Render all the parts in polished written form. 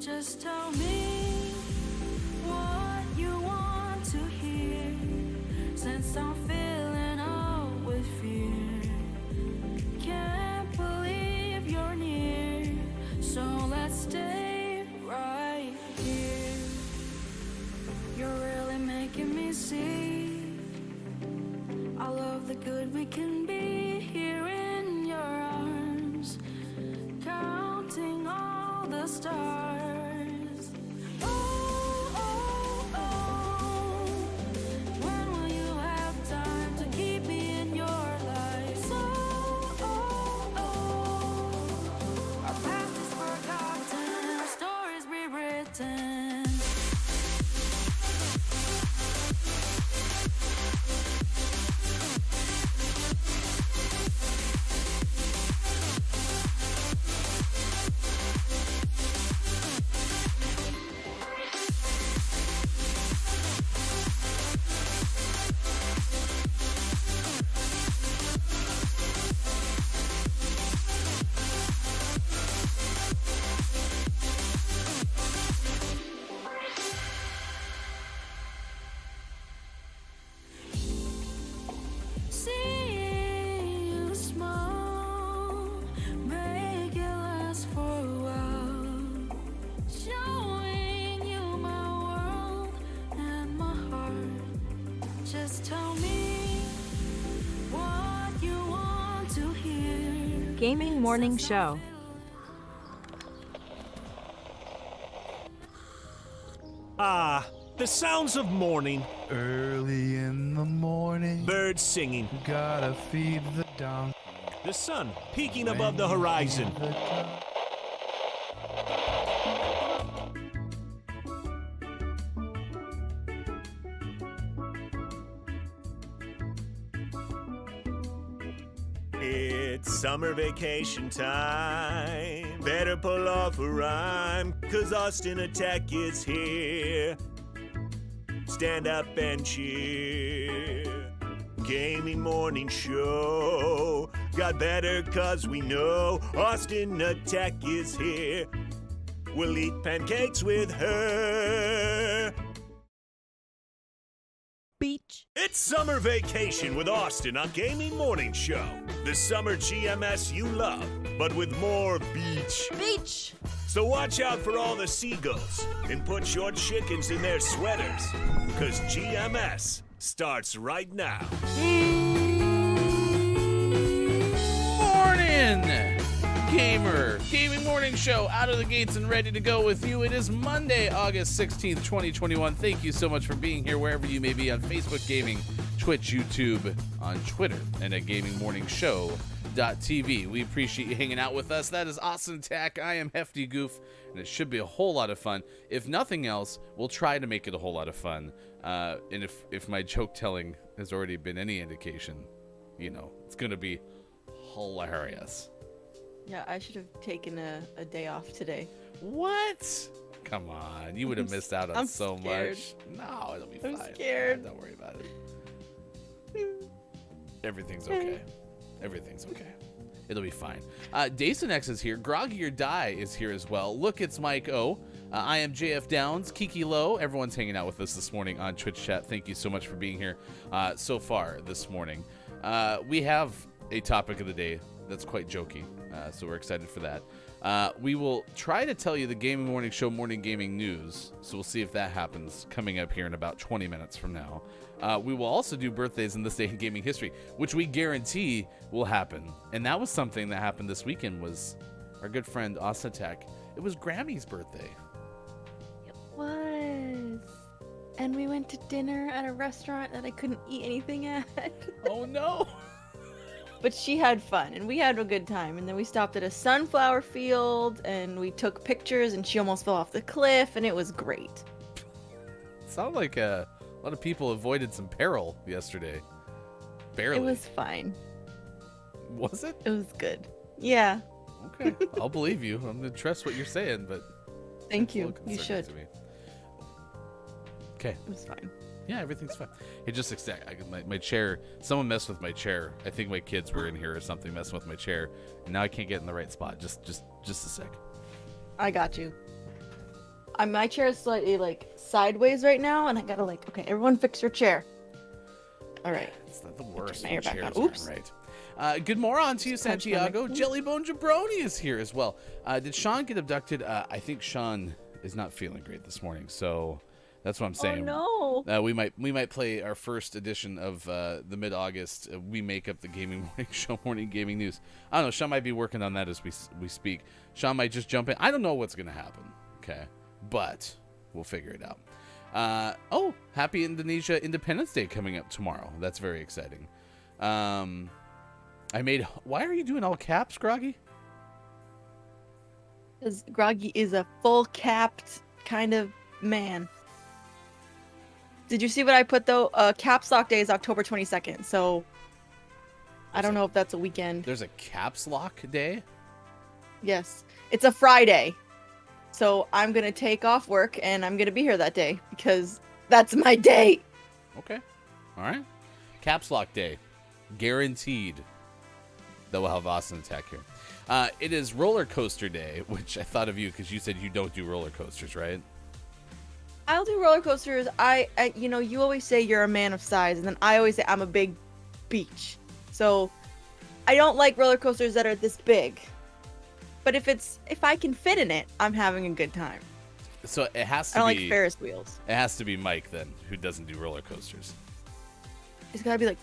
Just tell me what you want to hear, since I'm feeling out with fear. Can't believe you're near, so let's stay right here. You're really making me see I love the good we can be here in your arms, counting all the stars. Oh, oh, oh, when will you have time to keep me in your life? Oh, oh, oh, our past is forgotten, our stories rewritten. See you smile, make it last for a while, showing you my world and my heart. Just tell me what you want to hear. Gaming Morning Show. Ah, the sounds of morning. Early in the morning, Birds singing. gotta feed the donkey. The sun peeking above the horizon. It's summer vacation time. Better pull off a rhyme, 'cause Austin Attack is here. Stand up and cheer. Gaming morning show. Got better 'cause we know Austin Attack is here. We'll eat pancakes with her. Beach. It's summer vacation with Austin on Gaming Morning Show. The summer GMS you love, but with more beach. Beach. So watch out for all the seagulls and put your chickens in their sweaters, 'cause GMS starts right now. Morning, gamer. Gaming Morning Show out of the gates and ready to go with you. It is Monday, August 16th, 2021. Thank you so much for being here wherever you may be on Facebook Gaming, Twitch, YouTube, on Twitter, and at gamingmorningshow.tv. We appreciate you hanging out with us. That is Awesome Tack. I am Hefty Goof, and it should be a whole lot of fun. If nothing else, we'll try to make it a whole lot of fun. And if my joke telling has already been any indication, you know, it's going to be hilarious. Yeah, I should have taken a day off today. What? Come on, you would have missed out on I'm so scared. much. No, it'll be I'm fine. scared. Don't worry about it. Everything's okay. Everything's okay. It'll be fine. Dason X is here. Groggy or Die is here as well. Look, it's Mike O. I am JF Downs, Kiki Low. Everyone's hanging out with us this morning on Twitch chat. Thank you so much for being here so far this morning. We have a topic of the day that's quite jokey, so we're excited for that. We will try to tell you the Gaming Morning Show morning gaming news, so we'll see if that happens coming up here in about 20 minutes from now. We will also do birthdays in this day in gaming history, which we guarantee will happen. And that was something that happened this weekend, was our good friend Osatek. It was Grammy's birthday. It was. And we went to dinner at a restaurant that I couldn't eat anything at. Oh no! But she had fun, and we had a good time. And then we stopped at a sunflower field, and we took pictures, and she almost fell off the cliff, and it was great. Sounded like a lot of people avoided some peril yesterday. Barely. It was fine. Was it? It was good. Yeah. Okay, I'll believe you. I'm gonna trust what you're saying, but Thank it's a you. little You concerning should. to me. Okay. It was fine. Yeah, everything's fine. It just my chair. Someone messed with my chair. I think my kids were in here or something messing with my chair, and now I can't get in the right spot. Just a sec. I got you. My chair is slightly like sideways right now, and I gotta like, okay, everyone fix your chair. All right. It's not the worst. my ear back Chairs on. Oops. aren't right. Good morning to you, Punch my Santiago. microphone. Jellybone Jabroni is here as well. Did Sean get abducted? I think Sean is not feeling great this morning, so that's what I'm saying. Oh no. We might play our first edition of the mid-August. We make up the gaming morning show, morning gaming news. I don't know. Sean might be working on that as we speak. Sean might just jump in. I don't know what's gonna happen. Okay, but we'll figure it out. Happy Indonesia Independence Day coming up tomorrow. That's very exciting. Why are you doing all caps, Groggy? Because Groggy is a full capped kind of man. Did you see what I put though? Caps Lock Day is October 22nd, so I don't know if that's a weekend. There's a caps lock day? Yes, it's a Friday, so I'm gonna take off work and I'm gonna be here that day because that's my day. Okay. All right. Caps lock day. Guaranteed that we'll have Austin attack here. It is roller coaster day, which I thought of you because you said you don't do roller coasters, right? I'll do roller coasters. You always say you're a man of size, and then I always say I'm a big beach. So I don't like roller coasters that are this big. But if I can fit in it, I'm having a good time. So it has I to don't be like Ferris wheels. It has to be Mike then, who doesn't do roller coasters. It's gotta be like,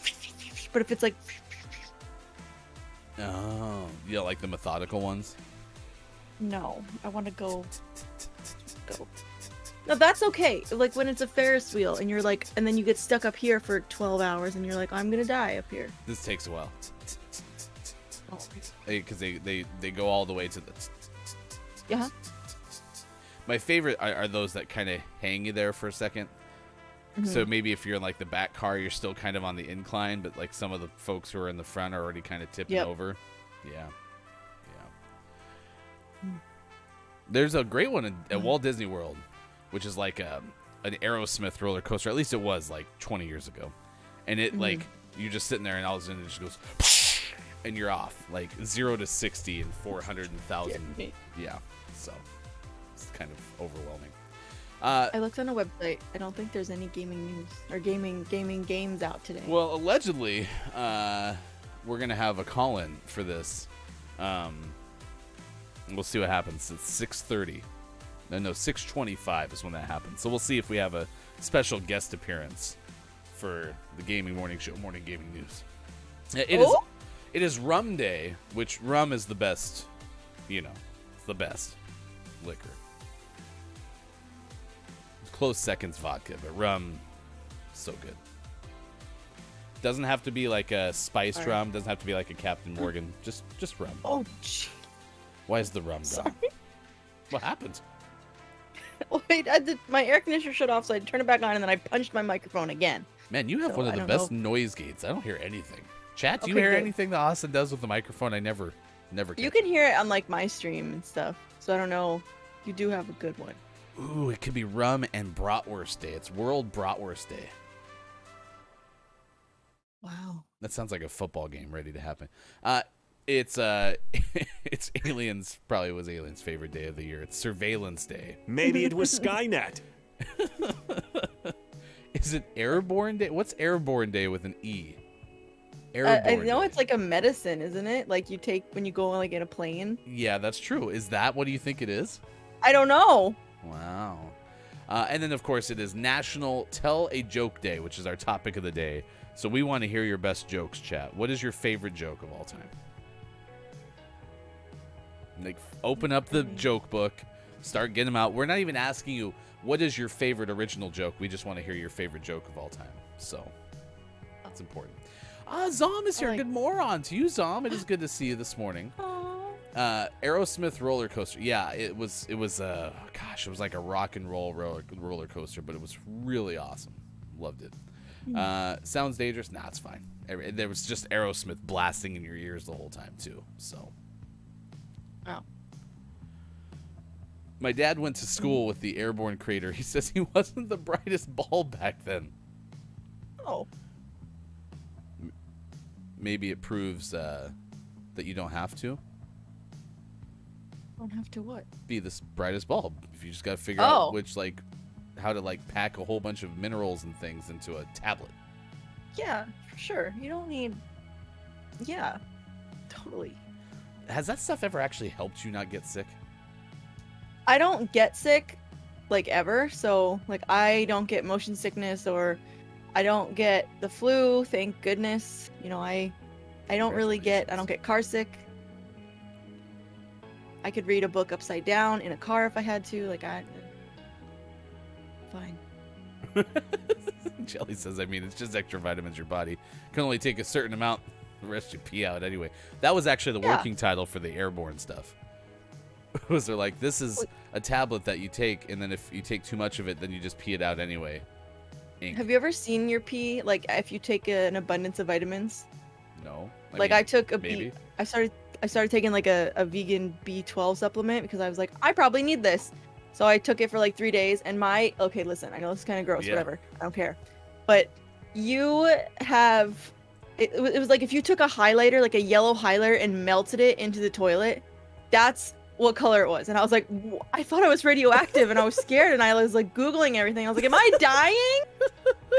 but if it's like, Oh, you don't like the methodical ones? no, I want to go. No, that's okay. Like when it's a Ferris wheel and you're like, and then you get stuck up here for 12 hours and you're like, I'm gonna die up here. This takes a while. Oh. Because they go all the way to the... Yeah. My favorite are those that kind of hang you there for a second. So maybe if you're in like the back car, you're still kind of on the incline, but like some of the folks who are in the front are already kind of tipping over. Yeah. There's a great one at Walt Disney World, which is like an Aerosmith roller coaster. At least it was like 20 years ago. And it like, you're just sitting there and all of a sudden it just goes, and you're off. Like 0 to 60 in 400,000. Yeah. So it's kind of overwhelming. I looked on a website. I don't think there's any gaming news or gaming games out today. Well, allegedly, we're gonna have a call-in for this. We'll see what happens. It's 6:30. No, 6:25 is when that happens. So we'll see if we have a special guest appearance for the gaming morning show, morning gaming news. It is Rum Day, which rum is the best. It's the best liquor. Close seconds vodka, but rum, so good. Doesn't have to be like a spiced rum. Doesn't have to be like a Captain Morgan. Just rum. Oh, gee. Why is the rum gone? Sorry. What happened? Wait, my air conditioner shut off, so I turned it back on, and then I punched my microphone again. Man, you have So, one of I the don't best know. noise gates. I don't hear anything. Chat, do you Okay, hear good. anything that Austin does with the microphone? I never You catch can hear it on like my stream and stuff, so I don't know. You do have a good one. Ooh, it could be rum and bratwurst day. It's World Bratwurst Day. Wow. That sounds like a football game ready to happen. It's it's Aliens. Probably was Aliens' favorite day of the year. It's Surveillance Day. Maybe it was Skynet. Is it Airborne Day? What's Airborne Day with an E? I Airborne know Day. it's like a medicine, isn't it? Like you take when you go like in a plane. Yeah, that's true. Is that what do you think it is? I don't know. Wow. And then, of course, it is National Tell a Joke Day, which is our topic of the day. So we want to hear your best jokes, chat. What is your favorite joke of all time? Like, open up the joke book, start getting them out. We're not even asking you, what is your favorite original joke? We just want to hear your favorite joke of all time. So that's important. Zom is here. like- Good moron to you, Zom. It is good to see you this morning. Aerosmith roller coaster. Yeah, it was it was like a rock and roll roller coaster, but it was really awesome. Loved it. Sounds dangerous. Nah, it's fine. There was just Aerosmith blasting in your ears the whole time too. So. Oh. My dad went to school with the airborne creator. He says he wasn't the brightest bulb back then. Oh. Maybe it proves that you don't have to. Don't have to what? Be this brightest bulb. If you just gotta figure Oh. out which how to pack a whole bunch of minerals and things into a tablet. Yeah, for sure. You don't need. Yeah, totally. Has that stuff ever actually helped you not get sick? I don't get sick, ever. So I don't get motion sickness or I don't get the flu. Thank goodness. I don't really get. I don't get car sick. I could read a book upside down in a car if I had to. Fine. Jelly says, it's just extra vitamins your body can only take a certain amount. The rest you pee out anyway. That was actually the working title for the airborne stuff. Was they're like, this is a tablet that you take, and then if you take too much of it, then you just pee it out anyway. Ink. Have you ever seen your pee? If you take an abundance of vitamins? No. I took a maybe. I started taking a vegan B12 supplement because I was like, I probably need this. So I took it for 3 days and okay, listen, I know this is kind of gross, Yeah. whatever. I don't care. But you have, it was like if you took a highlighter, a yellow highlighter and melted it into the toilet, that's what color it was. And I was like, I thought I was radioactive and I was scared and I was Googling everything. I was like, am I dying?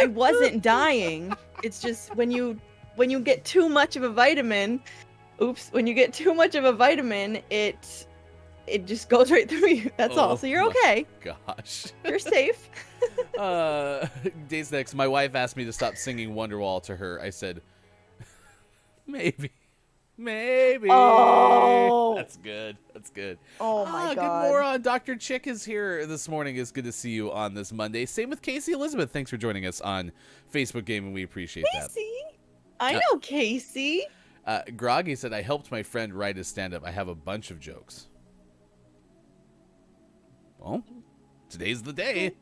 I wasn't dying. It's just when you get too much of a vitamin, when you get too much of a vitamin, it just goes right through you. That's all. So you're okay. Gosh. You're safe. Days next, my wife asked me to stop singing Wonderwall to her. I said, maybe. Oh. That's good. That's good. Oh my God. Good moron. Dr. Chick is here this morning. It's good to see you on this Monday. Same with Casey Elizabeth. Thanks for joining us on Facebook Gaming. We appreciate that. Casey. I know Casey. Groggy said, I helped my friend write his stand-up. I have a bunch of jokes. Well, today's the day.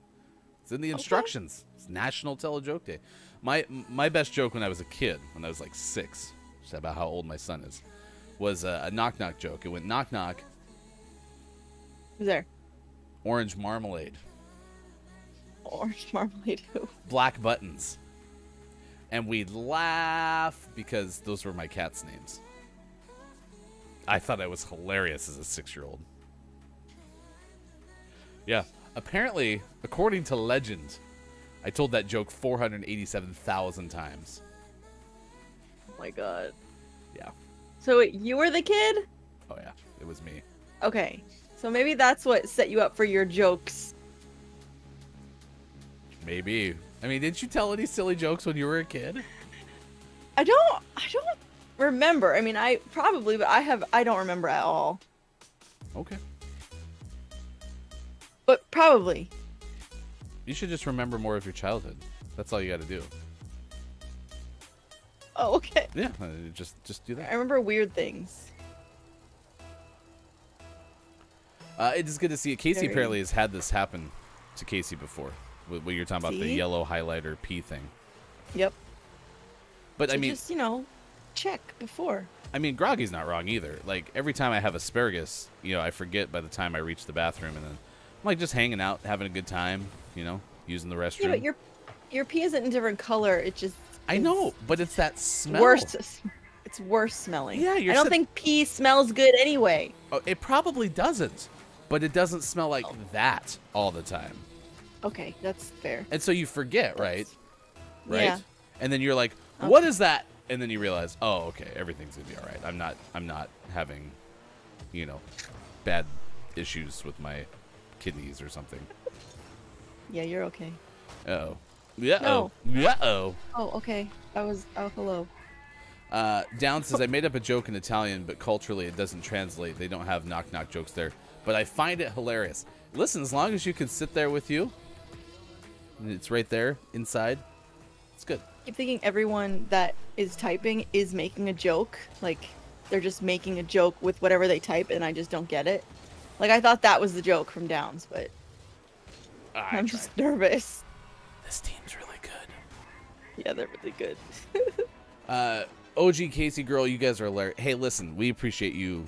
It's in the instructions. It's National Tell a Joke Day. My best joke when I was a kid, when I was 6, just about how old my son is, was a knock-knock joke. It went knock-knock, Who's there? orange marmalade, Orange marmalade. Who? black buttons. And we'd laugh because those were my cat's names. I thought I was hilarious as a 6-year-old. Yeah. Apparently, according to legend, I told that joke 487,000 times. Oh my God. Yeah. So wait, you were the kid? Oh, yeah. It was me. Okay. So maybe that's what set you up for your jokes. Maybe. Didn't you tell any silly jokes when you were a kid? I don't remember. I probably, but I don't remember at all. Okay. But probably. You should just remember more of your childhood. That's all you got to do. Oh, okay. Yeah. Just do I that. remember weird things. It is good to see it. Casey Very. apparently has had this happen to Casey before. What you're talking about, the See? yellow highlighter P thing. Yep. But So just, check before. Groggy's not wrong either. Every time I have asparagus, I forget by the time I reach the bathroom, and then I'm just hanging out, having a good time, using the restroom. Yeah, but your pee isn't a different color. It just I know, but it's that smell. worse. It's worse smelling. Yeah, I don't think pee smells good anyway. Oh, it probably doesn't, but it doesn't smell like that all the time. Okay, that's fair. And so you forget, right? Right? Yeah. And then you're like, what is that? And then you realize, oh, okay, everything's gonna be all right. I'm not having, bad issues with my kidneys or something. Yeah, you're okay. Uh-oh. Yeah. No. Uh-oh. Oh, okay. Hello. Down says, I made up a joke in Italian, but culturally it doesn't translate. They don't have knock-knock jokes there. But I find it hilarious. Listen, as long as you can sit there with you, and it's right there inside, it's good. I keep thinking everyone that is typing is making a joke. They're just making a joke with whatever they type, and I just don't get it. I thought that was the joke from Downs, but I'm just nervous. This team's really good. Yeah, they're really good. OG Casey girl, you guys are hilarious. Hey, listen, we appreciate you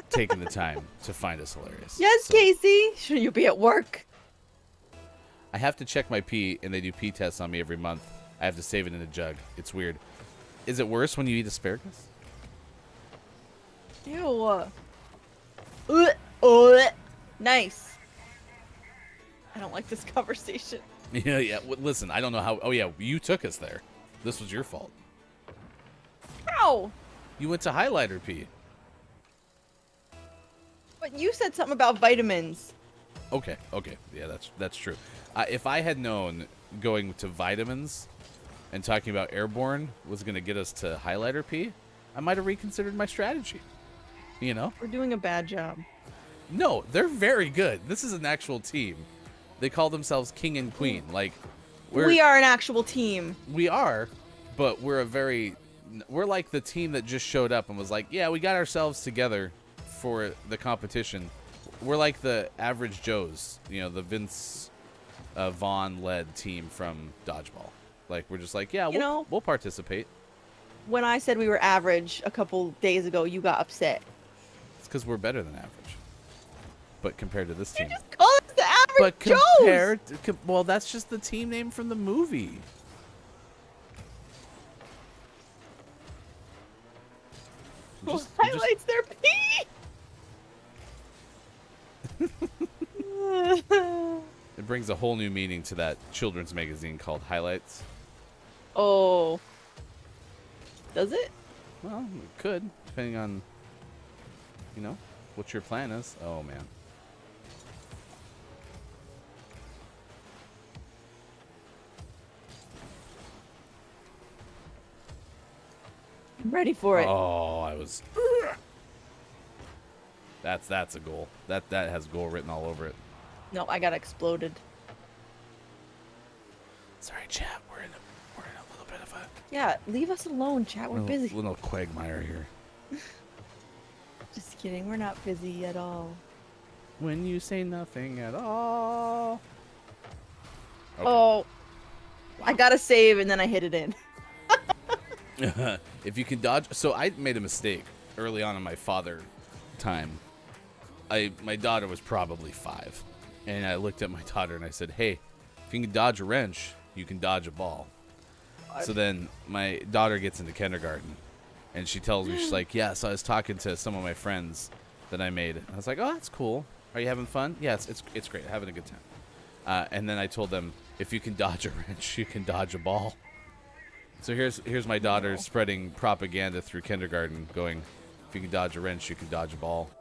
taking the time to find us hilarious. Yes, So, Casey. Shouldn't you be at work? I have to check my pee, and they do pee tests on me every month. I have to save it in a jug. It's weird. Is it worse when you eat asparagus? Ew. Oh, nice. I don't like this conversation. Yeah. Listen, I don't know how. Oh yeah, you took us there. This was your fault. How? You went to Highlighter P. But you said something about vitamins. Okay. Yeah, that's true. If I had known going to vitamins and talking about airborne was going to get us to Highlighter P, I might have reconsidered my strategy. You know? We're doing a bad job. No, they're very good. This is an actual team. They call themselves King and Queen. Like, We are an actual team. We are, but we're like the team that just showed up and was like, yeah, we got ourselves together for the competition. We're like the Average Joes, you know, the Vince Vaughn-led team from Dodgeball. Like, we're just like, yeah, we'll participate. When I said we were average a couple days ago, you got upset. It's because we're better than average. But compared to this team. Just call us the average But Joes. well, that's just the team name from the movie. Well, Just- highlights their pee. It brings a whole new meaning to that children's magazine called Highlights. Oh. Does it? Well, it could, depending on, you know, what your plan is. Oh, man. I'm ready for it. Oh, I was... That's a goal. That has goal written all over it. No, I got exploded. Sorry, chat. We're in a little bit of a... Yeah, leave us alone, chat. We're busy. Little quagmire here. Just kidding. We're not busy at all. When you say nothing at all... Okay. Oh. I gotta save and then I hit it in. If you can dodge... So I made a mistake early on in my father time. My daughter was probably 5. And I looked at my daughter and I said, hey, if you can dodge a wrench, you can dodge a ball. So then my daughter gets into kindergarten. And she tells me, she's like, yeah, so I was talking to some of my friends that I made. I was like, oh, that's cool. Are you having fun? Yeah, it's great. Having a good time. And then I told them, if you can dodge a wrench, you can dodge a ball. So here's my daughter spreading propaganda through kindergarten, going, if you can dodge a wrench, you can dodge a ball.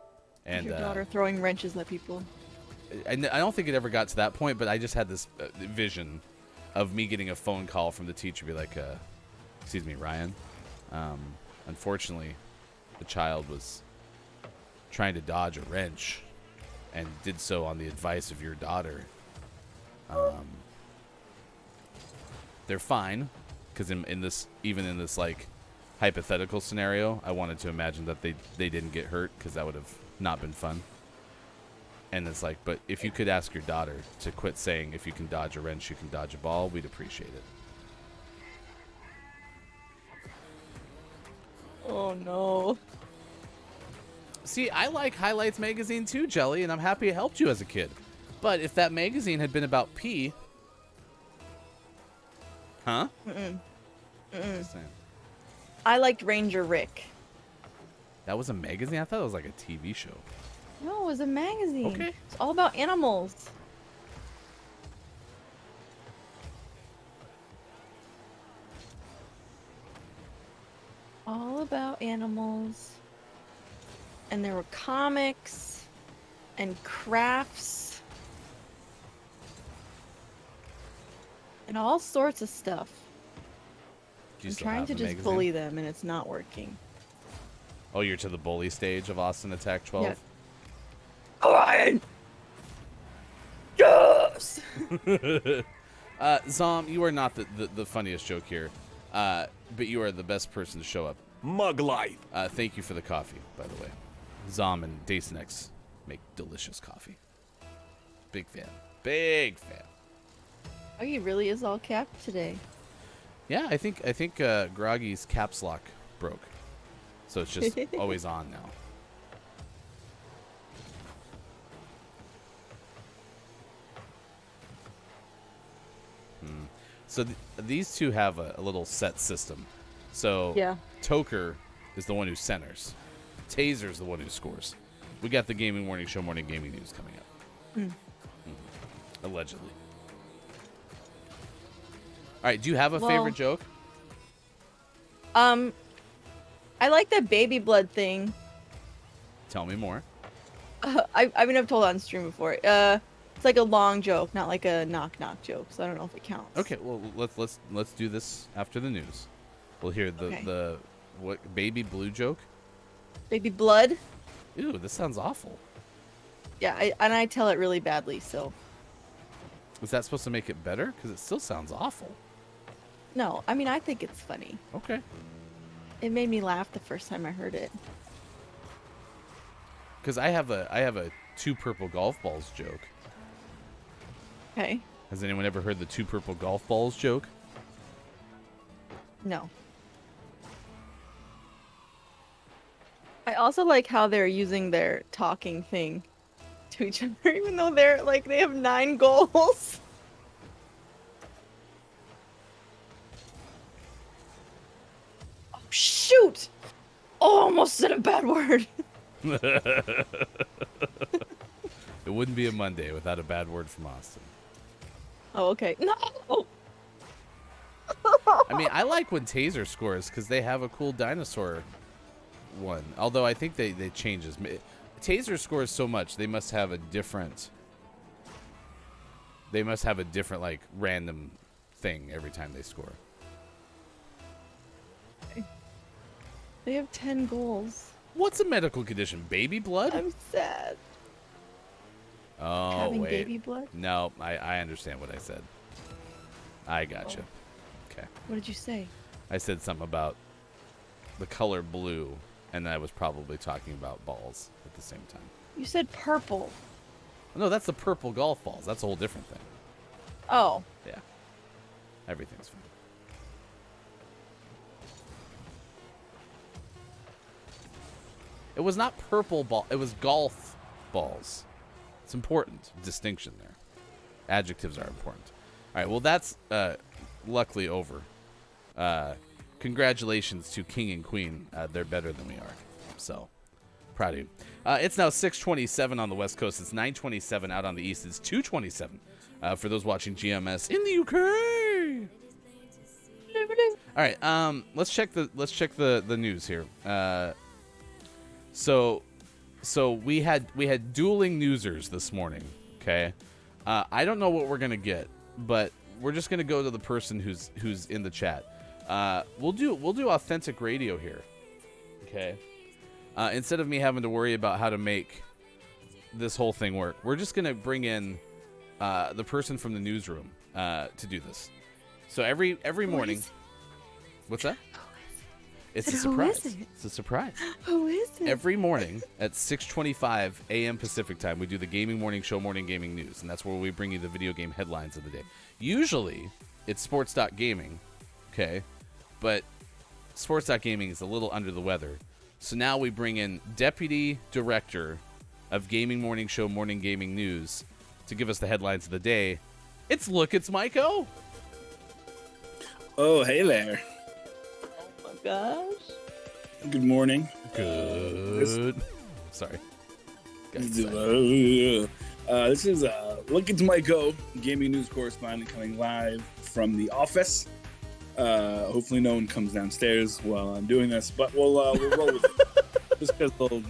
And Your daughter throwing wrenches at people. I don't think it ever got to that point, but I just had this vision of me getting a phone call from the teacher, be like, excuse me, Ryan. Unfortunately, the child was trying to dodge a wrench and did so on the advice of your daughter. They're fine, because in this like hypothetical scenario, I wanted to imagine that they didn't get hurt, because that would have not been fun. And it's like, but if you could ask your daughter to quit saying, if you can dodge a wrench, you can dodge a ball, we'd appreciate it. Oh no. See, I like Highlights magazine too, Jelly, and I'm happy it helped you as a kid. But if that magazine had been about pee... Huh? Just saying. I liked Ranger Rick. That was a magazine? I thought it was like a TV show. No, it was a magazine. Okay. It's all about animals. All about animals. And there were comics and crafts and all sorts of stuff. Do you I'm still trying have to the just magazine? bully them and it's not working. Oh, you're to the bully stage of Austin Attack 12? Yeah. Orion! Yes! Zom, you are not the funniest joke here, but you are the best person to show up. Mug life. Thank you for the coffee, by the way. Zom and Dacinex make delicious coffee. Big fan. Big fan. Oh, he really is all capped today. Yeah, I think Groggy's caps lock broke, so it's just always on now. So these two have a little set system. So Yeah. Toker is the one who centers. Taser's the one who scores. We got the Gaming Morning Show morning gaming news coming up. Hmm. Allegedly. All right, do you have a Well- favorite joke? I like that baby blood thing. Tell me more. I mean, I've told it on stream before. It's like a long joke, not like a knock knock joke. So I don't know if it counts. Okay, well let's do this after the news. We'll hear Okay. the what baby blue joke. Baby blood. Ew, this sounds awful. Yeah, I tell it really badly. So Was that supposed to make it better? Because it still sounds awful. no, I mean I think it's funny. Okay. It made me laugh the first time I heard it. Because I have a 2 purple golf balls joke. Okay. Has anyone ever heard the 2 purple golf balls joke? No. I also like how they're using their talking thing to each other, even though they're like they have 9 goals. Oh shoot! Oh, almost said a bad word. It wouldn't be a Monday without a bad word from Austin. Oh, okay. No. I mean, I like when Taser scores because they have a cool dinosaur one. Although I think they changes. Taser scores so much, they must have a different. They must have a different like random thing every time they score. They have 10 goals. What's a medical condition? Baby blood? I'm sad. Oh Having wait. baby blood? No, I understand what I said. I gotcha. Okay. What did you say? I said something about the color blue, and I was probably talking about balls at the same time. You said purple. No, that's the purple golf balls. That's a whole different thing. Oh. Yeah. Everything's fine. It was not purple ball. It was golf balls. It's important. Distinction there. Adjectives are important. All right. Well, that's luckily over. Congratulations to King and Queen. They're better than we are. So, proud of you. It's now 6:27 on the West Coast. It's 9:27 out on the East. It's 2:27 for those watching GMS in the UK. All right. Let's check the news here. So we had dueling newsers this morning. Okay. I don't know what we're gonna get, but we're just gonna go to the person who's in the chat. We'll do authentic radio here. Okay. Instead of me having to worry about how to make this whole thing work, we're just gonna bring in the person from the newsroom to do this. So every morning. What's that? It's a Who surprise. is it? It's a surprise. Who is it? Every morning at 6:25 a.m. Pacific time, we do the Gaming Morning Show morning gaming news, and that's where we bring you the video game headlines of the day. Usually, it's sports.gaming, okay? But sports.gaming is a little under the weather. So now we bring in Deputy Director of Gaming Morning Show morning gaming news to give us the headlines of the day. It's Mike O. Oh, hey there. Oh my gosh. Good morning. Good. Sorry. Got excited. This is Look It's Michael, gaming news correspondent, coming live from the office. Hopefully no one comes downstairs while I'm doing this, but we'll roll with it. Just because they'll,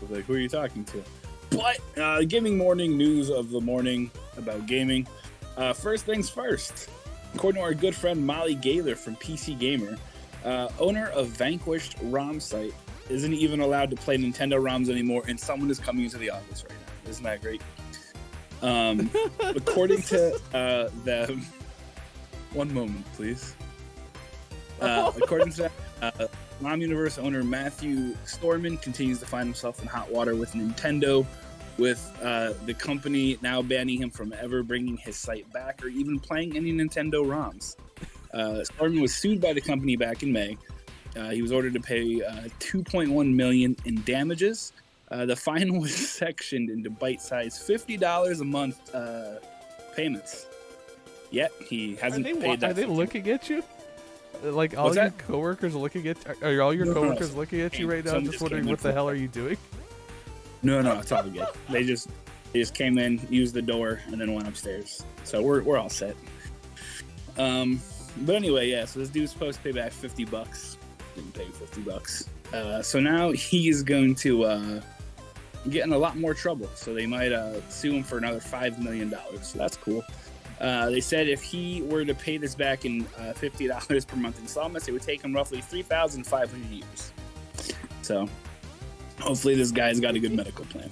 like, who are you talking to? But gaming morning news of the morning about gaming. First things first. According to our good friend Molly Gaylor from PC Gamer, owner of Vanquished ROM site isn't even allowed to play Nintendo ROMs anymore, and someone is coming into the office right now. Isn't that great? According to them, one moment, please. According to ROM Universe owner Matthew Storman continues to find himself in hot water with Nintendo, with the company now banning him from ever bringing his site back or even playing any Nintendo ROMs. Storman was sued by the company back in May. He was ordered to pay $2.1 million in damages. The fine was sectioned into bite-sized $50 a month payments. Yet he hasn't paid that. Are they looking at you? Like all What's your that? coworkers are looking at? Are all your No, no, coworkers looking at you right now, someone just just wondering came in what the for- hell are you doing? No, it's all good. They just came in, used the door, and then went upstairs. So we're all set. But anyway, yeah. So this dude's supposed to pay back $50. Didn't pay $50. So now he's going to get in a lot more trouble. So they might sue him for another $5 million. So that's cool. They said if he were to pay this back in $50 per month installments, it would take him roughly 3,500 years. So hopefully this guy's got a good medical plan.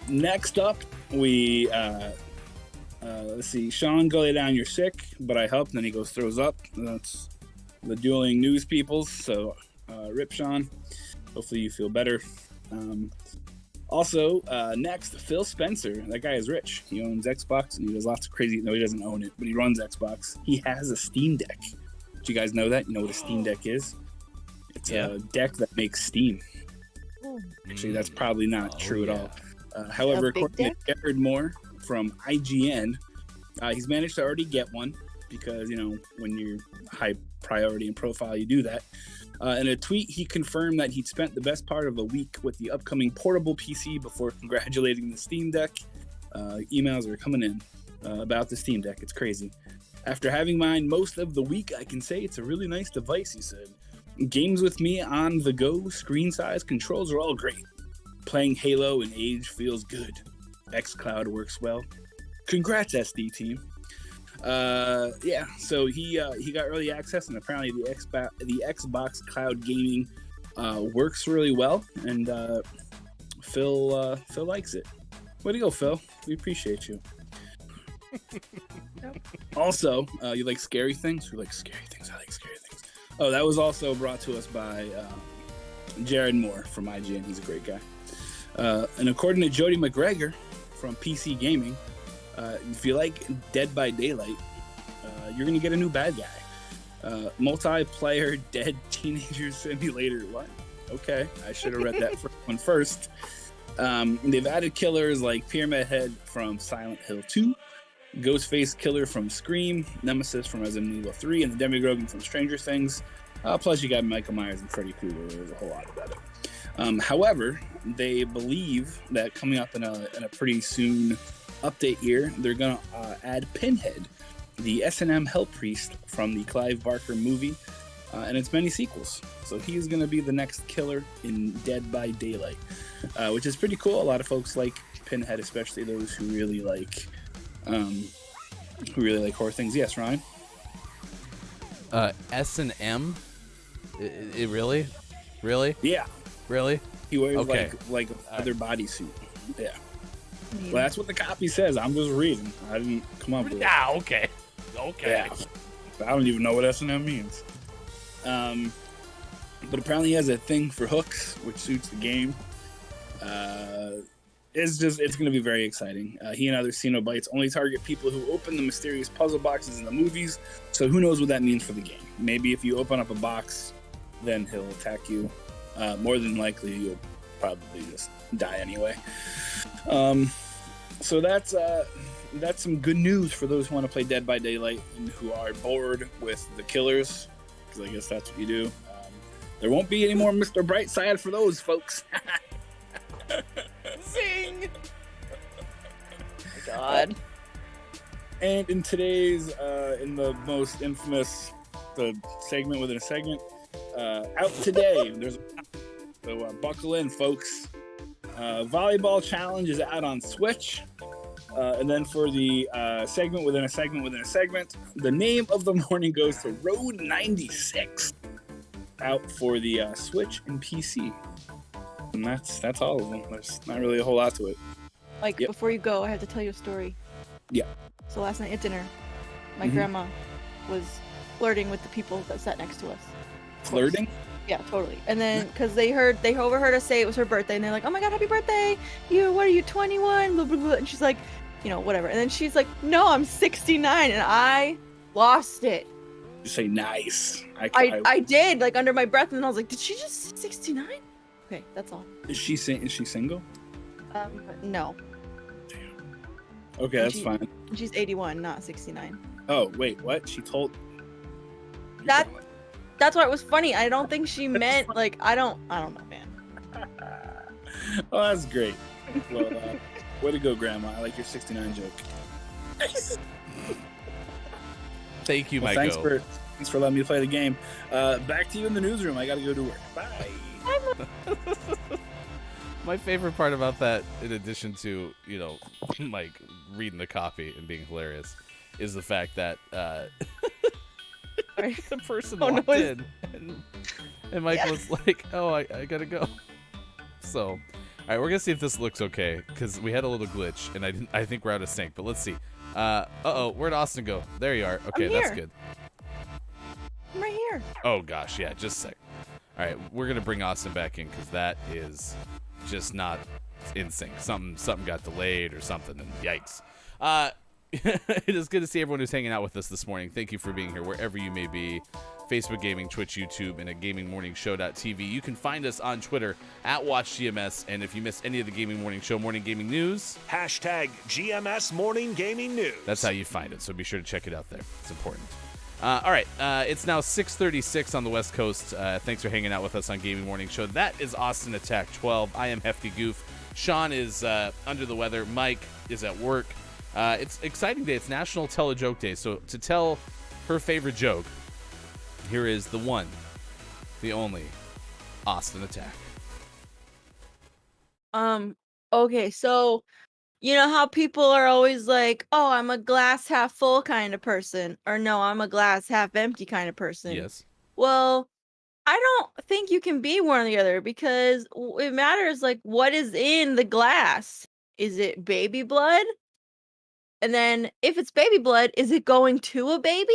Next up, we let's see. Sean, go lay down. You're sick, but I helped. And then he goes throws up. That's the dueling news peoples. So rip Sean. Hopefully you feel better. Also, next, Phil Spencer. That guy is rich. He owns Xbox and he does lots of crazy. No, he doesn't own it, but he runs Xbox. He has a Steam Deck. Do you guys know that? You know what a Steam Deck is? It's a deck that makes Steam. Actually, that's probably not true at all. However, according to Jared Moore from IGN, he's managed to already get one because, you know, when you're high priority and profile, you do that. In a tweet, he confirmed that he'd spent the best part of a week with the upcoming portable PC before congratulating the Steam Deck. Emails are coming in about the Steam Deck. It's crazy. After having mine most of the week, I can say it's a really nice device, he said. Games with me on the go, screen size, controls are all great. Playing Halo in Age feels good. xCloud works well. Congrats, SD team. Yeah, so he got early access, and apparently the Xbox Cloud Gaming works really well, and Phil likes it. Way to go, Phil. We appreciate you. Also, you like scary things? We like scary things. I like scary things. Oh, that was also brought to us by Jared Moore from IGN. He's a great guy. And according to Jody McGregor from PC Gaming, if you like Dead by Daylight, you're going to get a new bad guy. Multiplayer dead teenager simulator. What? Okay, I should have read that one first. They've added killers like Pyramid Head from Silent Hill 2, Ghostface Killer from Scream, Nemesis from Resident Evil 3, and the Demogorgon from Stranger Things. Plus, you got Michael Myers and Freddy Krueger. There's a whole lot about it. However, they believe that coming up in a pretty soon update here, they're going to add Pinhead, the S&M Hell Priest from the Clive Barker movie, and its many sequels. So he's going to be the next killer in Dead by Daylight, which is pretty cool. A lot of folks like Pinhead, especially those who really like horror things. Yes, Ryan? S&M? It really? Really? Yeah. Really? He wears Okay. like a leather bodysuit. Yeah. Well, that's what the copy says. I'm just reading. I didn't come up with it. Yeah, okay. Yeah. I don't even know what S&M means. But apparently he has a thing for hooks, which suits the game. It's going to be very exciting. He and other Cenobites only target people who open the mysterious puzzle boxes in the movies, so who knows what that means for the game. Maybe if you open up a box, then he'll attack you. More than likely, you'll probably just die anyway. So that's some good news for those who want to play Dead by Daylight and who are bored with the killers, because I guess that's what you do. There won't be any more Mr. Brightside for those folks. Zing! God. And in today's, in the most infamous segment within a segment, out today, so buckle in, folks. Volleyball Challenge is out on Switch. And then for the segment within a segment within a segment, the name of the morning goes to Road 96, out for the Switch and PC. And that's all of them. There's not really a whole lot to it. Like, before you go, I have to tell you a story. Yeah. So last night at dinner, my grandma was flirting with the people that sat next to us. Flirting? Yeah, totally. And then, because they overheard us say it was her birthday, and they're like, "Oh my God, happy birthday! What are you, 21?" Blah, blah, blah. And she's like, you know, whatever. And then she's like, "No, I'm 69," and I lost it. You say nice. I did, like, under my breath, and I was like, "Did she just say 69?" Okay, that's all. Is she single? No. Okay, that's fine. She's 81, not 69. Oh, wait, what? She told... That's why it was funny. I don't think she meant, like, I don't know, man. Oh, that's great. Well, way to go, Grandma. I like your 69 joke. Thank you, Well, Mike. thanks for letting me play the game. Back to you in the newsroom. I got to go to work. Bye. My favorite part about that, in addition to, Mike reading the copy and being hilarious, is the fact that the person walked in and Mike was like, oh, I gotta go. So, all right, we're gonna see if this looks okay, because we had a little glitch, and I think we're out of sync, but let's see. Uh-oh, where'd Austin go? There you are. Okay, that's good. I'm right here. Oh, gosh, yeah, just a sec. All right, we're going to bring Austin back in, because that is just not in sync. Something got delayed or something, and yikes. It is good to see everyone who's hanging out with us this morning. Thank you for being here, wherever you may be. Facebook Gaming, Twitch, YouTube, and at GamingMorningShow.tv. You can find us on Twitter at WatchGMS, and if you missed any of the Gaming Morning Show morning gaming news, Hashtag GMS Morning Gaming News. that's how you find it, so be sure to check it out there. It's important. All right, it's now 6:36 on the West Coast. Thanks for hanging out with us on Gaming Morning Show. That is Austin Attack 12. I am Hefty Goof. Sean is under the weather. Mike is at work. It's exciting day. It's National Tell a Joke Day. So to tell her favorite joke, here is the one, the only, Austin Attack. Okay, so you know how people are always like, oh, I'm a glass half full kind of person, or no, I'm a glass half empty kind of person. Yes. Well, I don't think you can be one or the other, because it matters like what is in the glass. Is it baby blood? And then if it's baby blood, is it going to a baby?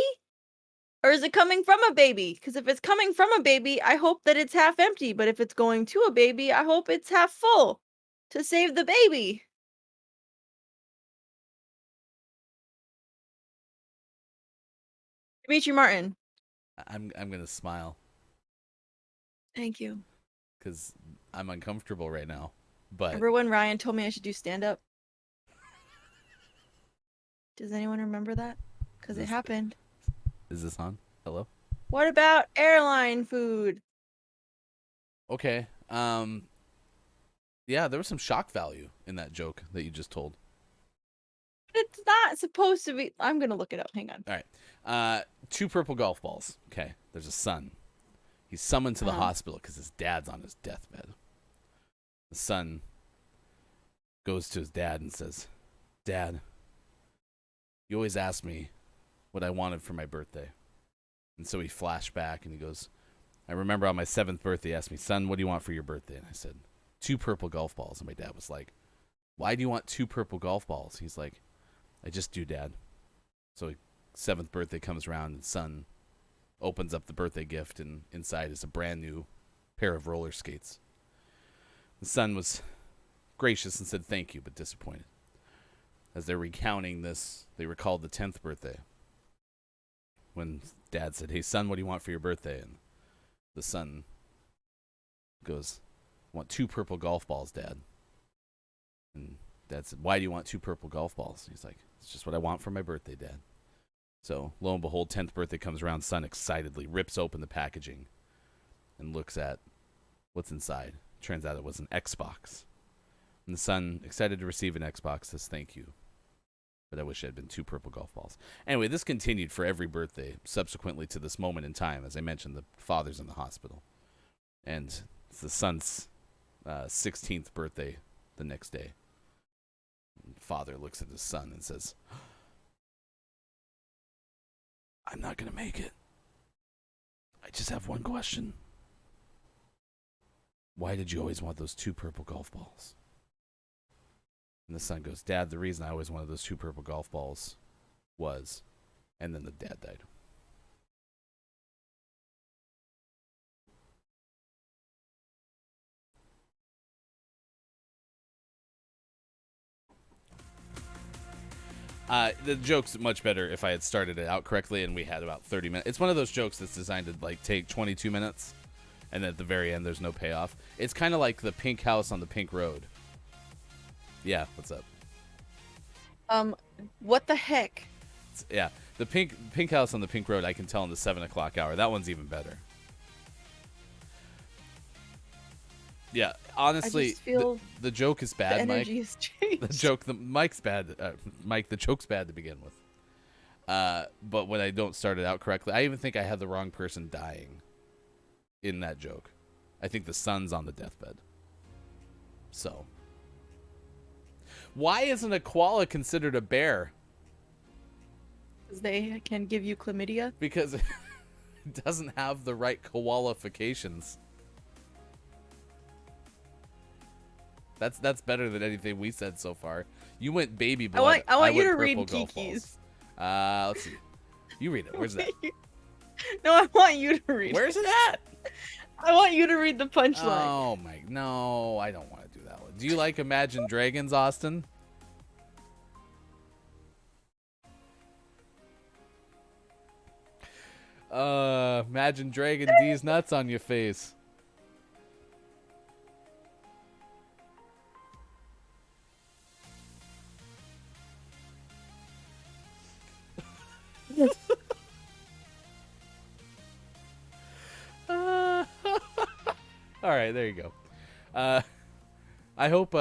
Or is it coming from a baby? Because if it's coming from a baby, I hope that it's half empty. But if it's going to a baby, I hope it's half full to save the baby. Dimitri Martin. I'm gonna smile Thank you. because I'm uncomfortable right now. But Remember when Ryan told me I should do stand-up? Does anyone remember that? Because it happened. is this on? Hello? What about airline food? Okay. Yeah, there was some shock value in that joke that you just told. It's not supposed to be. I'm going to look it up. Hang on. All right. 2 purple golf balls. Okay. There's a son. He's summoned to the hospital because his dad's on his deathbed. The son goes to his dad and says, Dad, you always ask me what I wanted for my birthday. And so he flashed back and he goes, I remember on my 7th birthday, he asked me, son, what do you want for your birthday? And I said, 2 purple golf balls. And my dad was like, why do you want 2 purple golf balls? He's like, I just do, Dad. So 7th birthday comes around and son opens up the birthday gift, and inside is a brand new pair of roller skates. The son was gracious and said thank you, but disappointed. As they're recounting this, they recalled the 10th birthday when Dad said, hey, son, what do you want for your birthday? And the son goes, I want 2 purple golf balls, Dad. And Dad said, why do you want 2 purple golf balls? He's like, it's just what I want for my birthday, Dad. So, lo and behold, 10th birthday comes around, son excitedly rips open the packaging and looks at what's inside. Turns out it was an Xbox. And the son, excited to receive an Xbox, says, thank you. But I wish it had been 2 purple golf balls. Anyway, this continued for every birthday subsequently to this moment in time. As I mentioned, the father's in the hospital. And it's the son's 16th birthday the next day. And father looks at his son and says, I'm not going to make it. I just have one question. Why did you always want those 2 purple golf balls? And the son goes, Dad, the reason I always wanted those 2 purple golf balls was... And then the dad died. The joke's much better if I had started it out correctly and we had about 30 minutes. It's one of those jokes that's designed to like take 22 minutes and then at the very end there's no payoff. It's kind of like the pink house on the pink road. Yeah, what's up? What the heck? Yeah, the pink house on the pink road I can tell in the 7 o'clock hour. That one's even better. Yeah, honestly, just feel the joke is The bad, Mike. energy has changed. Mike's bad. Mike, the joke's bad to begin with. But when I don't start it out correctly, I even think I had the wrong person dying in that joke. I think the son's on the deathbed. So, why isn't a koala considered a bear? They can give you chlamydia. Because it doesn't have the right qualifications. That's better than anything we said so far. You went baby blood. I want you went to read purple golf Kiki's. balls. Let's see. You read it. Where's that? No, I want you to read. Where's it at? I want you to read the punchline. Oh my! No, I don't want to do that one. Do you like Imagine Dragons, Austin? Imagine Dragon D's nuts on your face. All right, there you go. I hope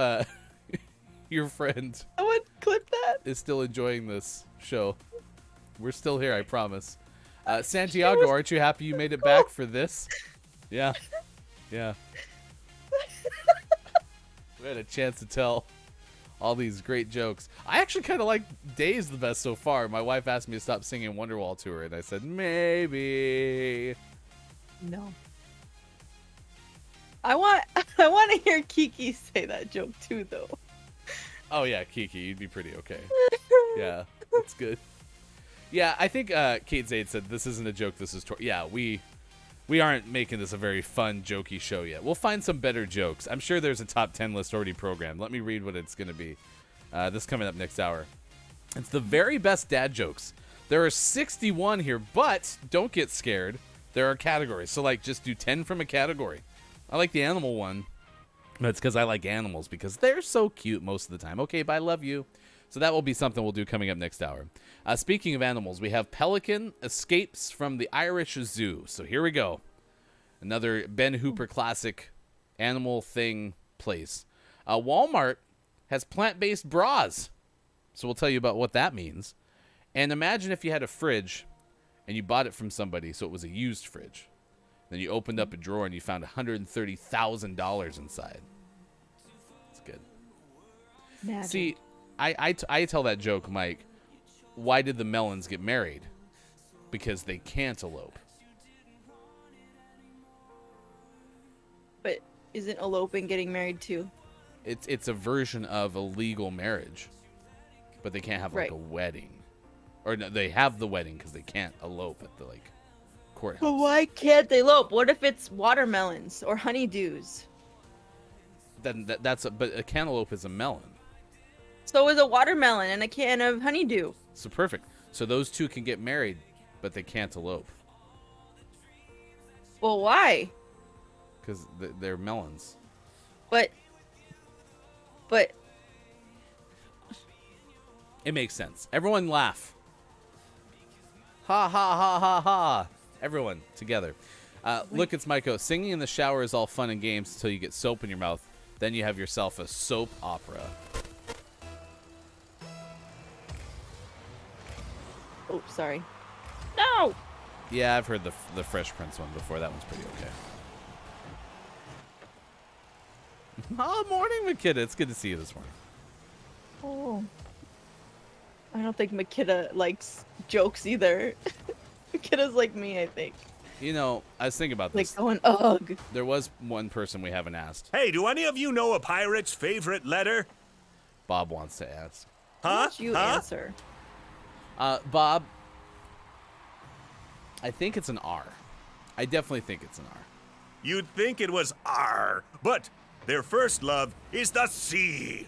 your friend I would clip that. is still enjoying this show. We're still here, I promise. Santiago, aren't you happy you made it back for this? Yeah. Yeah. We had a chance to tell all these great jokes. I actually kind of like Days the best so far. My wife asked me to stop singing Wonderwall to her, and I said, maybe. No. I want to hear Kiki say that joke too, though. Oh, yeah, Kiki, you'd be pretty okay. Yeah, that's good. Yeah, I think Kate Zaid said this isn't a joke, this is... Yeah, we aren't making this a very fun, jokey show yet. We'll find some better jokes. I'm sure there's a top 10 list already programmed. Let me read what it's going to be. This coming up next hour. It's the very best dad jokes. There are 61 here, but don't get scared. There are categories. So, like, just do 10 from a category. I like the animal one. That's because I like animals because they're so cute most of the time. Okay, bye, love you. So that will be something we'll do coming up next hour. Speaking of animals, we have pelican escapes from the Irish Zoo. So here we go. Another Ben Hooper classic animal thing place. Walmart has plant-based bras. So we'll tell you about what that means. And imagine if you had a fridge and you bought it from somebody, so it was a used fridge. Then you opened up a drawer and you found $130,000 inside. It's good. Imagine. See, I tell that joke, Mike. Why did the melons get married? Because they can't elope. But isn't eloping getting married too? It's a version of a legal marriage, but they can't have like Right. a wedding, or no, they have the wedding because they can't elope at the like courthouse. But why can't they elope? What if it's watermelons or honeydews? Then but a cantaloupe is a melon. So is a watermelon and a can of honeydew. So perfect. So those two can get married, but they can't elope Well, why? because they're melons. But It makes sense. Everyone laugh. Ha ha ha ha ha. Everyone together. Look, it's Maiko. Singing in the shower is all fun and games until you get soap in your mouth. Then you have yourself a soap opera. oh, sorry. No. Yeah, I've heard the Fresh Prince one before. That one's pretty okay. Oh, morning, Makita. It's good to see you this morning. Oh. I don't think Makita likes jokes either. Makita's like me, I think. You know, I was thinking about Like this. going, ugh. There was one person we haven't asked. Hey, do any of you know a pirate's favorite letter? Bob wants to ask. Why Huh? don't you Huh? answer? Bob, I think it's an R. I definitely think it's an R. You'd think it was R, but their first love is the sea.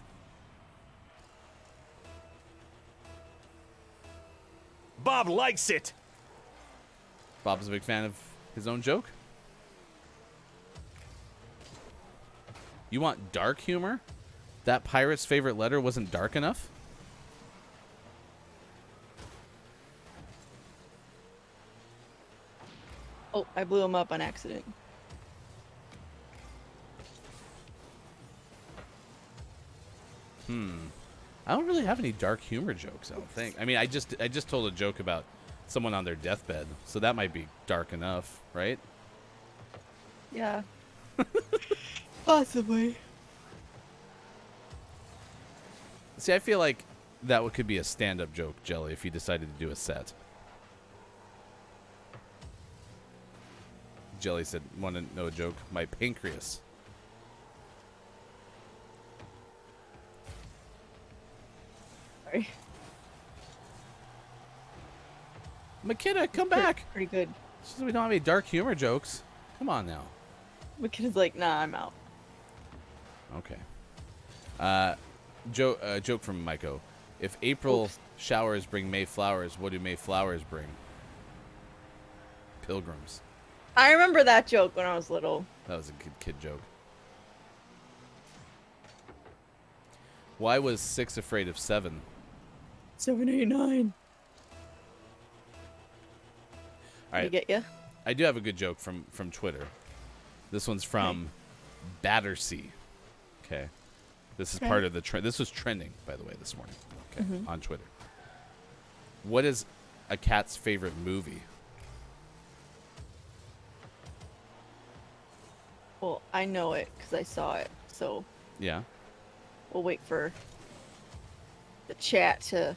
Bob likes it. Bob's a big fan of his own joke. You want dark humor? That pirate's favorite letter wasn't dark enough? Oh, I blew him up on accident. I don't really have any dark humor jokes, I don't think. I mean, I just told a joke about someone on their deathbed, so that might be dark enough, right? Yeah. Possibly. See, I feel like that could be a stand-up joke, Jelly, if you decided to do a set. Jelly said, want to know a joke? My pancreas. Sorry. McKenna, come back. Pretty good. She says we don't have any dark humor jokes. Come on now. McKenna's like, nah, I'm out. Okay. Joke from Maiko. If April showers bring May flowers, what do May flowers bring? Pilgrims. I remember that joke when I was little. That was a good kid joke. Why was 6 afraid of 7? 789. All right. I get ya. I do have a good joke from Twitter. This one's from Battersea. Okay. This is part of the trend. This was trending, by the way, this morning. Okay, on Twitter. What is a cat's favorite movie? Well, I know it because I saw it. So Yeah. we'll wait for the chat to,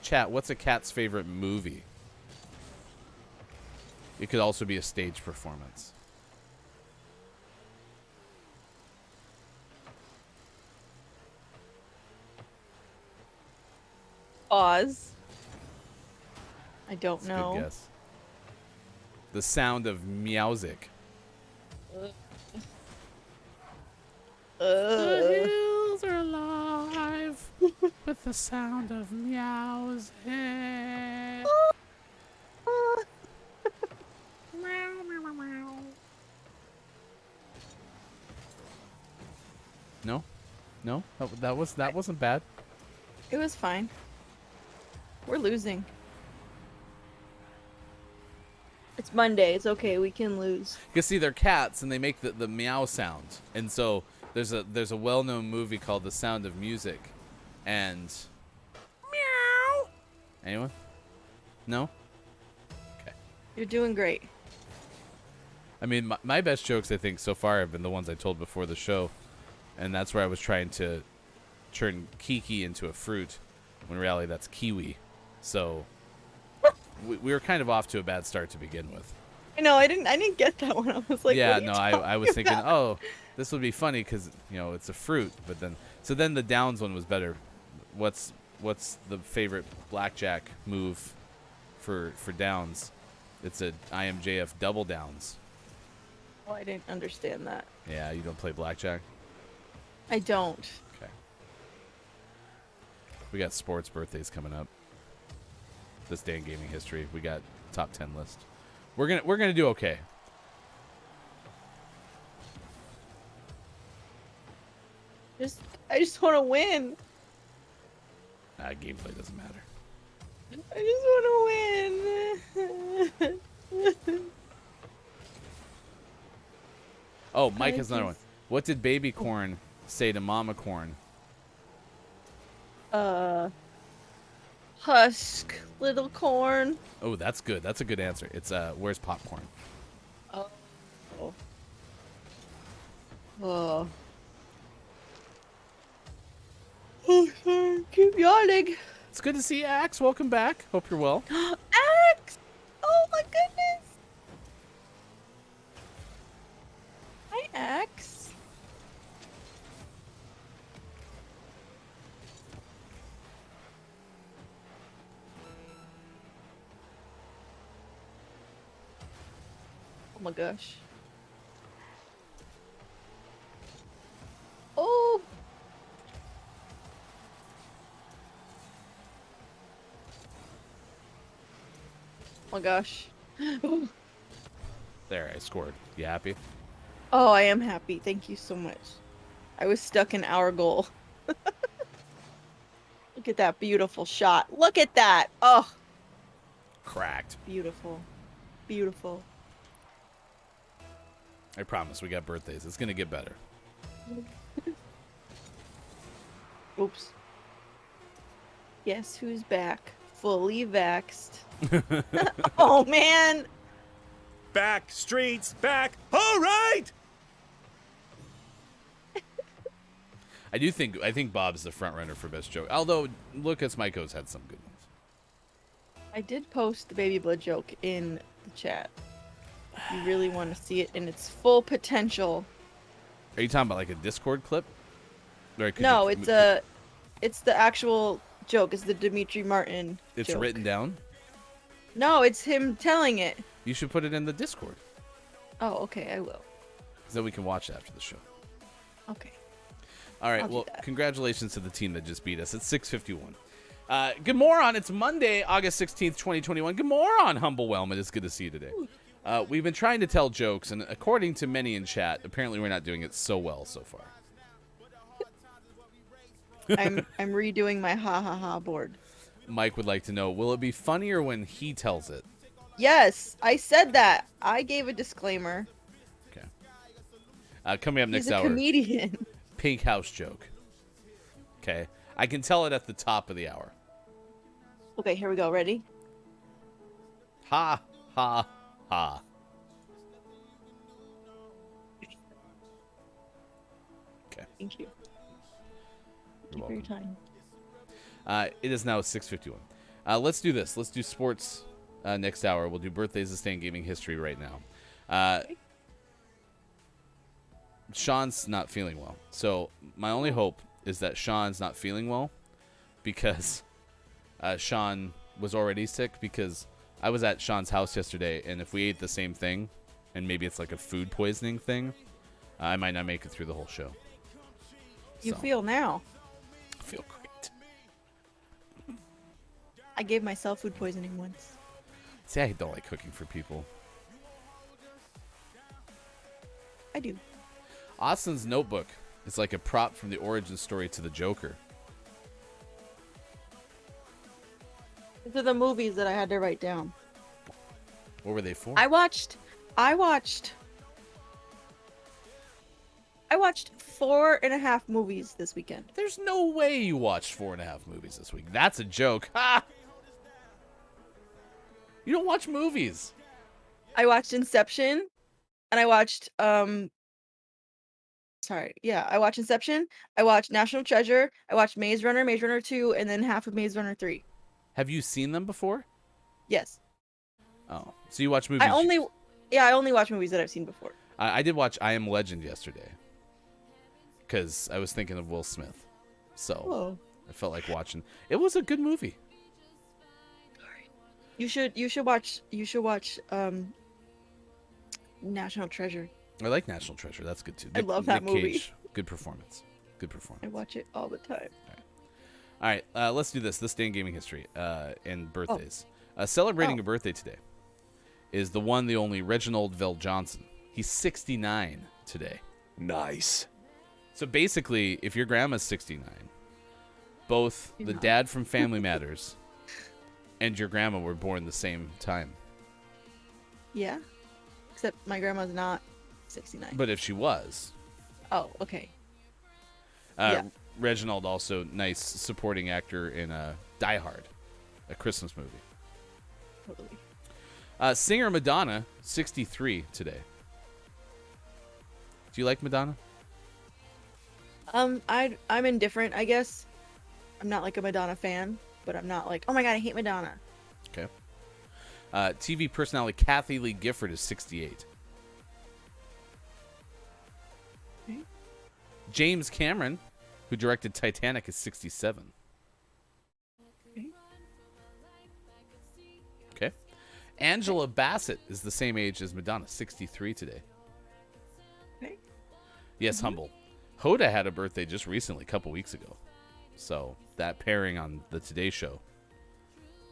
Chat, what's a cat's favorite movie? It could also be a stage performance. Oz. I don't That's a know. good guess. The Sound of Meowsic. The hills are alive with the sound of meowsic. No, that wasn't bad. It was fine. We're losing. It's Monday. It's okay. We can lose. Because see, they're cats and they make the meow sound, and so there's a well-known movie called The Sound of Music, and meow. Anyone? No. Okay. You're doing great. I mean, my best jokes I think so far have been the ones I told before the show, and that's where I was trying to turn Kiki into a fruit, when in reality that's kiwi. So we were kind of off to a bad start to begin with. I know. I didn't get that one. I was like, Yeah, what are you no, I was talking thinking, about? oh, this would be funny because it's a fruit. But then the Downs one was better. What's the favorite blackjack move for Downs? It's a IMJF double Downs. Oh, I didn't understand that. Yeah, you don't play blackjack? I don't. Okay. We got sports birthdays coming up. This day in gaming history. We got top 10 list. We're gonna do okay. I just want to win. Gameplay doesn't matter. I just want to win. Oh, Mike has another one. What did baby corn say to mama corn? Husk, little corn. Oh, that's good. That's a good answer. It's where's popcorn? Oh. Oh. Oh, sorry. Keep yawning. It's good to see you, Axe. Welcome back. Hope you're well. Axe! Oh my goodness. Hi, Axe. Oh my gosh. Oh. Oh my gosh. There, I scored. You happy? Oh, I am happy. Thank you so much. I was stuck in our goal. Look at that beautiful shot. Look at that. Oh, Cracked. beautiful. Beautiful. I promise. We got birthdays. It's gonna get better. Oops. Guess who's back? Fully vaxxed. Oh man. Back streets back. All right. I think Bob's the front runner for best joke. Although Lucas Maiko's had some good ones. I did post the baby blood joke in the chat. If you really want to see it in its full potential. Are you talking about like a Discord clip? Or could No, you- it's the actual joke. It's the Dimitri Martin It's joke. written down. No, it's him telling it. You should put it in the Discord, Oh, okay, I will. so then we can watch it after the show. Okay. All right. I'll do Well, that. congratulations to the team that just beat us. It's 6:51. Good moron. It's Monday, August 16th, 2021. Good moron, Humble Whelm. It is good to see you today. We've been trying to tell jokes, and according to many in chat, apparently we're not doing it so well so far. I'm redoing my ha ha ha board. Mike would like to know, will it be funnier when he tells it? Yes, I said that. I gave a disclaimer. Okay. Coming up He's next a hour, comedian. Pink House joke. Okay. I can tell it at the top of the hour. Okay, here we go. Ready? Ha, ha, ha. Okay. Thank you. You're Take your welcome. time. It is now 6:51. Let's do this. Let's do sports next hour. We'll do birthdays and stay in gaming history right now. Sean's not feeling well. So my only hope is that Sean's not feeling well because Sean was already sick, because I was at Sean's house yesterday, and if we ate the same thing, and maybe it's like a food poisoning thing, I might not make it through the whole show. You So, feel now. I feel great. I gave myself food poisoning once. See, I don't like cooking for people. I do. Austin's notebook is like a prop from the origin story to the Joker. These are the movies that I had to write down. What were they for? I watched 4.5 movies this weekend. There's no way you watched 4.5 movies this week. That's a joke. Ha! You don't watch movies. I watched Inception, and I watched I watched Inception. I watched National Treasure. I watched Maze Runner 2, and then half of Maze Runner 3. Have you seen them before? Yes. Oh, so you watch movies. I only watch movies that I've seen before. I did watch I Am Legend yesterday because I was thinking of Will Smith. So Oh. I felt like watching. It was a good movie. You should watch National Treasure. I like National Treasure. That's good too. I love that Nick movie. Cage, good performance. Good performance. I watch it all the time. All right, let's do this. This day in gaming history and birthdays. Celebrating a birthday today is the one, the only Reginald Vell Johnson. He's 69 today. Nice. So basically, if your grandma's 69, both the dad from Family Matters and your grandma were born the same time. Yeah. Except my grandma's not 69. But if she was, Oh, okay. yeah. Reginald also nice supporting actor in Die Hard, a Christmas movie. Totally. Singer Madonna, 63 today. Do you like Madonna? I'm indifferent, I guess. I'm not like a Madonna fan, but I'm not like, oh my god, I hate Madonna. Okay. TV personality Kathy Lee Gifford is 68. Okay. James Cameron, who directed Titanic, is 67. Okay. Okay. Angela Bassett is the same age as Madonna, 63 today. Okay. Yes, humble. Hoda had a birthday just recently, a couple weeks ago. So that pairing on the Today Show,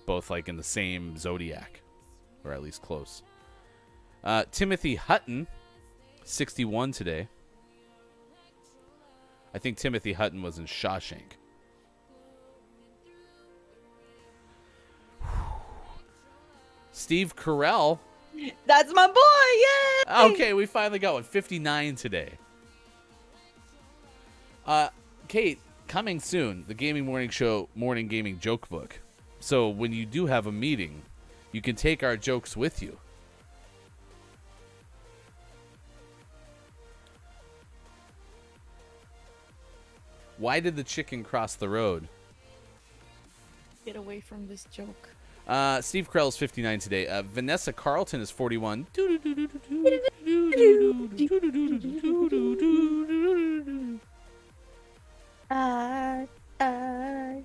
both like in the same zodiac, or at least close. Timothy Hutton, 61 today. I think Timothy Hutton was in Shawshank. Steve Carell. That's my boy, yay! Okay, we finally got one. 59 today. Kate, coming soon, the Gaming Morning Show Morning Gaming Joke Book. So when you do have a meeting, you can take our jokes with you. Why did the chicken cross the road? Get away from this joke. Steve Krell is 59 today. Vanessa Carlton is 41.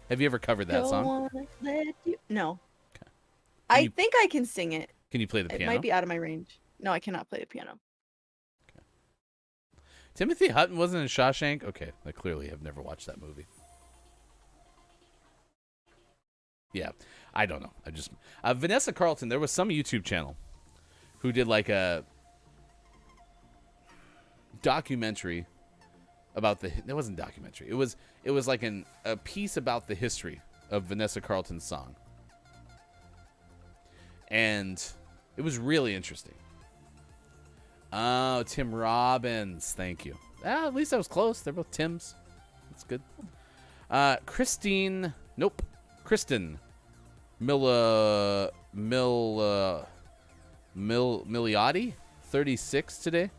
Have you ever covered that don't song? wanna let you... No. Okay. I think I can sing it. Can you play the It piano? might be out of my range. No, I cannot play the piano. Timothy Hutton wasn't in Shawshank? Okay, I clearly have never watched that movie. Yeah, I don't know. I just Vanessa Carlton. There was some YouTube channel who did like a documentary about the. It wasn't a documentary. It was like a piece about the history of Vanessa Carlton's song, and it was really interesting. Oh, Tim Robbins. Thank you. At least I was close. They're both Tims. That's good. Kristen Miliotti, 36 today.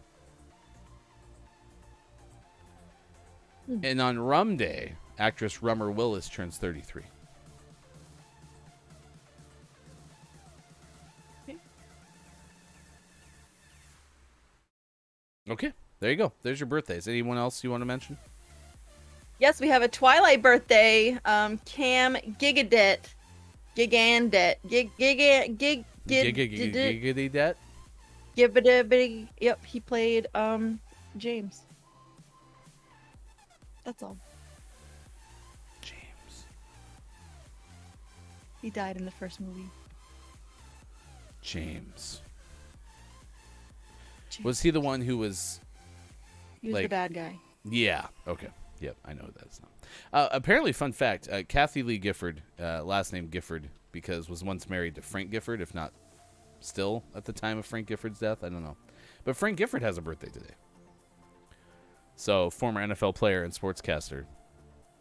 And on Rum Day, actress Rummer Willis turns 33. Okay, there you go. There's your birthdays. Anyone else you want to mention? Yes, we have a Twilight birthday. Cam Gigadet. Gigandet. Giggity debt. Yep, he played James. That's all. James. He died in the first movie. James. Was he the one who was He was like the bad guy. Yeah. Okay. Yep. I know that's not. Apparently, fun fact: Kathy Lee Gifford, last name Gifford, because was once married to Frank Gifford, if not still at the time of Frank Gifford's death. I don't know, but Frank Gifford has a birthday today. So, former NFL player and sportscaster,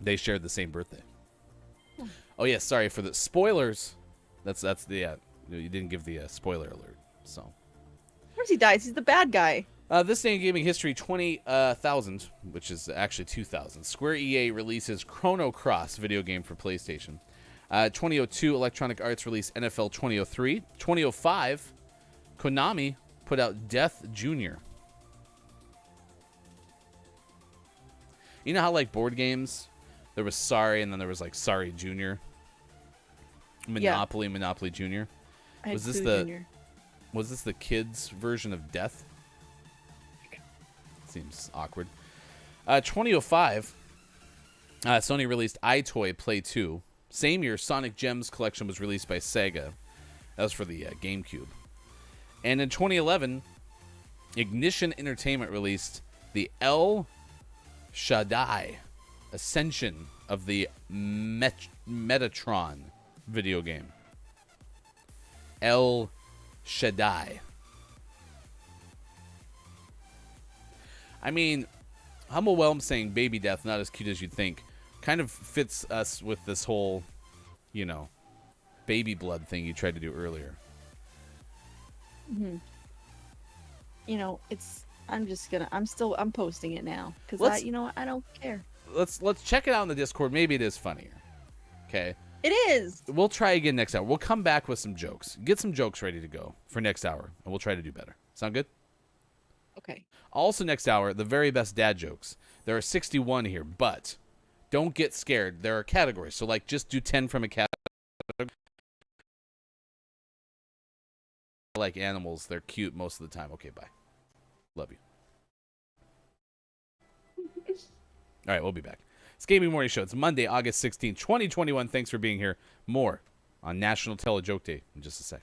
they shared the same birthday. Oh yeah, sorry for the spoilers. That's the you didn't give the spoiler alert. So, Of course he dies. He's the bad guy. this day in gaming history, 20,000, which is actually 2,000. Square EA releases Chrono Cross video game for PlayStation. 2002, Electronic Arts released NFL 2003. 2005, Konami put out Death Jr. You know how like board games, there was Sorry and then there was like Sorry Jr. Monopoly, Monopoly Jr. I had Was this Pooh the- Jr. Was this the kids' version of Death? Seems awkward. 2005, Sony released iToy Play 2. Same year, Sonic Gems Collection was released by Sega. That was for the GameCube. And in 2011, Ignition Entertainment released the El Shaddai Ascension of the Metatron video game. El Shaddai. I mean, Humble Whelm saying baby death, not as cute as you'd think, kind of fits us with this whole, baby blood thing you tried to do earlier. Mm-hmm. I'm posting it now because I don't care. Let's check it out in the Discord. Maybe it is funnier. Okay. It is. We'll try again next hour. We'll come back with some jokes. Get some jokes ready to go for next hour, and we'll try to do better. Sound good? Okay. Also next hour, the very best dad jokes. There are 61 here, but don't get scared. There are categories. So, just do 10 from a category. Like animals, they're cute most of the time. Okay, bye. Love you. All right, we'll be back. It's Gaming Morning Show. It's Monday, August 16th, 2021. Thanks for being here. More on National Tele-Joke Day in just a sec.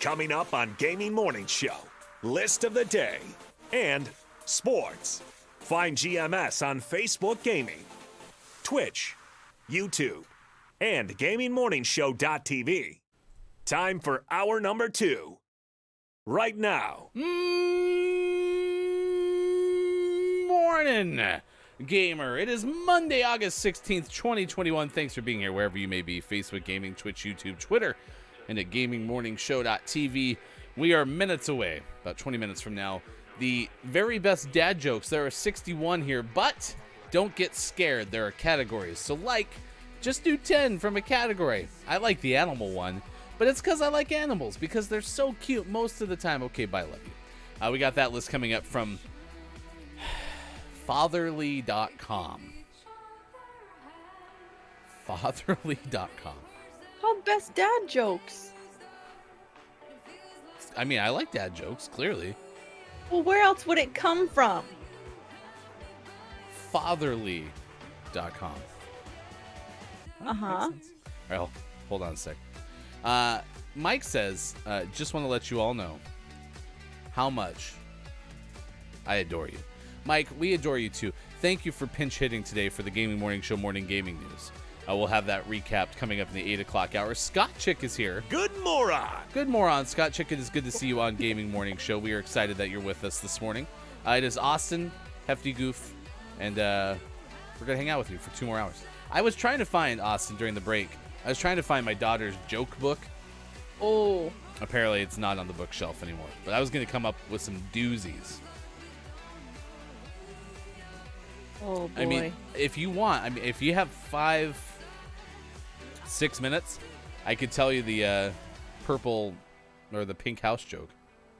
Coming up on Gaming Morning Show, list of the day, and sports. Find GMS on Facebook Gaming, Twitch, YouTube, and GamingMorningshow.tv. Time for hour number 2. Right now. Morning, gamer. It is Monday, August 16th, 2021. Thanks for being here wherever you may be. Facebook Gaming, Twitch, YouTube, Twitter, and at GamingMorningshow.tv. We are minutes away, about 20 minutes from now. The very best dad jokes. There are 61 here, but don't get scared. There are categories. So, just do 10 from a category. I like the animal one, but it's because I like animals, because they're so cute most of the time. Okay, bye, love you. We got that list coming up from fatherly.com. Fatherly.com. How best dad jokes? I mean, I like dad jokes, clearly. Well, where else would it come from? Fatherly.com. Uh-huh. All right, hold on a sec. Mike says, just want to let you all know how much I adore you. Mike, we adore you too. Thank you for pinch hitting today for the Gaming Morning Show Morning Gaming News. We'll have that recapped coming up in the 8 o'clock hour. Scott Chick is here. Good moron. Good moron. Scott Chick, it is good to see you on Gaming Morning Show. We are excited that you're with us this morning. It is Austin, Hefty Goof, and we're going to hang out with you for 2 more hours. I was trying to find, Austin, during the break, I was trying to find my daughter's joke book. Oh. Apparently it's not on the bookshelf anymore. But I was going to come up with some doozies. Oh, boy. I mean, if you want, if you have 6 minutes, I could tell you the purple or the pink house joke.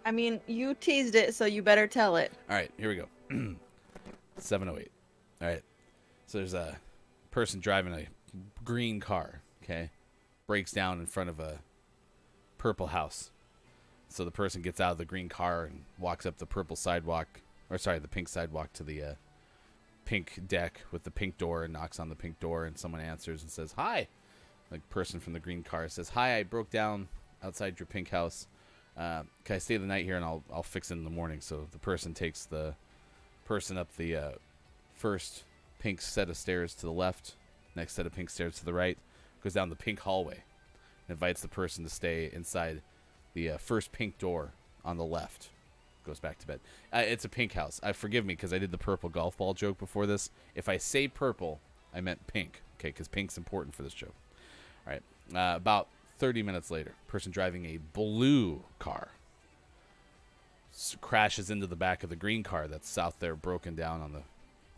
I mean, you teased it, so you better tell it. All right, here we go. 7:08. All right. So there's a person driving a green car, okay? Breaks down in front of a purple house. So the person gets out of the green car and walks up the purple sidewalk, the pink sidewalk to the pink deck with the pink door and knocks on the pink door, and someone answers and says, "Hi." The person from the green car says, "Hi, I broke down outside your pink house. Can I stay the night here and I'll fix it in the morning?" So the person takes the person up the first pink set of stairs to the left, next set of pink stairs to the right, goes down the pink hallway, and invites the person to stay inside the first pink door on the left. Goes back to bed. It's a pink house. Forgive me because I did the purple golf ball joke before this. If I say purple, I meant pink, okay, because pink's important for this joke. All right. About 30 minutes later, person driving a blue car crashes into the back of the green car that's out there broken down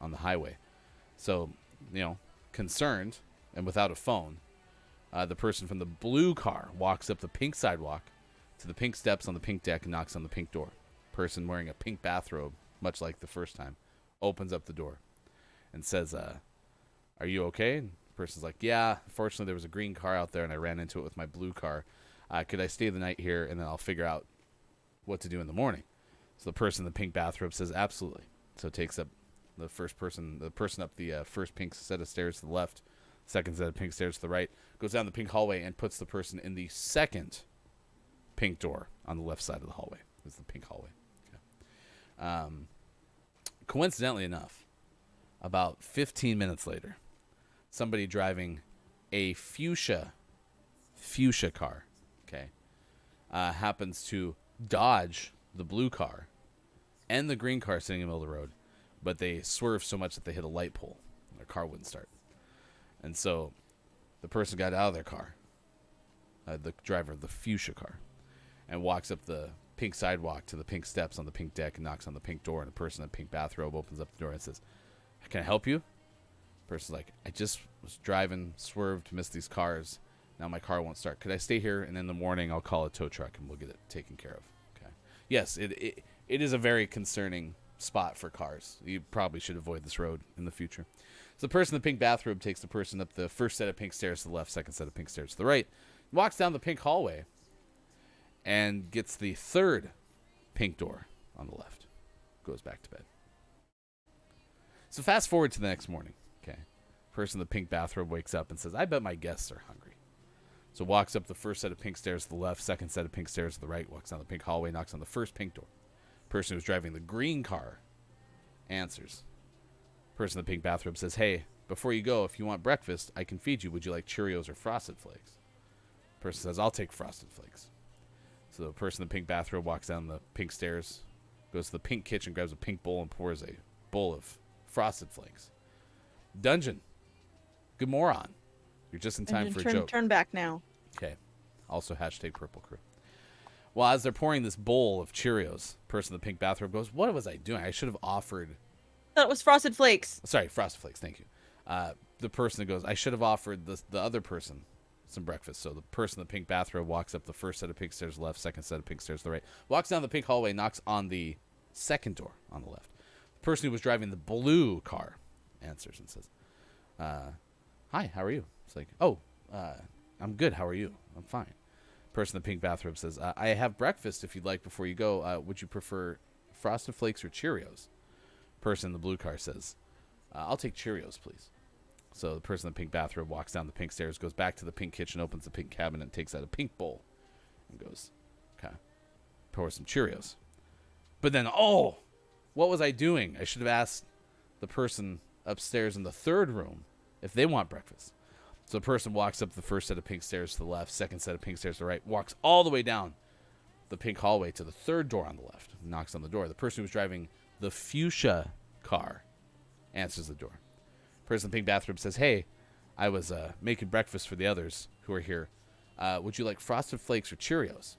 on the highway. So, concerned and without a phone, the person from the blue car walks up the pink sidewalk to the pink steps on the pink deck and knocks on the pink door. Person wearing a pink bathrobe, much like the first time, opens up the door and says, "Are you okay?" And the person's like, "Yeah, fortunately there was a green car out there and I ran into it with my blue car. Could I stay the night here and then I'll figure out what to do in the morning?" So the person in the pink bathrobe says, "Absolutely." So takes up the person up the first pink set of stairs to the left, second set of pink stairs to the right, goes down the pink hallway and puts the person in the second pink door on the left side of the hallway. It's the pink hallway. Okay. Coincidentally enough, about 15 minutes later, somebody driving a fuchsia car, okay, happens to dodge the blue car and the green car sitting in the middle of the road, but they swerved so much that they hit a light pole. Their car wouldn't start. And so the person got out of their car, the driver of the fuchsia car, and walks up the pink sidewalk to the pink steps on the pink deck and knocks on the pink door, and a person in a pink bathrobe opens up the door and says, "Can I help you?" The person's like, "I just was driving, swerved, missed these cars. Now my car won't start. Could I stay here, and in the morning I'll call a tow truck and we'll get it taken care of?" Okay. Yes, it is a very concerning spot for cars. You probably should avoid this road in the future. So the person in the pink bathrobe takes the person up the first set of pink stairs to the left, second set of pink stairs to the right, walks down the pink hallway, and gets the third pink door on the left. Goes back to bed. So fast forward to the next morning. Okay. Person in the pink bathrobe wakes up and says, "I bet my guests are hungry." So walks up the first set of pink stairs to the left, second set of pink stairs to the right, walks down the pink hallway, knocks on the first pink door. Person who's driving the green car answers. Person in the pink bathrobe says, hey, before you go, if you want breakfast, I can feed you. Would you like Cheerios or Frosted Flakes? Person says, I'll take Frosted Flakes. So the person in the pink bathrobe walks down the pink stairs, goes to the pink kitchen, grabs a pink bowl, and pours a bowl of Frosted Flakes. Dungeon. Good moron. You're just in time for a joke. Turn back now. Okay. Also hashtag purple crew. Well, as they're pouring this bowl of Cheerios, person in the pink bathrobe goes, what was I doing? I should have offered... I thought it was Frosted Flakes. Sorry, Frosted Flakes. Thank you. The person goes, I should have offered the other person some breakfast. So the person in the pink bathrobe walks up the first set of pink stairs to the left, second set of pink stairs to the right, walks down the pink hallway, knocks on the second door on the left. The person who was driving the blue car answers and says, hi, how are you? It's like, I'm good. How are you? I'm fine. Person in the pink bathrobe says, I have breakfast if you'd like before you go. Would you prefer Frosted Flakes or Cheerios? Person in the blue car says, I'll take Cheerios, please. So the person in the pink bathrobe walks down the pink stairs, goes back to the pink kitchen, opens the pink cabinet, takes out a pink bowl, and goes, okay, pour some Cheerios. But then, what was I doing? I should have asked the person upstairs in the third room if they want breakfast. So the person walks up the first set of pink stairs to the left, second set of pink stairs to the right, walks all the way down the pink hallway to the third door on the left, knocks on the door. The person who's driving the fuchsia car answers the door. Person in the pink bathrobe says, hey, I was making breakfast for the others who are here. Would you like Frosted Flakes or Cheerios?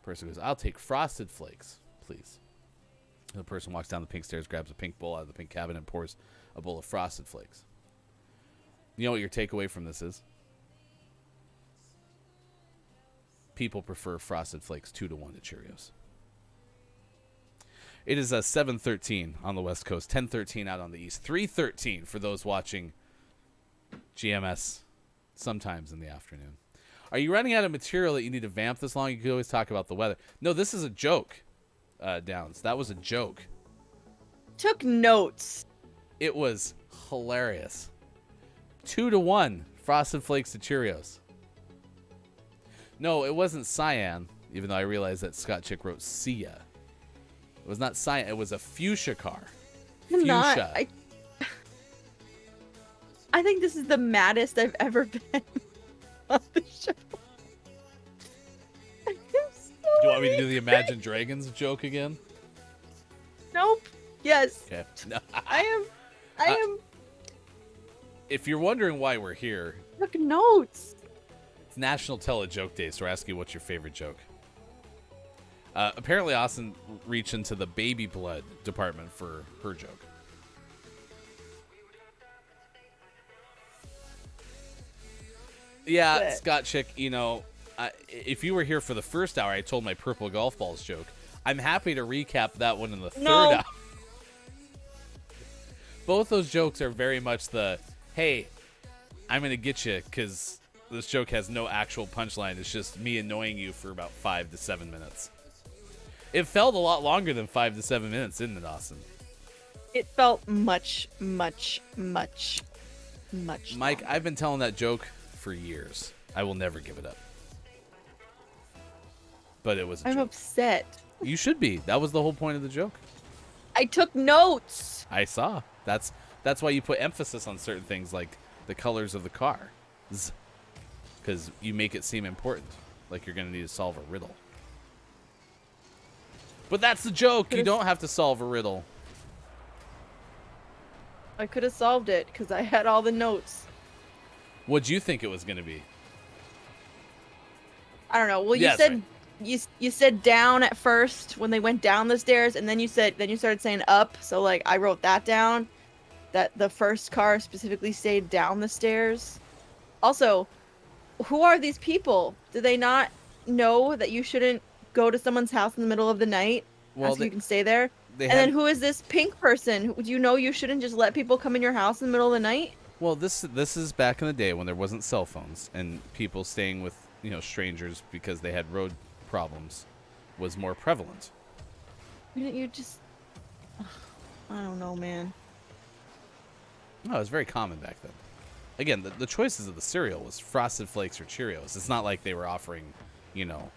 Person goes, I'll take Frosted Flakes, please. The person walks down the pink stairs, grabs a pink bowl out of the pink cabinet, and pours a bowl of Frosted Flakes. You know what your takeaway from this is? People prefer Frosted Flakes 2-1 to Cheerios. It is 7:13 on the West Coast, 10:13 out on the East, 3:13 for those watching GMS sometimes in the afternoon. Are you running out of material that you need to vamp this long? You could always talk about the weather. No, this is a joke, Downs. That was a joke. Took notes. It was hilarious. 2-1 Frosted Flakes to Cheerios. No, it wasn't cyan, even though I realized that Scott Chick wrote Sia. It was not cyan. It was a fuchsia car. I'm not. Fuchsia. I think this is the maddest I've ever been on the show. I am so Do you want me to do angry. the Imagine Dragons joke again? Nope. Yes. Okay. No. I am. If you're wondering why we're here, Took notes. it's National Tell a Joke Day, so we're asking you what's your favorite joke. Apparently, Austin reached into the baby blood department for her joke. Yeah, But- Scott Chick, if you were here for the first hour, I told my purple golf balls joke. I'm happy to recap that one in the third No. hour. Both those jokes are very much the, hey, I'm going to get you because this joke has no actual punchline. It's just me annoying you for about 5 to 7 minutes. It felt a lot longer than 5 to 7 minutes, didn't it, Austin? It felt much, much, much, much. Mike, longer. I've been telling that joke for years. I will never give it up. But it was a I'm joke. upset. You should be. That was the whole point of the joke. I took notes. I saw. That's why you put emphasis on certain things like the colors of the car. Because you make it seem important. Like you're going to need to solve a riddle. But that's the joke. You don't have to solve a riddle. I could have solved it because I had all the notes. What'd you think it was going to be? I don't know. Well, you Yeah, that's said right. you said down at first when they went down the stairs, and then you started saying up. So like I wrote that down. That the first car specifically stayed down the stairs. Also, who are these people? Do they not know that you shouldn't go to someone's house in the middle of the night? Well, Ask if you can stay there. they And had- then who is this pink person? Do you know you shouldn't just let people come in your house in the middle of the night? Well, this is back in the day when there wasn't cell phones and people staying with strangers because they had road problems was more prevalent. Why didn't you just? Ugh, I don't know, man. No, it was very common back then. again, the choices of the cereal was Frosted Flakes or Cheerios. It's not like they were offering, you know,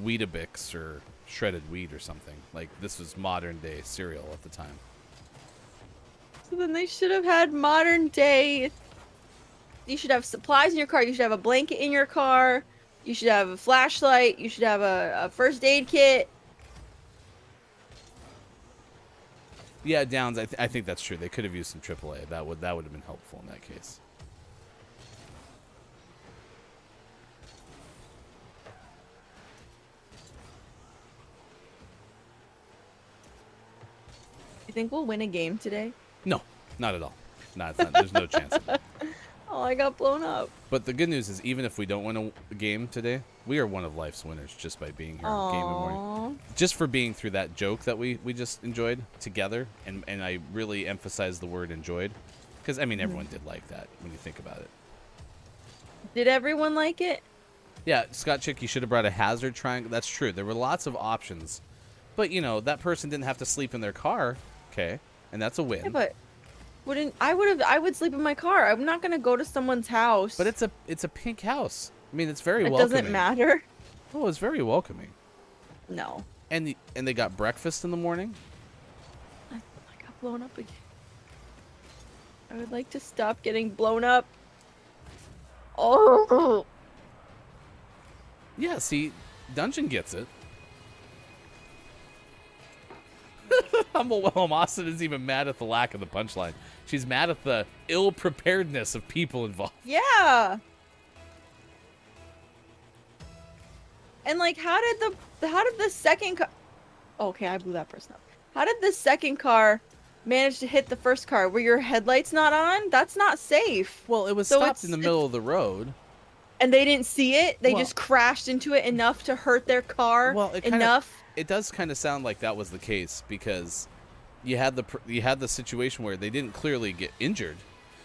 Weetabix or shredded wheat or something. Like, this was modern day cereal at the time. So then they should have had modern day. You should have supplies in your car. You should have a blanket in your car. You should have a flashlight. You should have a first aid kit. Yeah, Downs, I think that's true. They could have used some AAA. That would have been helpful in that case. You think we'll win a game today? No, not at all. No, it's not, there's no chance of it. Oh, I got blown up. But the good news is, even if we don't win a game today, we are one of life's winners just by being here on Game and Morning. Just for being through that joke that we just enjoyed together, and I really emphasize the word enjoyed, because, I mean, everyone did like that when you think about it. Did everyone like it? Yeah, Scott Chick, you should have brought a hazard triangle. That's true. There were lots of options. But, you know, that person didn't have to sleep in their car, okay? And that's a win. Yeah, but I would sleep in my car. I'm not gonna go to someone's house. But it's a pink house. I mean, it's very it welcoming. doesn't matter. Oh, it's very welcoming. No. And they got breakfast in the morning. I got blown up again. I would like to stop getting blown up. Oh. Yeah, see, Dungeon gets it. Humble Austin isn't even mad at the lack of the punchline. She's mad at the ill-preparedness of people involved. Yeah. And like, how did the second car? Okay, I blew that person up. How did the second car manage to hit the first car? Were your headlights not on? That's not safe. Well, it was So stopped in the middle of the road. And they didn't see it. They just crashed into it enough to hurt their car. Well, enough. It does kind of sound like that was the case, because you had the situation where they didn't clearly get injured,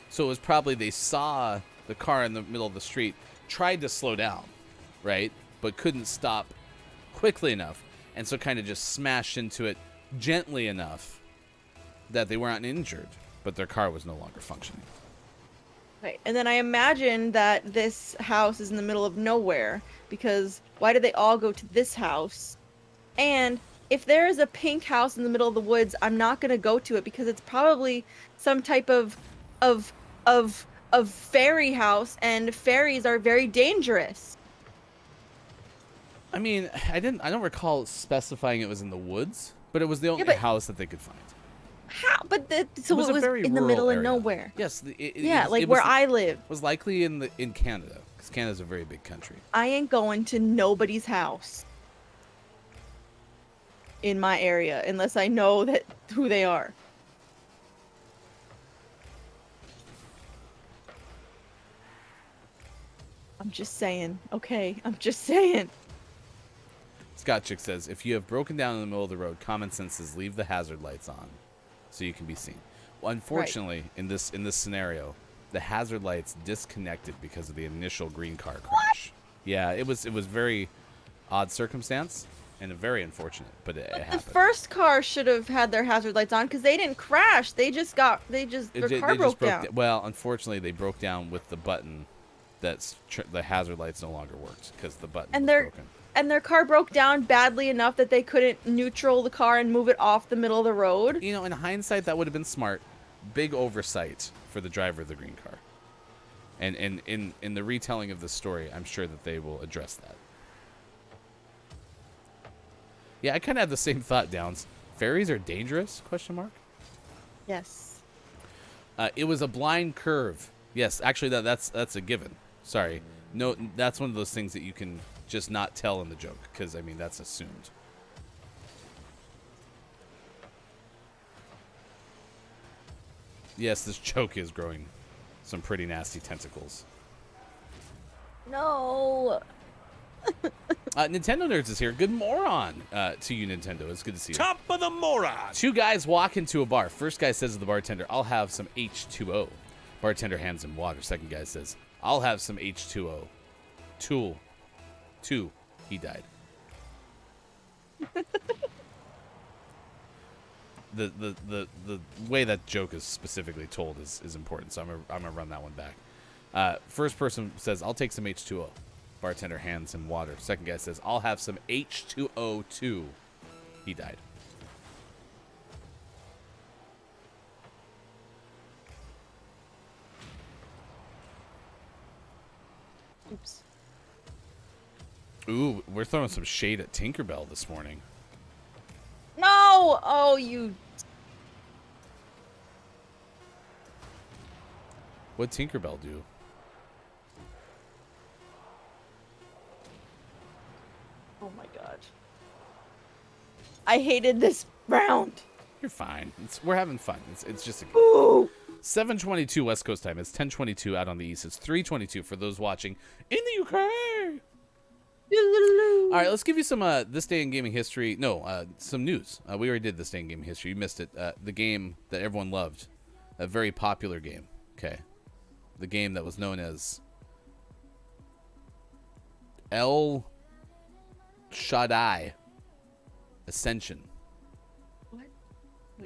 so it was probably they saw the car in the middle of the street, tried to slow down, right, but couldn't stop quickly enough, and so kind of just smashed into it gently enough that they weren't injured, but their car was no longer functioning. Right. And then I imagine that this house is in the middle of nowhere, because why did they all go to this house? And if there is a pink house in the middle of the woods, I'm not gonna go to it because it's probably some type of fairy house, and fairies are very dangerous. I mean, I don't recall specifying it was in the woods, but it was the only house that they could find. How? But so was it a was very in the rural middle area. of nowhere. Yes. Like where I live. It was likely in Canada, because Canada's a very big country. I ain't going to nobody's house in my area unless I know who they are. I'm just saying. Okay, I'm just saying. Scott Chick says, if you have broken down in the middle of the road, common sense says leave the hazard lights on so you can be seen. Well, unfortunately, in this scenario, the hazard lights disconnected because of the initial green car crash. Yeah, it was very odd circumstance and very unfortunate, but it happened. The first car should have had their hazard lights on because they didn't crash. Their car broke down. Well, unfortunately, they broke down with the button. The hazard lights no longer worked because the button was broken. And their car broke down badly enough that they couldn't neutral the car and move it off the middle of the road. You know, in hindsight, that would have been smart. Big oversight for the driver of the green car. And in the retelling of the story, I'm sure that they will address that. Yeah, I kind of have the same thought, Downs. Fairies are dangerous? ? Yes. It was a blind curve. Yes, actually, that's a given. Sorry. No, that's one of those things that you can just not tell in the joke, because, I mean, that's assumed. Yes, this joke is growing some pretty nasty tentacles. No. Nintendo Nerds is here. Good moron to you, Nintendo. It's good to see you. Top of the moron. Two guys walk into a bar. First guy says to the bartender, I'll have some H2O. Bartender hands him water. Second guy says, I'll have some H2O. Two. He died. the way that joke is specifically told is important, so I'm gonna run that one back. First person says, "I'll take some H2O." Bartender hands him water. Second guy says, "I'll have some H2O too." He died. Oops. Ooh, we're throwing some shade at Tinkerbell this morning. No! Oh, you. What'd Tinkerbell do? Oh my god. I hated this round. You're fine. We're having fun. It's just a game. Ooh. 7:22 West Coast time. It's 10:22 out on the East. It's 3:22 for those watching in the UK. All right, let's give you some this day in gaming history. No, some news. We already did this day in gaming history. You missed it. The game that everyone loved, a very popular game. Okay, the game that was known as El Shaddai Ascension What?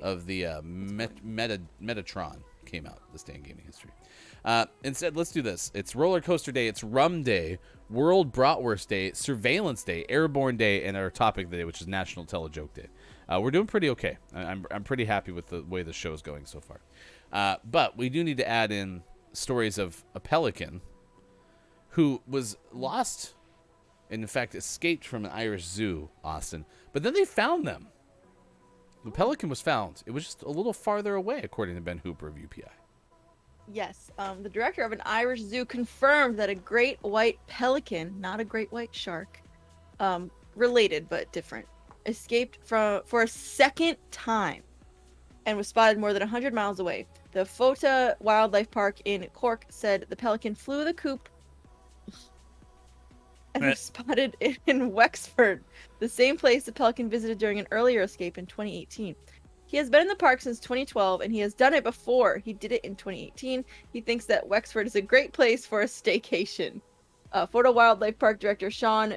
of the Metatron came out this day in gaming history. Instead, let's do this. It's Roller Coaster Day, it's Rum Day, World Bratwurst Day, Surveillance Day, Airborne Day, and our topic of the day, which is National Tell-A-Joke Day. We're doing pretty okay. I'm pretty happy with the way the show is going so far. But we do need to add in stories of a pelican who was lost and, in fact, escaped from an Irish zoo, Austin. But then they found them. The pelican was found. It was just a little farther away, according to Ben Hooper of UPI. Yes, the director of an Irish zoo confirmed that a great white pelican, not a great white shark, related but different, escaped for a second time and was spotted more than 100 miles away. The Fota Wildlife Park in Cork said the pelican flew the coop and was spotted in Wexford, the same place the pelican visited during an earlier escape in 2018. He has been in the park since 2012, and he has done it before. He did it in 2018. He thinks that Wexford is a great place for a staycation. Florida Wildlife Park Director Sean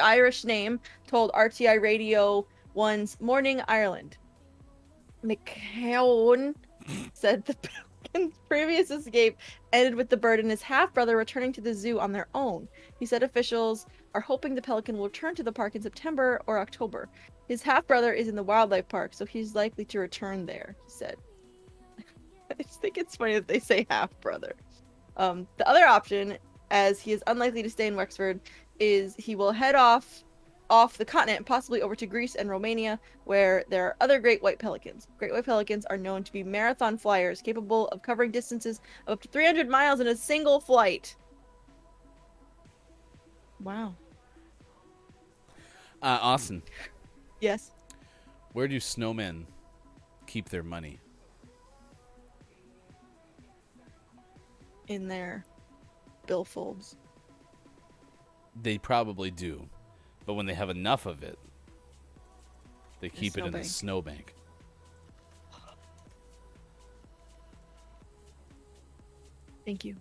Irish name told RTI Radio 1's Morning Ireland. McCown said the pelican's previous escape ended with the bird and his half-brother returning to the zoo on their own. He said officials are hoping the pelican will return to the park in September or October. His half-brother is in the wildlife park, so he's likely to return there, he said. I just think it's funny that they say half-brother. The other option, as he is unlikely to stay in Wexford, is he will head off the continent, possibly over to Greece and Romania, where there are other great white pelicans. Great white pelicans are known to be marathon flyers, capable of covering distances of up to 300 miles in a single flight. Wow. Austin. Yes. Where do snowmen keep their money? In their billfolds. They probably do. But when they have enough of it, they keep it in a snowbank. Thank you.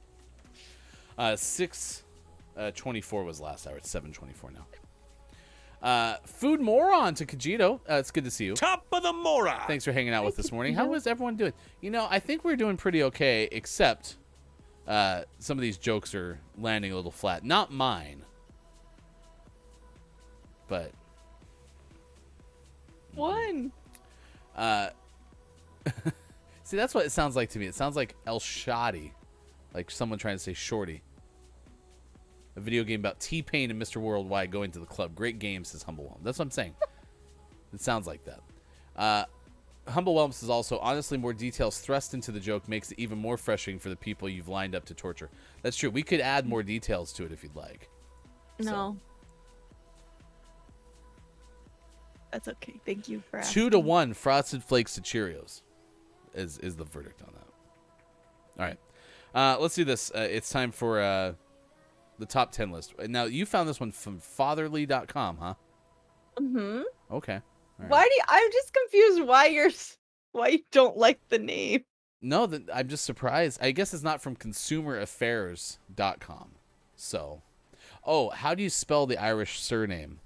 6:24 was last hour. It's 7:24 now. Food Moron to Kajito. It's good to see you. Top of the Mora. Thanks for hanging out with us this morning. How is everyone doing? You know, I think we're doing pretty okay, except some of these jokes are landing a little flat. Not mine. But One. see, that's what it sounds like to me. It sounds like El Shoddy, like someone trying to say shorty. A video game about T-Pain and Mr. Worldwide going to the club. Great game, says Humble Whelm. That's what I'm saying. It sounds like that. Humble Whelm says also, honestly, more details thrust into the joke makes it even more frustrating for the people you've lined up to torture. That's true. We could add more details to it if you'd like. No. That's okay. Thank you for asking. 2-1 Frosted Flakes to Cheerios is the verdict on that. All right. Let's do this. It's time for the top 10 list. Now, you found this one from fatherly.com, huh? Mm-hmm. Okay. All right. Why do you, I'm just confused why you don't like the name. No, I'm just surprised. I guess it's not from consumeraffairs.com. So, how do you spell the Irish surname?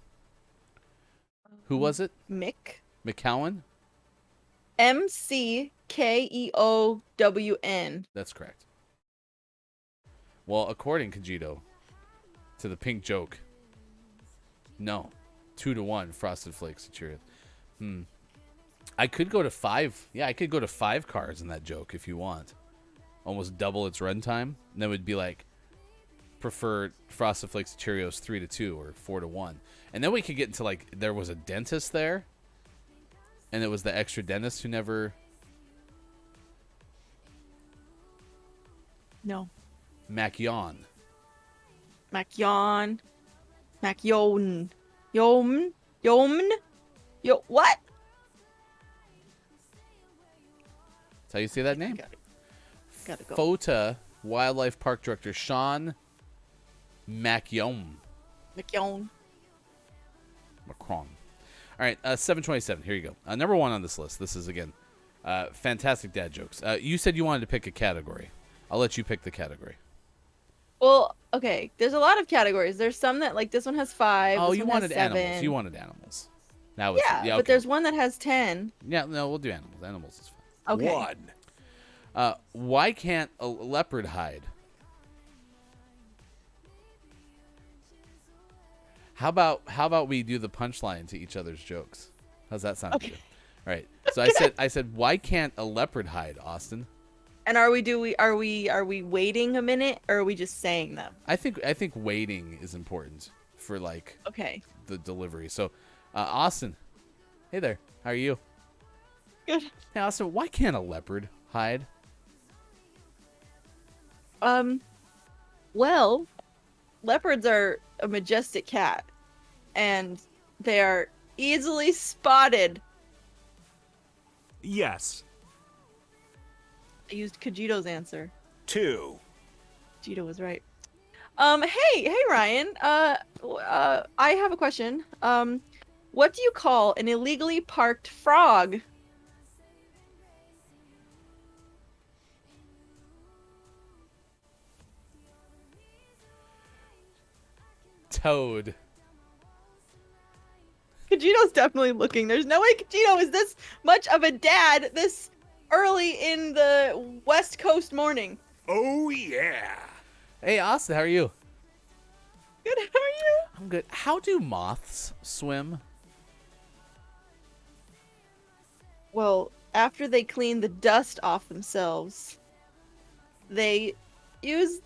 Who was it? Mick. McCowan? McKeown. That's correct. Well, according, Kajito, to the pink joke, no. 2-1 Frosted Flakes Cheerios. I could go to 5. Yeah, I could go to 5 cars in that joke if you want. Almost double its runtime. And then it would be like, prefer Frosted Flakes Cheerios 3-2 or 4-1. And then we could get into like, there was a dentist there. And it was the extra dentist who never... No. Macyon. Macyon. Macyon. Yom. Yom. Yo. What? That's how you say that name. Gotta go. FOTA Wildlife Park Director Sean Macyon. Macyon. Macron. All right, 727. Here you go. Number 1 on this list. This is, again, fantastic dad jokes. You said you wanted to pick a category. I'll let you pick the category. Well, okay. There's a lot of categories. There's some that, like, this one has 5. Oh, this you one wanted has 7. animals. You wanted animals. Now Yeah, okay. but there's one that has 10. Yeah, no, we'll do animals. Animals is fine. Okay. 1. Why can't a leopard hide? How about we do the punchline to each other's jokes? How's that sound to you? All right. So I said why can't a leopard hide, Austin? And are we waiting a minute, or are we just saying them? I think waiting is important for like Okay. the delivery. So, Austin, hey there, how are you? Good. Hey, Austin, why can't a leopard hide? Well, leopards are a majestic cat, and they are easily spotted. Yes. I used Kajito's answer. 2. Kajito was right. Hey, Ryan. I have a question. What do you call an illegally parked frog? Toad. Kajito's definitely looking. There's no way Kajito is this much of a dad this early in the West Coast morning. Oh, yeah. Hey, Austin, how are you? Good, how are you? I'm good. How do moths swim? Well, after they clean the dust off themselves, they use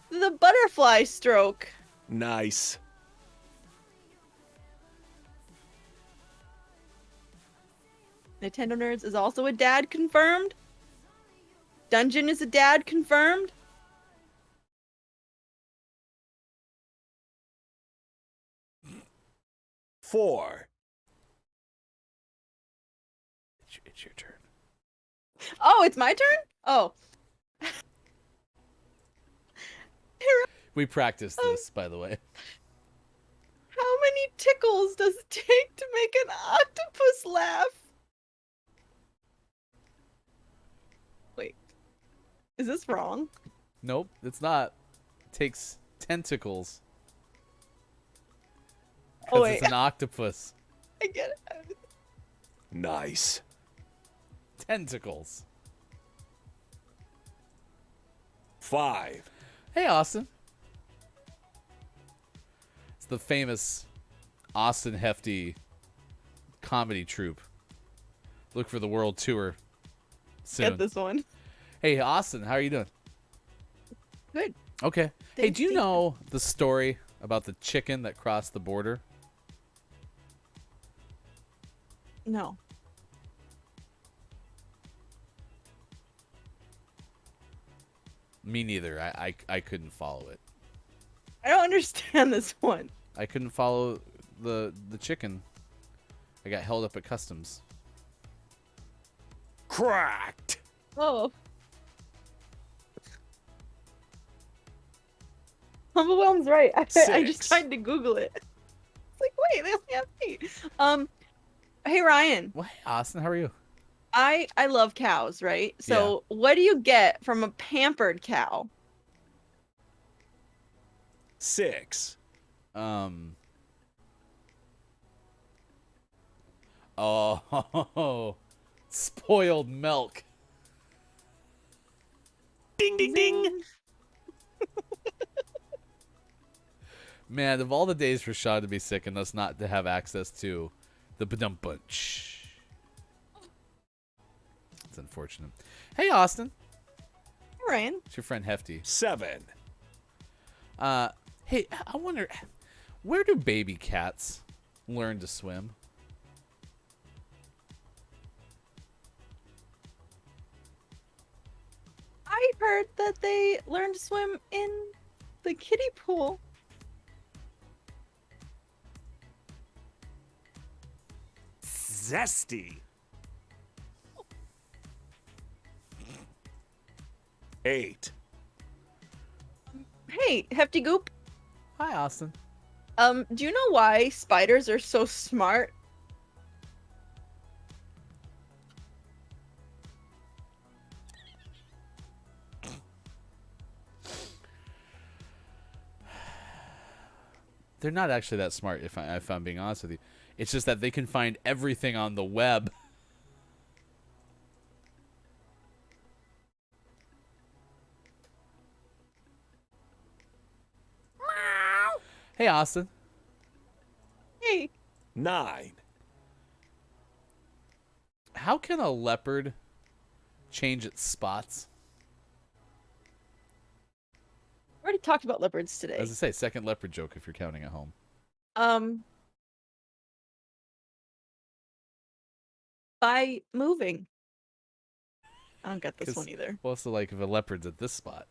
the butterfly stroke. Nice. Nintendo Nerds is also a dad confirmed. Dungeon is a dad confirmed. Four. It's your turn. Oh, it's my turn? Oh. We practiced this, by the way. How many tickles does it take to make an octopus laugh? Wait. Is this wrong? Nope, it's not. It takes tentacles. Oh, Because wait. it's an octopus. I get it. Nice. Tentacles. 5. Hey, Austin. It's the famous Austin Hefty comedy troupe. Look for the world tour soon. Get this one. Hey, Austin, how are you doing? Good. Okay. Hey, Thanks, do you Steve. know the story about the chicken that crossed the border? No. Me neither. I couldn't follow it. I don't understand this one. I couldn't follow the chicken. I got held up at customs. Cracked. Oh. Humblewhelm's right. I just 6. tried to Google it. It's like, wait, they only have 8. Hey Ryan, Well, hey, Austin, how are you? I love cows, right? So what do you get from a pampered cow? 6. Oh, spoiled milk. Ding, ding, ding. Man, of all the days for Shaw to be sick and us not to have access to the badum bunch. It's unfortunate. Hey, Austin. Ryan. It's your friend Hefty. 7. Hey, I wonder, where do baby cats learn to swim? I heard that they learn to swim in the kiddie pool. Zesty. 8. Hey, Hefty Goop. Hi, Austin. Do you know why spiders are so smart? They're not actually that smart, if I'm being honest with you. It's just that they can find everything on the web. Hey, Austin. Hey, 9. How can a leopard change its spots? we already talked about leopards today. As I say, second leopard joke if you're counting at home. By moving. I don't get this 'Cause- one either. Well, so like if a leopard's at this spot,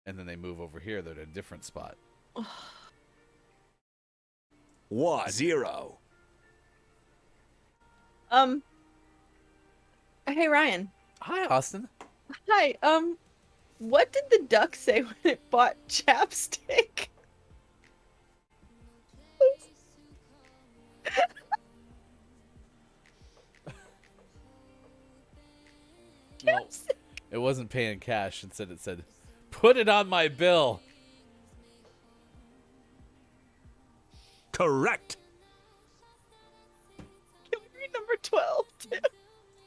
and then they move over here, they're at a different spot. 1. 0. Hey Ryan. Hi, Austin. Hi. What did the duck say when it bought chapstick? Well, it wasn't paying cash. Instead, it said, "Put it on my bill." Correct. Can we read number 12 too?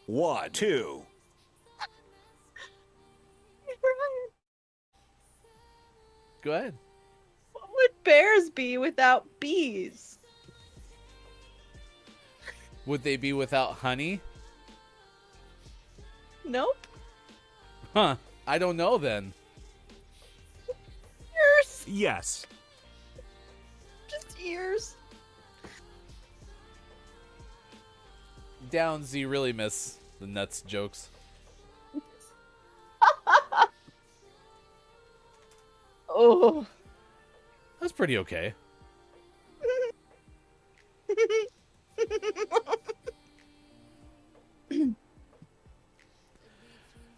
1. 2. Hey, Ryan. Go ahead. What would bears be without bees? Would they be without honey? Nope. Huh. I don't know then. Ears. Yes. Just ears. Downs, you really miss the nuts jokes. Oh. That's pretty okay.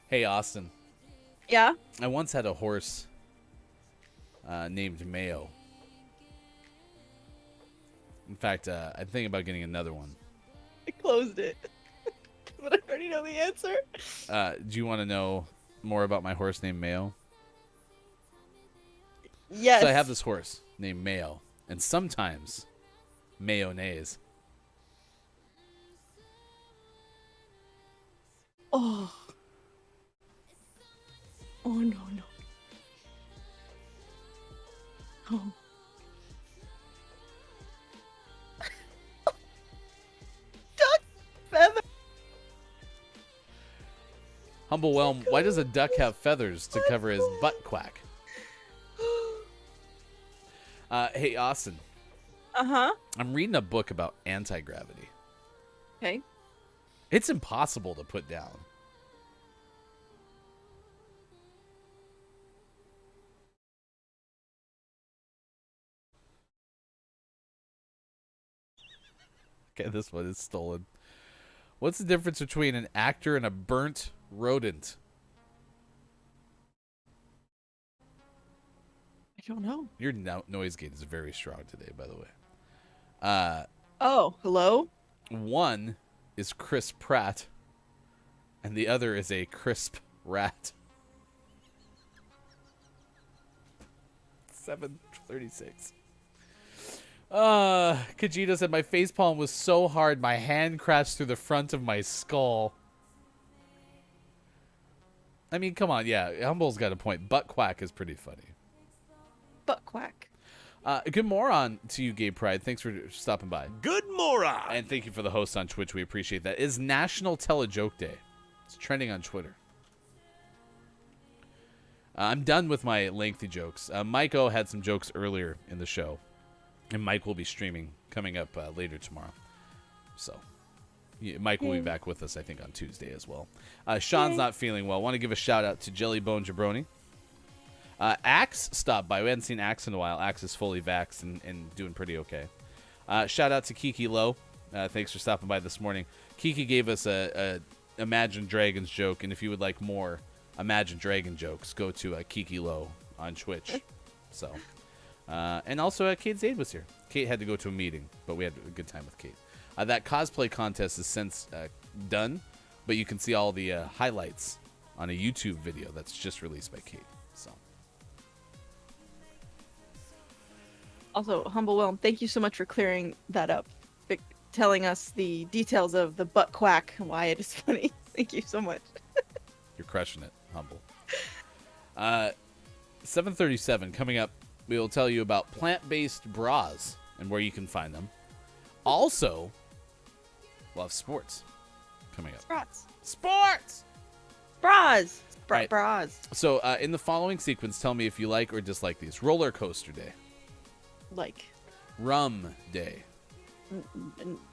Hey, Austin. Yeah? I once had a horse named Mayo. In fact, I'm thinking about getting another one. I closed it. But I already know the answer. Do you want to know more about my horse named Mayo? Yes. So I have this horse named Mayo, and sometimes mayonnaise. Oh. Oh no no. Oh. Duck feather. Humble Whelm, why does a duck have feathers to cover his butt quack? Hey, Austin. Uh-huh. I'm reading a book about anti-gravity. Okay. It's impossible to put down. Okay, this one is stolen. What's the difference between an actor and a burnt rodent? I don't know. Your noise gate is very strong today, by the way. Oh, hello? One is Chris Pratt, and the other is a crisp rat. 7:36. Kajita said my facepalm was so hard my hand crashed through the front of my skull. I mean, come on, yeah, Humble's got a point. Butt quack is pretty funny. Butt quack. Good moron to you, Gay Pride. Thanks for stopping by. Good moron. And thank you for the host on Twitch. We appreciate that. It is National Tell a Joke Day. It's trending on Twitter. I'm done with my lengthy jokes. Mike O had some jokes earlier in the show. And Mike will be streaming coming up later tomorrow. So, yeah, Mike will be back with us, I think, on Tuesday as well. Sean's not feeling well. Want to give a shout out to Jellybone Jabroni. Axe stopped by. We hadn't seen Axe in a while. Axe is fully vaxxed and doing pretty okay. Shout out to Kiki Lowe. Thanks for stopping by this morning. Kiki gave us a Imagine Dragons joke, and if you would like more Imagine Dragon jokes, go to Kiki Lowe on Twitch. So, and also Kate Zaid was here. Kate had to go to a meeting, but we had a good time with Kate. That cosplay contest is since done, but you can see all the highlights on a YouTube video that's just released by Kate. So. Also, Humble Wilm, thank you so much for clearing that up, telling us the details of the butt quack and why it is funny. Thank you so much. You're crushing it, Humble. 7:37 coming up. We will tell you about plant-based bras and where you can find them. Also, we'll have sports coming up. Sports! Bras! Right. Bras. So, in the following sequence, tell me if you like or dislike these. Roller Coaster Day. Like. Rum Day.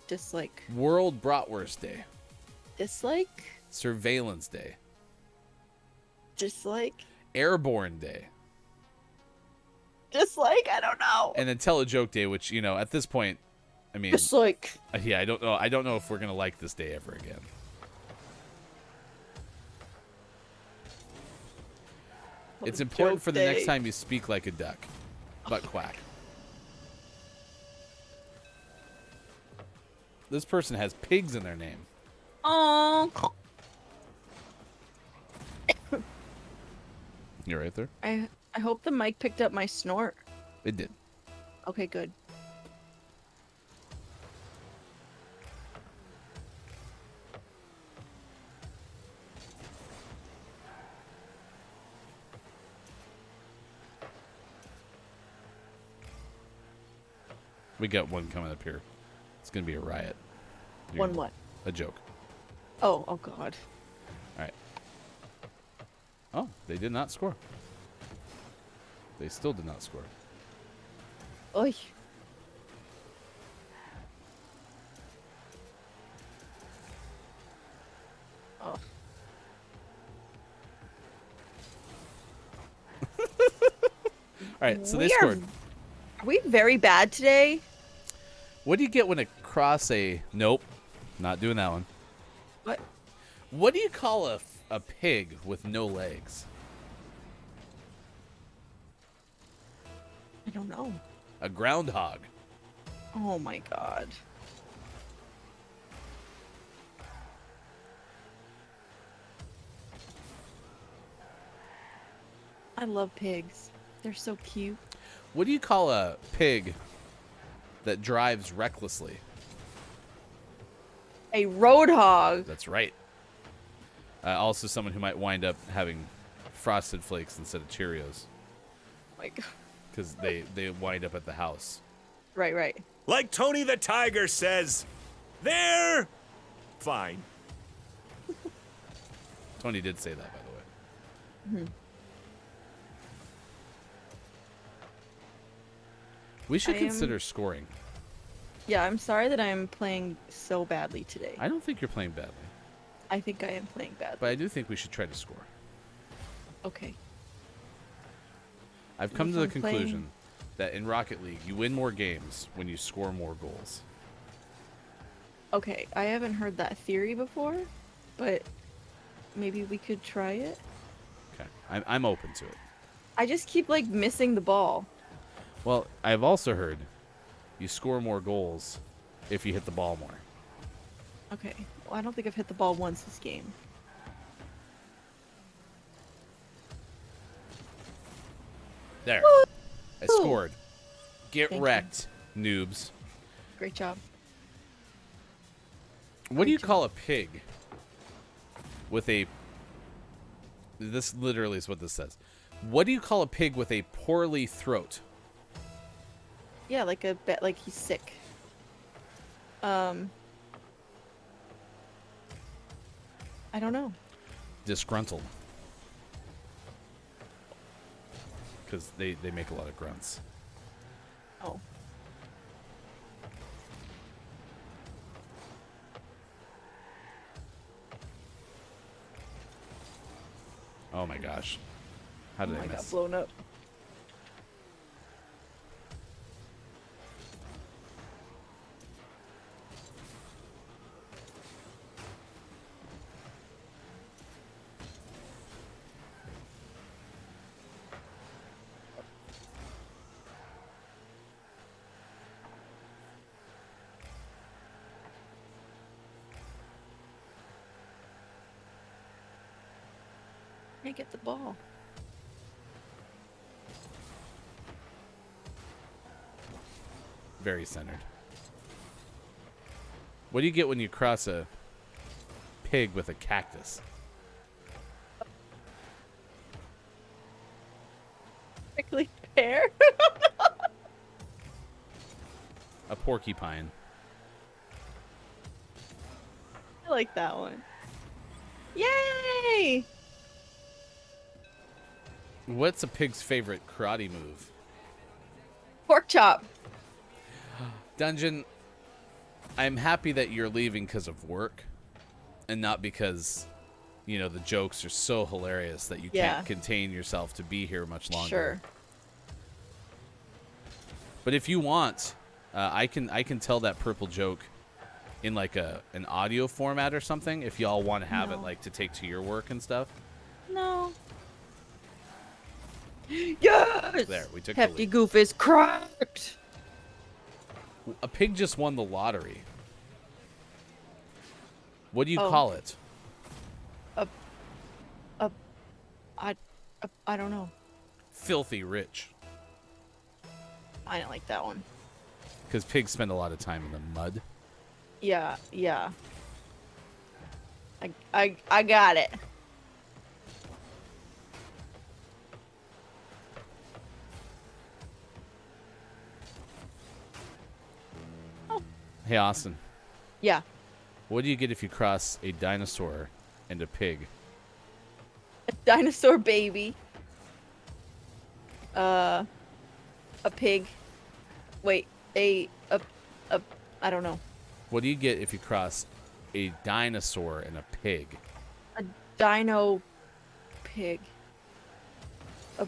Dislike. World Bratwurst Day. Dislike? Surveillance Day. Dislike? Airborne Day. Dislike? I don't know. And then Tell a Joke Day, which, you know, at this point, I mean... Dislike. Yeah, I don't know. I don't know if we're going to like this day ever again. It's important for the next time you speak like a duck. Butt quack. This person has pigs in their name. Aww. You're right there? I hope the mic picked up my snort. It did. Okay, good. We got one coming up here. It's going to be a riot. One what? A joke. Oh God. All right. Oh, they did not score. They still did not score. Oy. Oh. All right, so they scored. Are we very bad today? What do you get when it cross a... Nope, not doing that one. What? What do you call a pig with no legs? I don't know. A groundhog. Oh my God. I love pigs. They're so cute. What do you call a pig that drives recklessly? A roadhog. That's right. Also someone who might wind up having Frosted Flakes instead of Cheerios. Oh my God. Because they wind up at the house. Right. Like Tony the Tiger says, they're fine. Tony did say that, by the way. Mm-hmm. We should consider scoring. Yeah, I'm sorry that I'm playing so badly today. I don't think you're playing badly. I think I am playing badly. But I do think we should try to score. Okay. I've come If to the I'm conclusion playing- that in Rocket League, you win more games when you score more goals. Okay, I haven't heard that theory before, but maybe we could try it. Okay, I'm open to it. I just keep like missing the ball. Well, I've also heard you score more goals if you hit the ball more. Okay, well I don't think I've hit the ball once this game. There. I scored. Get Thank wrecked, noobs. Great job. What do you call a pig with a... This literally is what this says. What do you call a pig with a poorly throat? Yeah, like a bet, like he's sick. I don't know. Disgruntled. Because they make a lot of grunts. Oh. Oh my gosh. How did I I got miss? blown up. I get the ball. Very centered. What do you get when you cross a pig with a cactus? Prickly pear. A porcupine. I like that one. Yay! What's a pig's favorite karate move? Pork chop. Dungeon, I'm happy that you're leaving because of work and not because, you know, the jokes are so hilarious that you can't contain yourself to be here much longer. Sure. But if you want, I can tell that purple joke in like an audio format or something if y'all want to have it like to take to your work and stuff. No. Yes! There, we took the Hefty lead. Goof is cracked. A pig just won the lottery. What do you Oh. call it? I don't know. Filthy rich. I didn't like that one. Because pigs spend a lot of time in the mud. Yeah. I got it. Hey, Austin. Yeah. What do you get if you cross a dinosaur and a pig? A dinosaur baby. A pig. Wait, I don't know. What do you get if you cross a dinosaur and a pig? A dino pig. A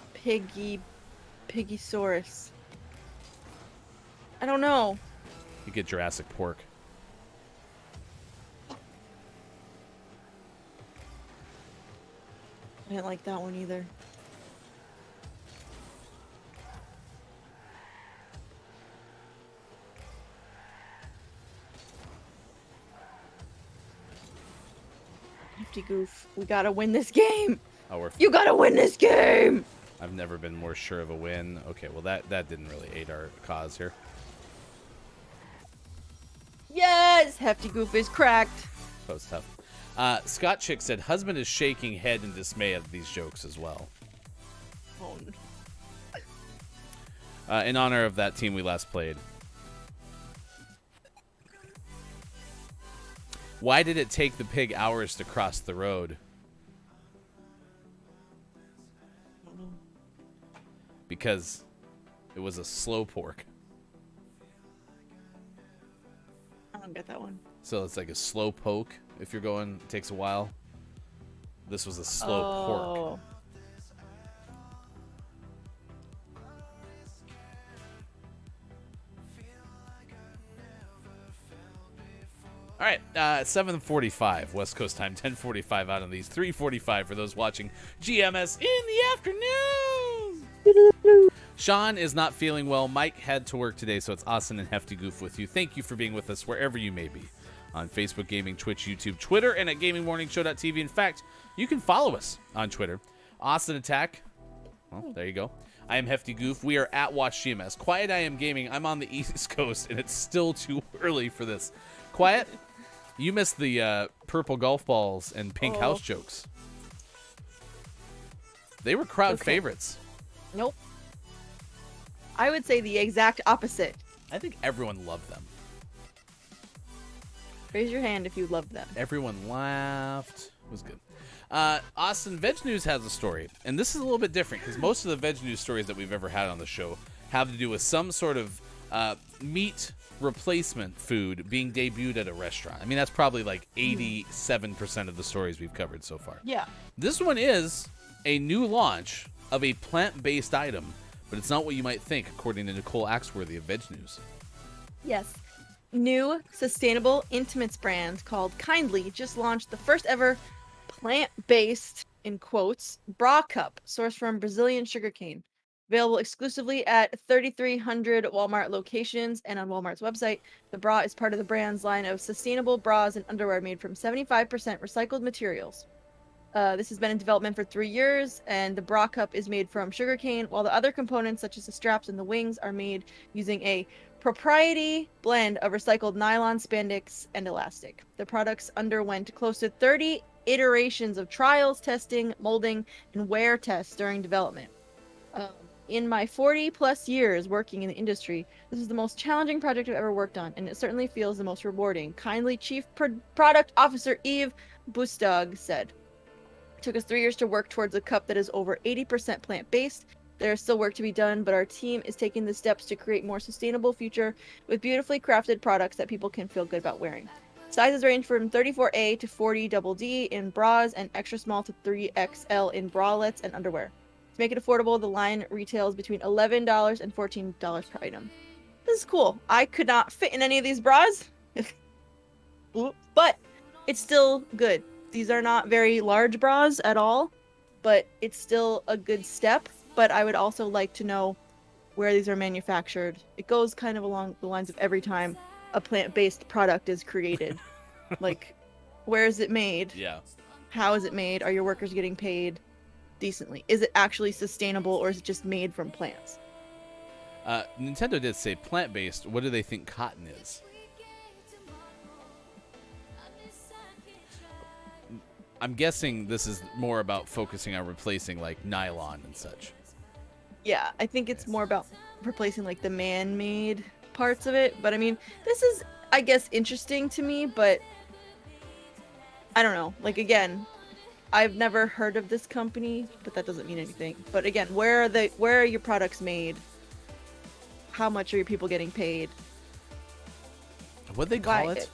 piggysaurus. I don't know. You get Jurassic pork. I didn't like that one either. Hefty Goof, we gotta win this game. Oh, You gotta win this game. I've never been more sure of a win. Okay, well that didn't really aid our cause here. Yes, Hefty Goof is cracked. That was tough. Scott Chick said, husband is shaking head in dismay at these jokes as well. Oh, In honor of that team we last played. Why did it take the pig hours to cross the road? Because it was a slow pork. I don't get that one. So it's like a slow poke if you're going, it takes a while. This was a slow pork. All right, 7:45 West Coast time, 10:45 out on these, 3:45 for those watching GMS in the afternoon. Sean is not feeling well. Mike had to work today, so it's Austin and Hefty Goof with you. Thank you for being with us wherever you may be. On Facebook Gaming, Twitch, YouTube, Twitter, and at GamingMorningShow.tv. In fact, you can follow us on Twitter. Austin Attack. Well, there you go. I am Hefty Goof. We are at Watch GMS. Quiet, I am gaming. I'm on the East Coast, and it's still too early for this. Quiet, you missed the purple golf balls and pink house jokes. They were crowd favorites. Nope. I would say the exact opposite. I think everyone loved them. Raise your hand if you loved them. Everyone laughed. It was good. Austin, Veg News has a story, and this is a little bit different because most of the Veg News stories that we've ever had on the show have to do with some sort of meat replacement food being debuted at a restaurant. I mean, that's probably like 87% of the stories we've covered so far. Yeah. This one is a new launch of a plant-based item, but it's not what you might think, according to Nicole Axworthy of Veg News. Yes. New sustainable intimates brand called Kindly just launched the first ever plant-based, in quotes, bra cup sourced from Brazilian sugarcane. Available exclusively at 3,300 Walmart locations and on Walmart's website. The bra is part of the brand's line of sustainable bras and underwear made from 75% recycled materials. This has been in development for 3 years, and the bra cup is made from sugarcane, while the other components, such as the straps and the wings, are made using a proprietary blend of recycled nylon, spandex, and elastic. The products underwent close to 30 iterations of trials, testing, molding, and wear tests during development. In my 40-plus years working in the industry, this is the most challenging project I've ever worked on, and it certainly feels the most rewarding. Kindly Chief Product Officer Eve Bustog said. It took us 3 years to work towards a cup that is over 80% plant-based. There is still work to be done, but our team is taking the steps to create more sustainable future with beautifully crafted products that people can feel good about wearing. Sizes range from 34A to 40 DD in bras and extra small to 3XL in bralettes and underwear. To make it affordable, the line retails between $11 and $14 per item. This is cool. I could not fit in any of these bras, but it's still good. These are not very large bras at all, but it's still a good step. But I would also like to know where these are manufactured. It goes kind of along the lines of every time a plant-based product is created. Like, where is it made? Yeah. How is it made? Are your workers getting paid decently? Is it actually sustainable, or is it just made from plants? Nintendo did say plant-based. What do they think cotton is? I'm guessing this is more about focusing on replacing like nylon and such. Yeah, I think it's more about replacing like the man-made parts of it. But I mean, this is, I guess, interesting to me, but I don't know. Like, again, I've never heard of this company, but that doesn't mean anything. But again, where are your products made? How much are your people getting paid? What'd they call Why- it?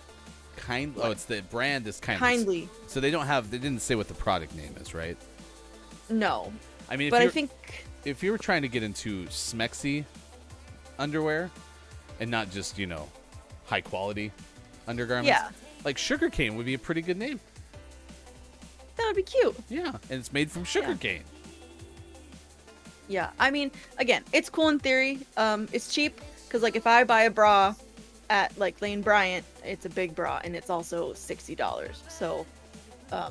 Oh, it's the brand is Kindly. So they didn't say what the product name is, right? No. I mean, But I think if you were trying to get into smexy underwear and not just, high quality undergarments, Yeah. like sugarcane would be a pretty good name. that would be cute. Yeah, and it's made from sugarcane. Yeah, I mean, again, it's cool in theory. It's cheap because, like, if I buy a bra at like Lane Bryant, it's a big bra and it's also $60. So, I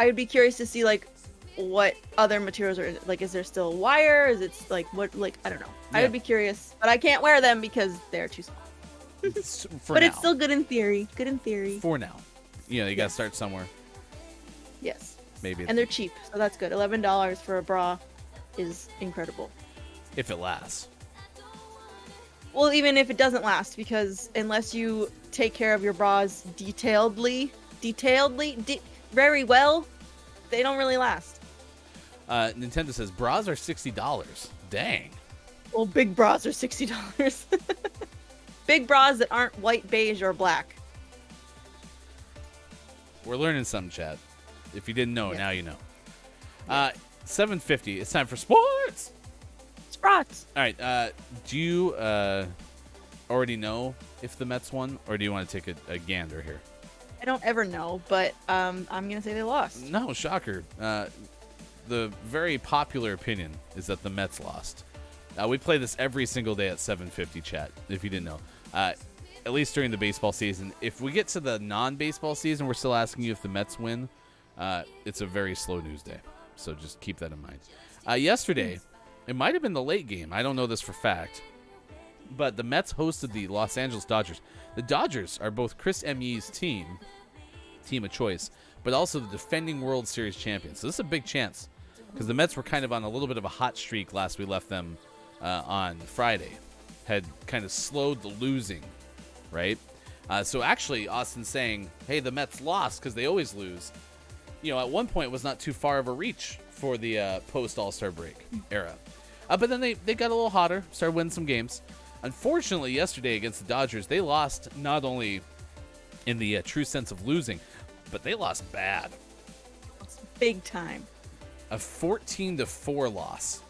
would be curious to see like what other materials are like. Is there still wire? Is it like what? Like, I don't know. I Yeah. would be curious, but I can't wear them because they're too small. But It's still good in theory. Good in theory. for now. You gotta Yes. start somewhere. Yes, Maybe and they're cheap, so that's good. $11 for a bra is incredible. if it lasts. Well, even if it doesn't last, because unless you take care of your bras very well, they don't really last. Nintendo says bras are $60. Dang. Well, big bras are $60. Big bras that aren't white, beige, or black. We're learning something, Chad. If you didn't know, Yeah. now you know. 7:50. It's time for sports. Sprots. All right. Do you already know if the Mets won, or do you want to take a gander here? I don't ever know, but I'm gonna say they lost. No, shocker. The very popular opinion is that the Mets lost. We play this every single day at 7:50, chat, if you didn't know. At least during the baseball season. If we get to the non-baseball season, we're still asking you if the Mets win. It's a very slow news day, so just keep that in mind. Yesterday, It might have been the late game. I don't know this for fact. But the Mets hosted the Los Angeles Dodgers. The Dodgers are both Chris Mye's team of choice, but also the defending World Series champions. So this is a big chance because the Mets were kind of on a little bit of a hot streak last we left them on Friday. Had kind of slowed the losing, right? So actually, Austin's saying, hey, the Mets lost because they always lose. You know, at one point it was not too far of a reach for the post-All-Star break era. But then they got a little hotter, started winning some games. Unfortunately, yesterday against the Dodgers, they lost not only in the true sense of losing, but they lost bad. Big time. A 14-4 loss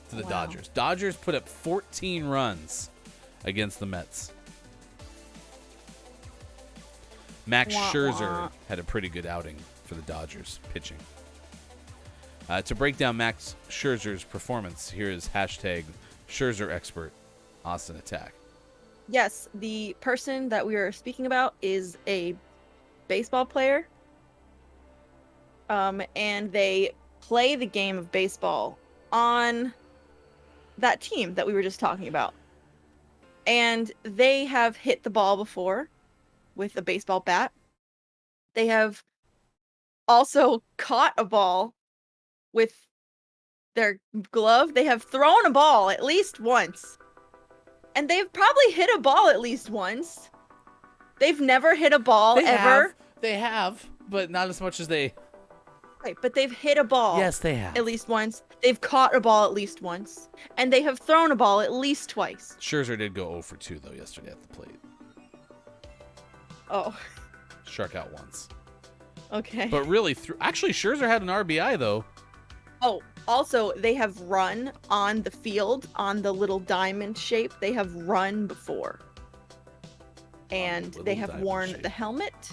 to the Wow. Dodgers. Dodgers put up 14 runs against the Mets. Max Wah, Scherzer wah. had a pretty good outing for the Dodgers pitching. To break down Max Scherzer's performance, here is hashtag Scherzer expert Austin Attack. Yes, the person that we are speaking about is a baseball player. And they play the game of baseball on that team that we were just talking about. And they have hit the ball before with a baseball bat. They have also caught a ball with their glove. They have thrown a ball at least once. And they've probably hit a ball at least once. They've never hit a ball ever. They have, but not as much as they... Right, but they've hit a ball Yes, they have. at least once. They've caught a ball at least once. And they have thrown a ball at least twice. Scherzer did go 0 for 2, though, yesterday at the plate. Oh, Struck out once. okay. But really, actually, Scherzer had an RBI, though. Oh, also, they have run on the field, on the little diamond shape. They have run before. And little they have diamond worn shape. the helmet.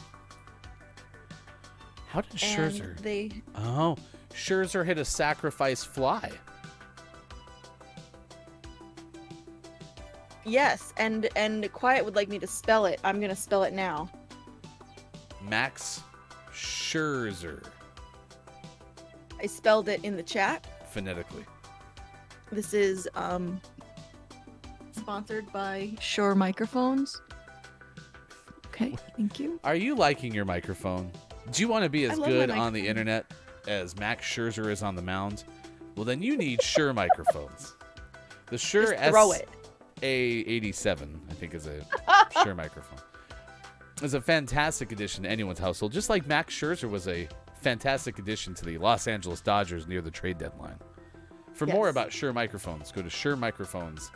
How did And Scherzer... they... Oh, Scherzer hit a sacrifice fly. Yes, and Quiet would like me to spell it. I'm going to spell it now. Max Scherzer, I spelled it in the chat. phonetically. This is sponsored by Shure Microphones. Okay, thank you. Are you liking your microphone? Do you want to be I as love good my on the microphone. internet as Max Scherzer is on the mound? Well, then you need Shure microphones. The Shure Just throw it. SA87, I think, is a Shure microphone. It's a fantastic addition to anyone's household, just like Max Scherzer was a fantastic addition to the Los Angeles Dodgers near the trade deadline. For more Yes. about Shure microphones, go to Shure Microphones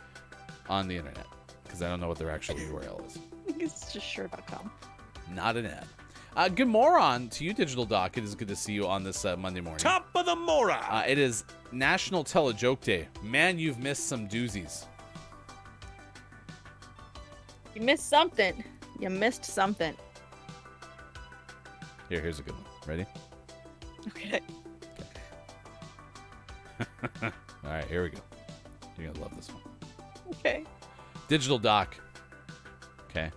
on the internet, because I don't know what their actual URL is. It's just sure.com. Not an ad. Good moron to you, Digital Doc. It is good to see you on this Monday morning. Top of the Mora. It is National Tell a Joke Day. Man, you've missed some doozies. You missed something. You missed something. Here's a good one. Ready? Okay. All right, here we go. You're going to love this one. Okay. Digital Doc. Okay.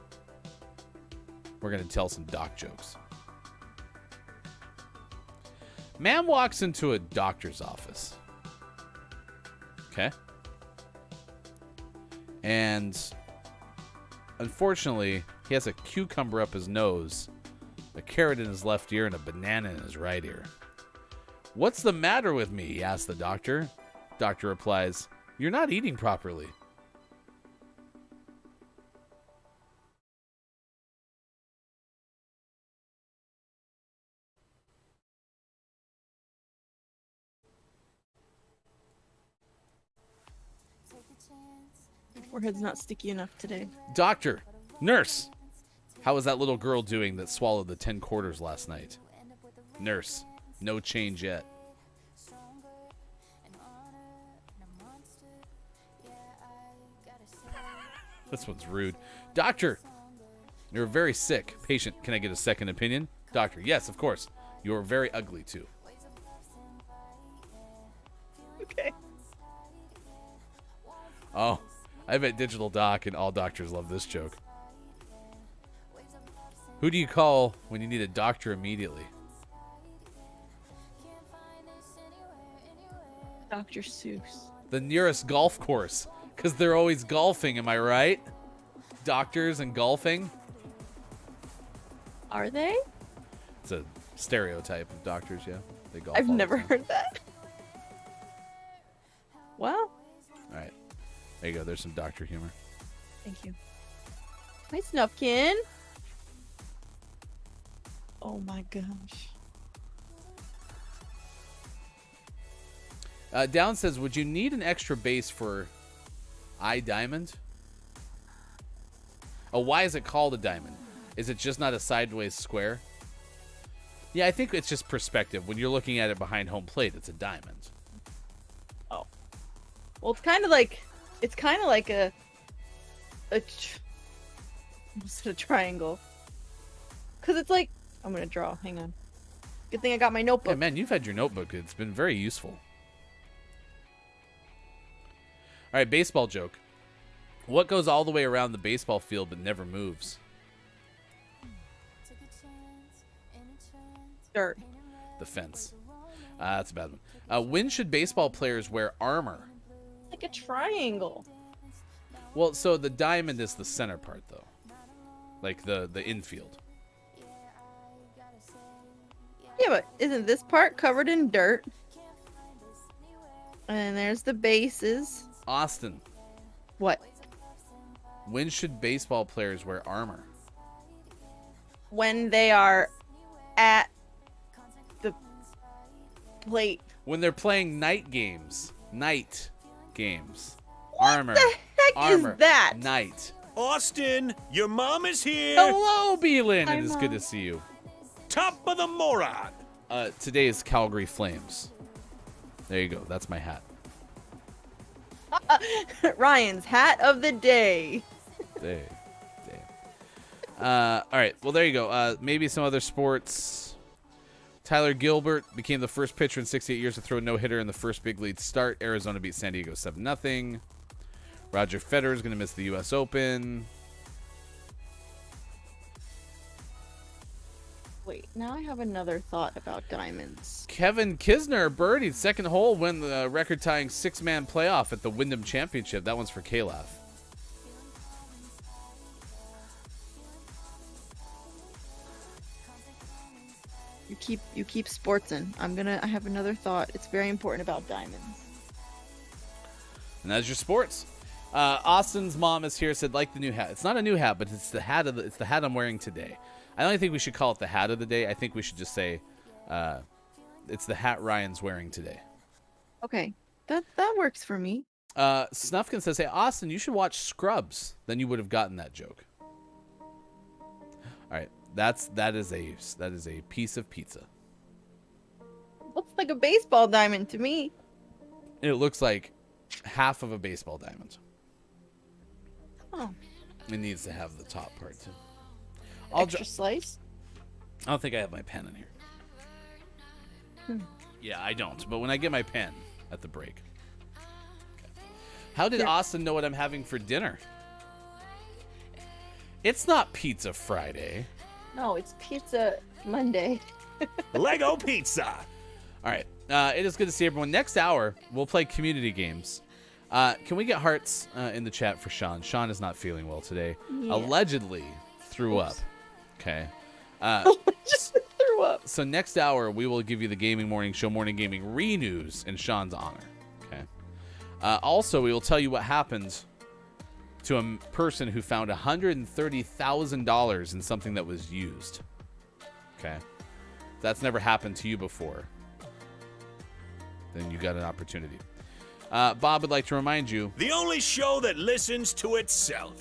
We're going to tell some doc jokes. Man walks into a doctor's office. Okay. And unfortunately, he has a cucumber up his nose, a carrot in his left ear, and a banana in his right ear. What's the matter with me? He asks the doctor. Doctor replies, "You're not eating properly." Your forehead's not sticky enough today. Doctor, nurse, how was that little girl doing that swallowed the 10 quarters last night? Nurse, no change yet. This one's rude. Doctor, you're very sick. Patient, can I get a second opinion? Doctor, yes, of course. You're very ugly, too. Okay. Oh, I bet Digital Doc and all doctors love this joke. Who do you call when you need a doctor immediately? Dr. Seuss. The nearest golf course, because they're always golfing. Am I right? Doctors and golfing. Are they? It's a stereotype of doctors. Yeah, they golf. I've all the never time. heard that. Well, All right, there you go. There's some doctor humor. thank you. Hi, Snufkin. Oh my gosh. Down says, would you need an extra base for diamond? Oh, why is it called a diamond? Is it just not a sideways square? Yeah, I think it's just perspective. When you're looking at it behind home plate, it's a diamond. Oh. Well, it's kind of like almost a triangle. Cause it's like I'm gonna draw. Hang on. Good thing I got my notebook. Yeah, man, you've had your notebook. It's been very useful. All right, baseball joke. What goes all the way around the baseball field but never moves? Dirt. The fence. That's a bad one. When should baseball players wear armor? Like a triangle. Well, so the diamond is the center part, though. Like the infield. Yeah, but isn't this part covered in dirt? And there's the bases. Austin, What? when should baseball players wear armor? When they are at the plate. When they're playing night games. Night games. Armor. What the heck Armor. is that? Night. Austin, your mom is here. Hello, Beelan. Hi, It is good Mom. to see you. Top of the moron. Today is Calgary Flames. There you go. That's my hat. Ryan's hat of the day. Day. All right. Well, there you go. Maybe some other sports. Tyler Gilbert became the first pitcher in 68 years to throw a no-hitter in the first big league start. Arizona beat San Diego 7-0. Roger Federer is going to miss the U.S. Open. Wait, now I have another thought about diamonds. Kevin Kisner birdied second hole, win the record-tying six-man playoff at the Wyndham Championship. That one's for Kalaf. You keep sportsin'. I have another thought. It's very important about diamonds. And that's your sports. Austin's mom is here. Said like the new hat. It's not a new hat, but it's the hat it's the hat I'm wearing today. I don't think we should call it the hat of the day. I think we should just say it's the hat Ryan's wearing today. Okay. That works for me. Snufkin says, "Hey Austin, you should watch Scrubs. Then you would have gotten that joke." All right, that is a piece of pizza. Looks like a baseball diamond to me. It looks like half of a baseball diamond. Oh. It needs to have the top part too. Extra slice? I don't think I have my pen in here. Yeah, I don't. But when I get my pen at the break. Okay. How did Austin know what I'm having for dinner? It's not Pizza Friday. No, it's Pizza Monday. Lego pizza. All right. It is good to see everyone. Next hour, we'll play community games. Can we get hearts in the chat for Sean? Sean is not feeling well today. Yeah. Allegedly threw up. Okay. Just threw up. So next hour, we will give you the Gaming Morning Show Morning Gaming Renews in Sean's honor. Okay. Also, we will tell you what happened to a person who found $130,000 in something that was used. Okay. If that's never happened to you before, then you got an opportunity. Bob would like to remind you. The only show that listens to itself.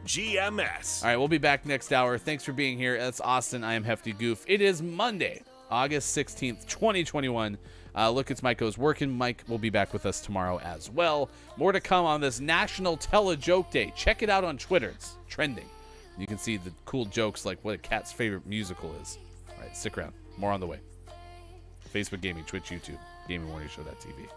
GMS. All right, we'll be back next hour. Thanks for being here. That's Austin. I am Hefty Goof. It is Monday, August 16th, 2021. Look, it's Mike Goes Working. Mike will be back with us tomorrow as well. More to come on this National Tell-A-Joke Day. Check it out on Twitter. It's trending. You can see the cool jokes like what a cat's favorite musical is. All right, stick around. More on the way. Facebook Gaming, Twitch, YouTube, GamingMorningShow.tv.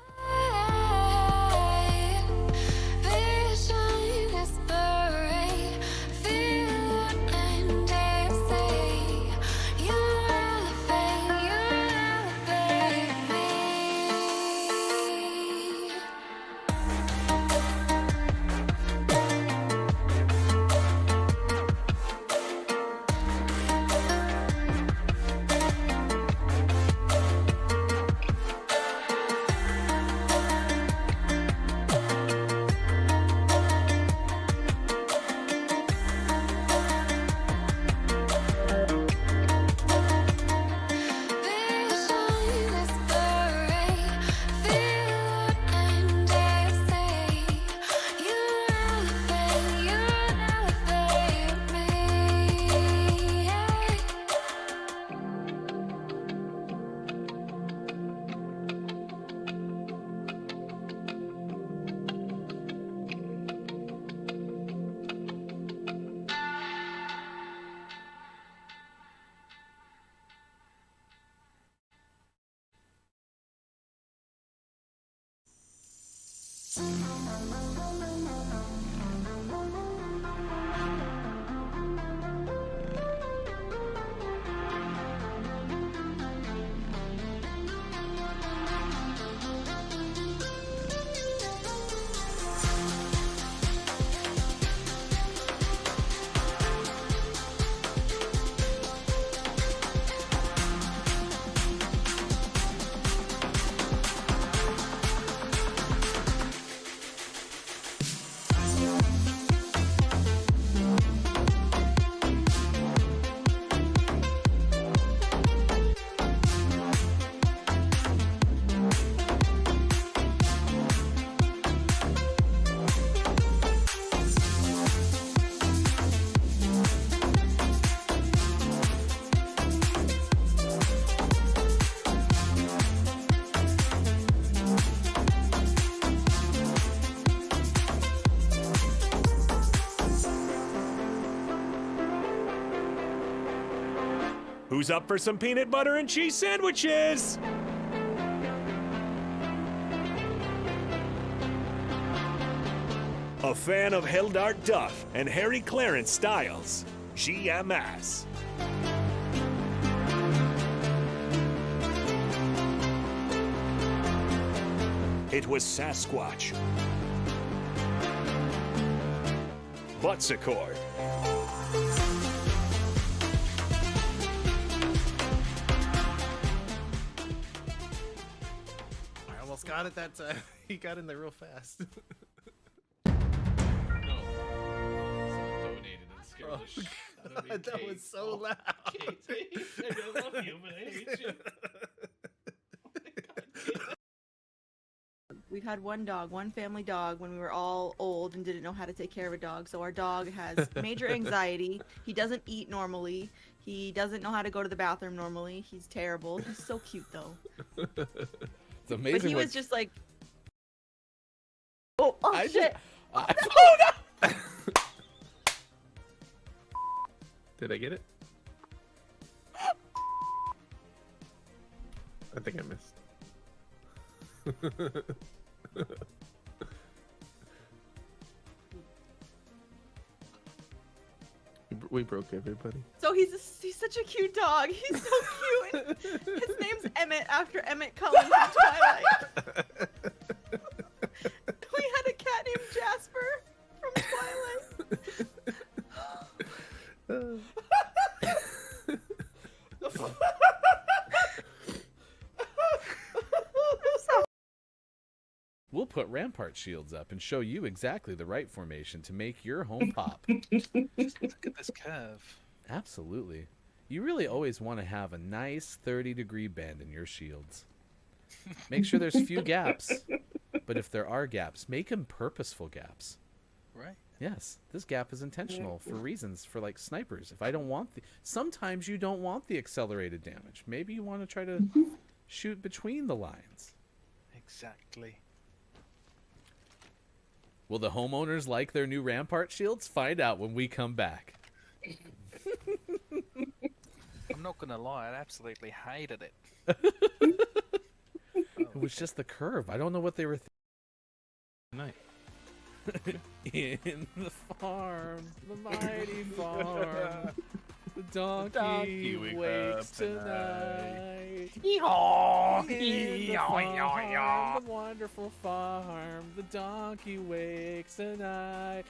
Who's up for some peanut butter and cheese sandwiches? A fan of Hildart Duff and Harry Clarence Styles, GMS. It was Sasquatch. Buttsicord. I almost got it that time. He got in there real fast. No. Someone donated and scared Oh, the shit out of me. God, that Kate. was so loud. Kate, I love you, but I hate you. We had one dog, one family dog, when we were all old and didn't know how to take care of a dog. So our dog has major anxiety. He doesn't eat normally. He doesn't know how to go to the bathroom normally. He's terrible. He's so cute though. It's amazing. But he what- was just like, oh I shit. oh no! Did I get it? I think I missed. We broke everybody. So he's such a cute dog. He's so cute. His name's Emmett after Emmett Cullen from Twilight. We had a cat named Jasper from Twilight. We'll put rampart shields up and show you exactly the right formation to make your home pop. Look at this curve. Absolutely. You really always want to have a nice 30-degree bend in your shields. Make sure there's few gaps, but if there are gaps, make them purposeful gaps. Right. Yes, this gap is intentional for reasons, for like snipers. If I don't want the... Sometimes you don't want the accelerated damage. Maybe you want to try to shoot between the lines. Exactly. Will the homeowners like their new rampart shields? Find out when we come back. I'm not gonna lie, I absolutely hated it. It was just the curve. I don't know what they were Night. in the farm, the mighty farm. The donkey, donkey wakes wakes up tonight. tonight. In the farm, the wonderful farm. The donkey wakes tonight.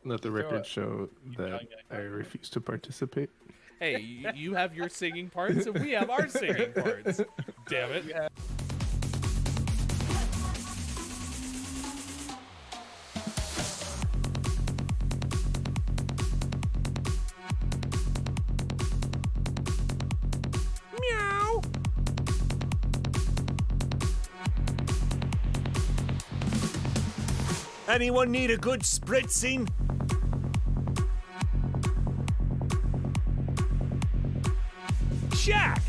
Let the record show that I refuse to participate. Hey, you have your singing parts and we have our singing parts. Damn it. Meow. Anyone need a good spritzing? Jack!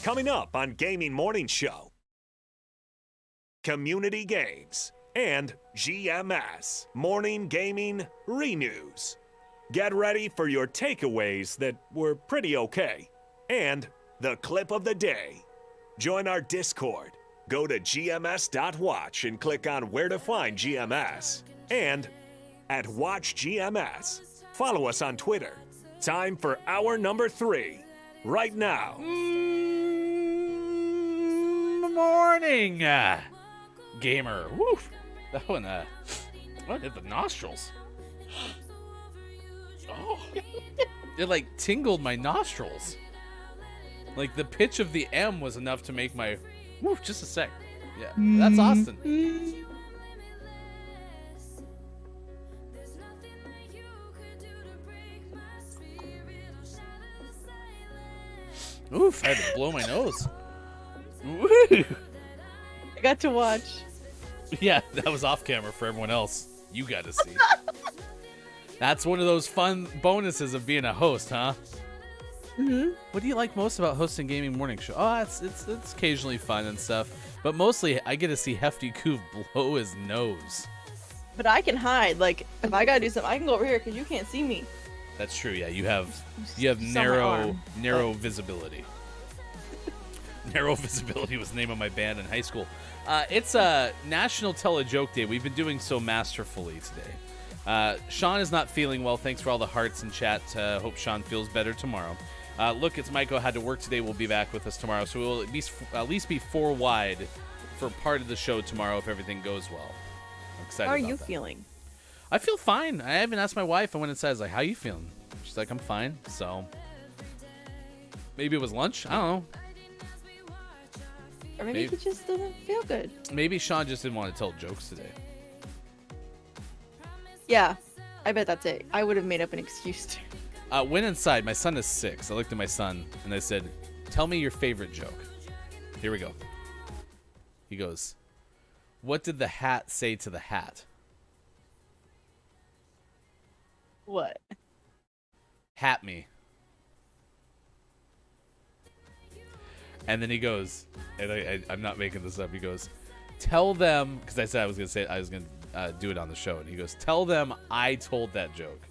Coming up on Gaming Morning Show. Community games and GMS, Morning Gaming Renews. Get ready for your takeaways that were pretty okay. And the clip of the day. Join our Discord. Go to gms.watch and click on where to find GMS. And at Watch GMS. Follow us on Twitter. Time for hour number 3. Right now. Morning, gamer. Woof. That one hit the nostrils. Oh. It like tingled my nostrils. Like the pitch of the M was enough to make my woof, just a sec. Yeah, that's Austin. Oof, I had to blow my nose. Woo. I got to watch. Yeah, that was off camera for everyone else. You got to see. That's one of those fun bonuses of being a host, huh? Mm-hmm. What do you like most about hosting gaming morning show? Oh, it's occasionally fun and stuff, but mostly I get to see Hefty Coop blow his nose. But I can hide. Like, if I gotta do something, I can go over here because you can't see me. That's true. Yeah, you have Just on my arm. narrow visibility. Narrow Visibility was the name of my band in high school. It's National Tell a Joke Day. We've been doing so masterfully today. Sean is not feeling well. Thanks for all the hearts in chat. Hope Sean feels better tomorrow. Look, it's Michael had to work today. Will be back with us tomorrow, so we'll at least be 4 wide for part of the show tomorrow if everything goes well. I'm excited. How are about you that. feeling? I feel fine. I haven't asked my wife. I went inside. I was like, "How you feeling?" She's like, "I'm fine." So maybe it was lunch. I don't know. Or maybe he just doesn't feel good. Maybe Sean just didn't want to tell jokes today. Yeah, I bet that's it. I would have made up an excuse too. Went inside. My son is 6. I looked at my son and I said, "Tell me your favorite joke." Here we go. He goes, "What did the hat say to the hat?" What? "Hat me." And then he goes, and I'm not making this up. He goes, "Tell them," because I said I was gonna do it on the show, and he goes, "Tell them I told that joke."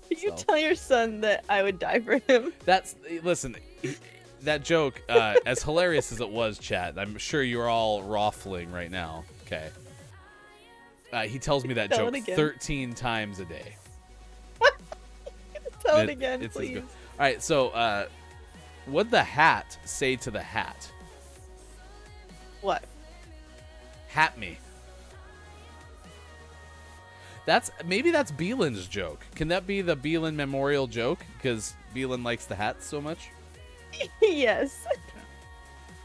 Did you tell your son that I would die for him? Listen, that joke, as hilarious as it was, chat, I'm sure you're all raffling right now. Okay. He tells me that Tell joke it again. 13 times a day. Tell it again, It's please. All right, so what'd the hat say to the hat? What? Hat me. Maybe that's Beelin's joke. Can that be the Beelin memorial joke? Because Beelin likes the hat so much? Yes.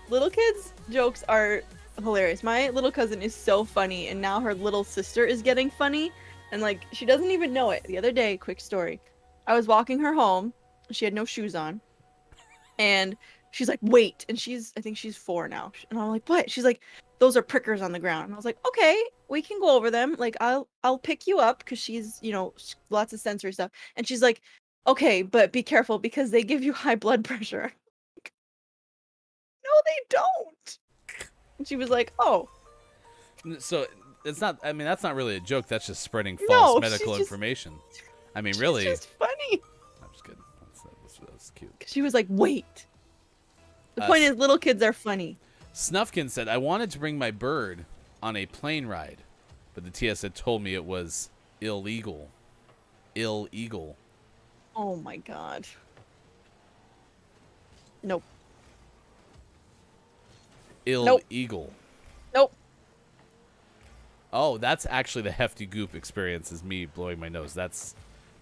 Little kids' jokes are hilarious. My little cousin is so funny, and now her little sister is getting funny, and like she doesn't even know it. The other day, quick story. I was walking her home. She had no shoes on, and she's like, "Wait!" And I think she's 4 now, and I'm like, "What?" She's like, "Those are prickers on the ground." And I was like, "Okay, we can go over them. Like, I'll pick you up," because she's lots of sensory stuff, and she's like, "Okay, but be careful because they give you high blood pressure." No, they don't. And she was like, "Oh." So it's not. I mean, that's not really a joke. That's just spreading No, false she's medical just- information. I mean, She's really. just funny. I'm just kidding. That's cute. She was like, "Wait." The point is, little kids are funny. Snuffkin said, "I wanted to bring my bird on a plane ride, but the TS had told me it was illegal." Illegal. Oh my god. Nope. Illegal. Nope. Oh, that's actually the Hefty Goop experience, is me blowing my nose. That's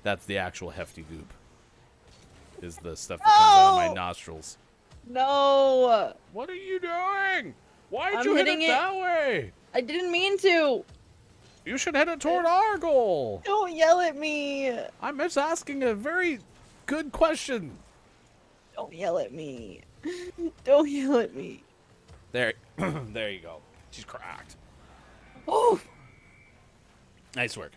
the actual Hefty Goop. Is the stuff that comes out of my nostrils. No. What are you doing? Why'd I'm you hit it hitting it. that way? I didn't mean to. You should hit it toward our goal. Don't yell at me. I'm just asking a very good question. Don't yell at me. Don't yell at me. There, there you go. She's cracked. Oh. Nice work.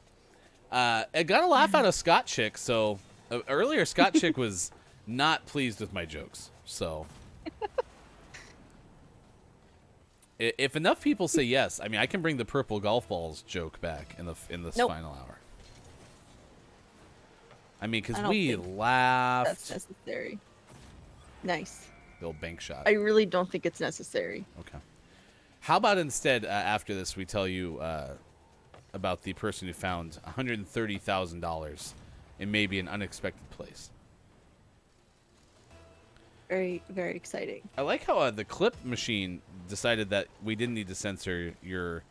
I got a laugh out of Scott Chick. So earlier, Scott Chick was not pleased with my jokes. So If enough people say yes, I mean, I can bring the purple golf balls joke back in this Nope. final hour. I mean, I because don't we think laughed. That's necessary. Nice. The old bank shot. I really don't think it's necessary. Okay. How about instead, after this, we tell you about the person who found $130,000 in maybe an unexpected place. Very, very exciting. I like how the clip machine decided that we didn't need to censor your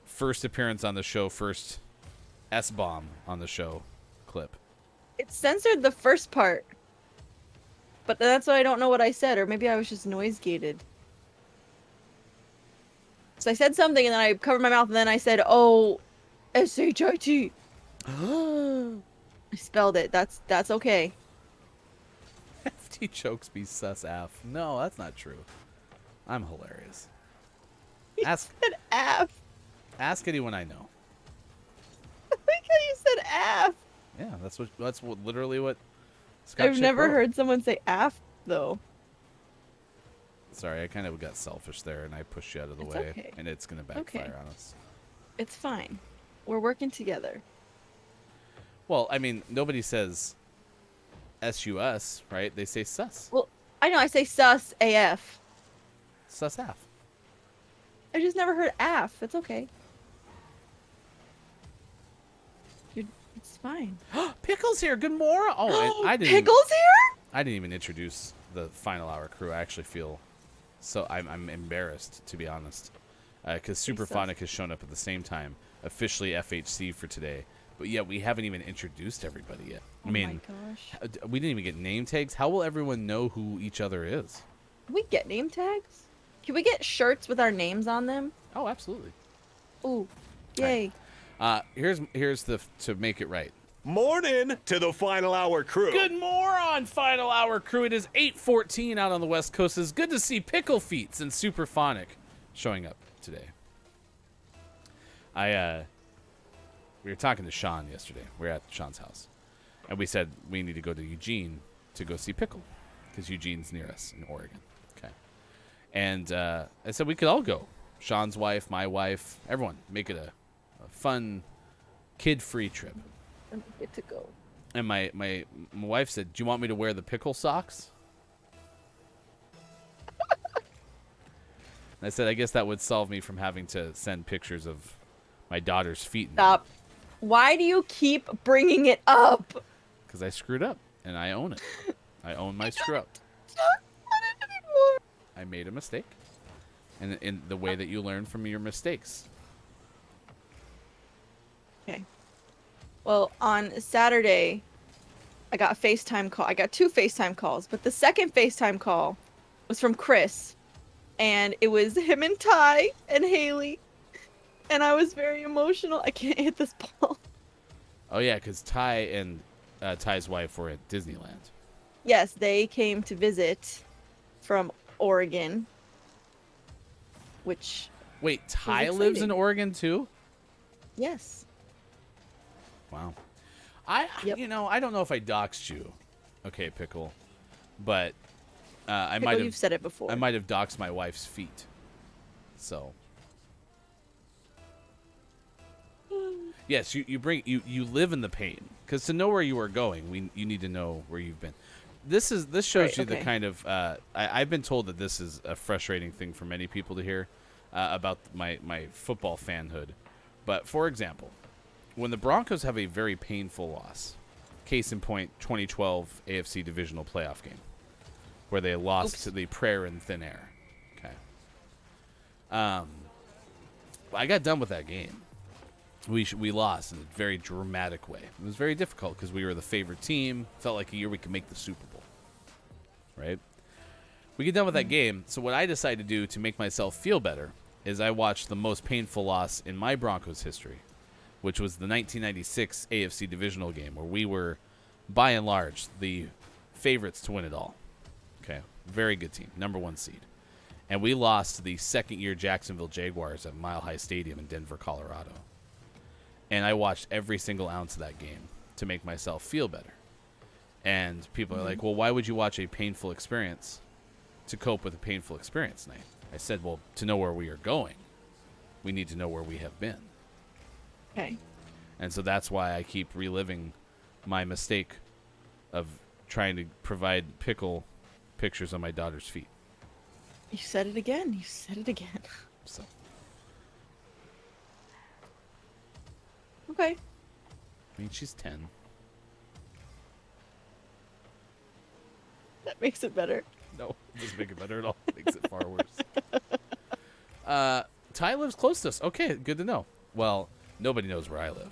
first appearance on the show, first S-bomb on the show clip. It censored the first part. But that's why I don't know what I said, or maybe I was just noise gated. So I said something and then I covered my mouth and then I said, "Oh, S-H-I-T." I spelled it. That's okay. FT chokes be sus af. No, that's not true. I'm hilarious. Ask Said F. ask anyone I know. I like how you said F. Yeah, that's what literally what Scott I've Chick never wrote. heard someone say F though. Sorry, I kind of got selfish there and I pushed you out of the It's way, okay. and it's gonna backfire on us. It's fine. We're working together. Well, I mean, nobody says S-U-S, right? They say sus. Well, I know I say sus AF. Sus af. I just never heard AF. It's okay. It's fine. Pickle's here. Good morning. Oh, and I didn't. Pickle's here? I didn't even introduce the final hour crew. I actually feel so. I'm embarrassed, to be honest, because Superphonic has shown up at the same time, officially FHC for today. But yet we haven't even introduced everybody yet. I mean, Oh my gosh. we didn't even get name tags. How will everyone know who each other is? Can we get name tags? Can we get shirts with our names on them? Oh, absolutely. Ooh. Yay. Here's the to make it right. Morning to the final hour crew. Good morning, final hour crew. It is 8:14 out on the West Coast. It's good to see Pickle Feets and Superphonic showing up today. We were talking to Sean yesterday. We were at Sean's house, and we said we need to go to Eugene to go see Pickle because Eugene's near us in Oregon. Okay, and I said we could all go. Sean's wife, my wife, everyone. Make it a fun, kid-free trip. I'm good to go. And my wife said, "Do you want me to wear the pickle socks?" And I said, "I guess that would solve me from having to send pictures of my daughter's feet." Stop. Why do you keep bringing it up? Because I screwed up, and I own it. I own my screw up. I made a mistake, and in the way that you learn from your mistakes. Okay. Well, on Saturday, I got a FaceTime call. I got 2 FaceTime calls, but the second FaceTime call was from Chris, and it was him and Ty and Haley, and I was very emotional. I can't hit this ball. Oh yeah, because Ty and Ty's wife were at Disneyland. Yes, they came to visit from Oregon, which, Wait, Ty lives in exciting. Oregon too? yes. Wow. Yep. I don't know if I doxed you, okay, Pickle, but I Pickle, might have. you've said it before. I might have doxed my wife's feet. So. Yes, you live in the pain, because to know where you are going, you need to know where you've been. This shows Right, you the okay. kind of I've been told that this is a frustrating thing for many people to hear about my football fanhood. But for example, when the Broncos have a very painful loss, case in point, 2012 AFC Divisional Playoff game, where they lost Oops. to the Prayer in Thin Air. Okay. I got done with that game. We lost in a very dramatic way. It was very difficult because we were the favorite team. Felt like a year we could make the Super Bowl. Right? We get done with that game. So what I decided to do to make myself feel better is I watched the most painful loss in my Broncos history, which was the 1996 AFC Divisional game, where we were, by and large, the favorites to win it all. Okay, very good team, #1 seed. And we lost to the second-year Jacksonville Jaguars at Mile High Stadium in Denver, Colorado. And I watched every single ounce of that game to make myself feel better. And people are like, well, why would you watch a painful experience to cope with a painful experience night? I said, well, to know where we are going, we need to know where we have been. Okay. And so that's why I keep reliving my mistake of trying to provide pickle pictures on my daughter's feet. You said it again. You said it again. So Okay. I mean, she's 10. That makes it better. No, it doesn't make it better at all. It makes it far worse. Ty lives close to us. Okay, good to know. Well, nobody knows where I live.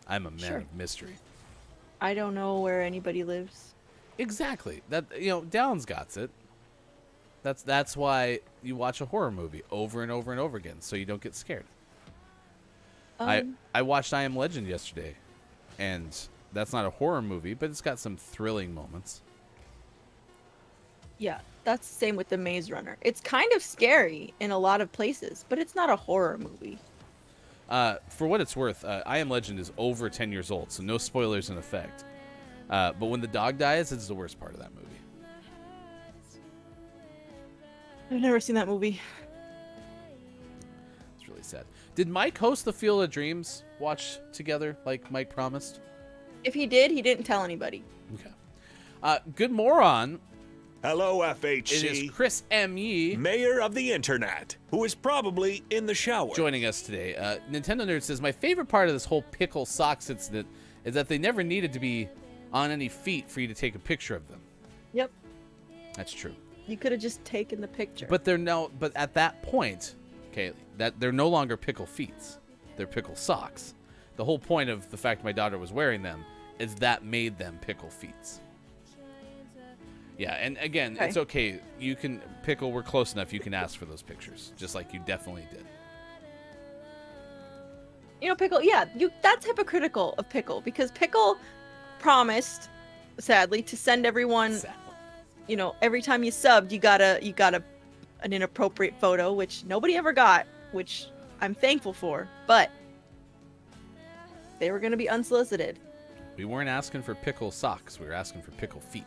I'm a man sure. of mystery. I don't know where anybody lives. Exactly. That Downs got it. That's why you watch a horror movie over and over and over again, so you don't get scared. I watched I Am Legend yesterday, and that's not a horror movie, but it's got some thrilling moments. Yeah, that's the same with The Maze Runner. It's kind of scary in a lot of places, but it's not a horror movie. For what it's worth, I Am Legend is over 10 years old, so no spoilers in effect. But when the dog dies, it's the worst part of that movie. I've never seen that movie. It's really sad. Did Mike host the Field of Dreams watch together like Mike promised? If he did, he didn't tell anybody. Okay. Good moron. Hello, It FHC. is Chris M. Yee Mayor of the Internet, who is probably in the shower. joining us today. Nintendo Nerd says, my favorite part of this whole pickle socks incident is that they never needed to be on any feet for you to take a picture of them. Yep. That's true. You could have just taken the picture. But but at that point, okay, that they're no longer pickle feet. They're pickle socks. The whole point of the fact my daughter was wearing them is that made them pickle feet. Yeah, and again, Okay. it's okay. You can pickle. We're close enough. You can ask for those pictures, just like you definitely did. Pickle, yeah, that's hypocritical of Pickle, because Pickle promised, sadly, to send everyone, every time you subbed, you got an inappropriate photo, which nobody ever got, which I'm thankful for, but they were going to be unsolicited. We weren't asking for pickle socks. We were asking for pickle feet.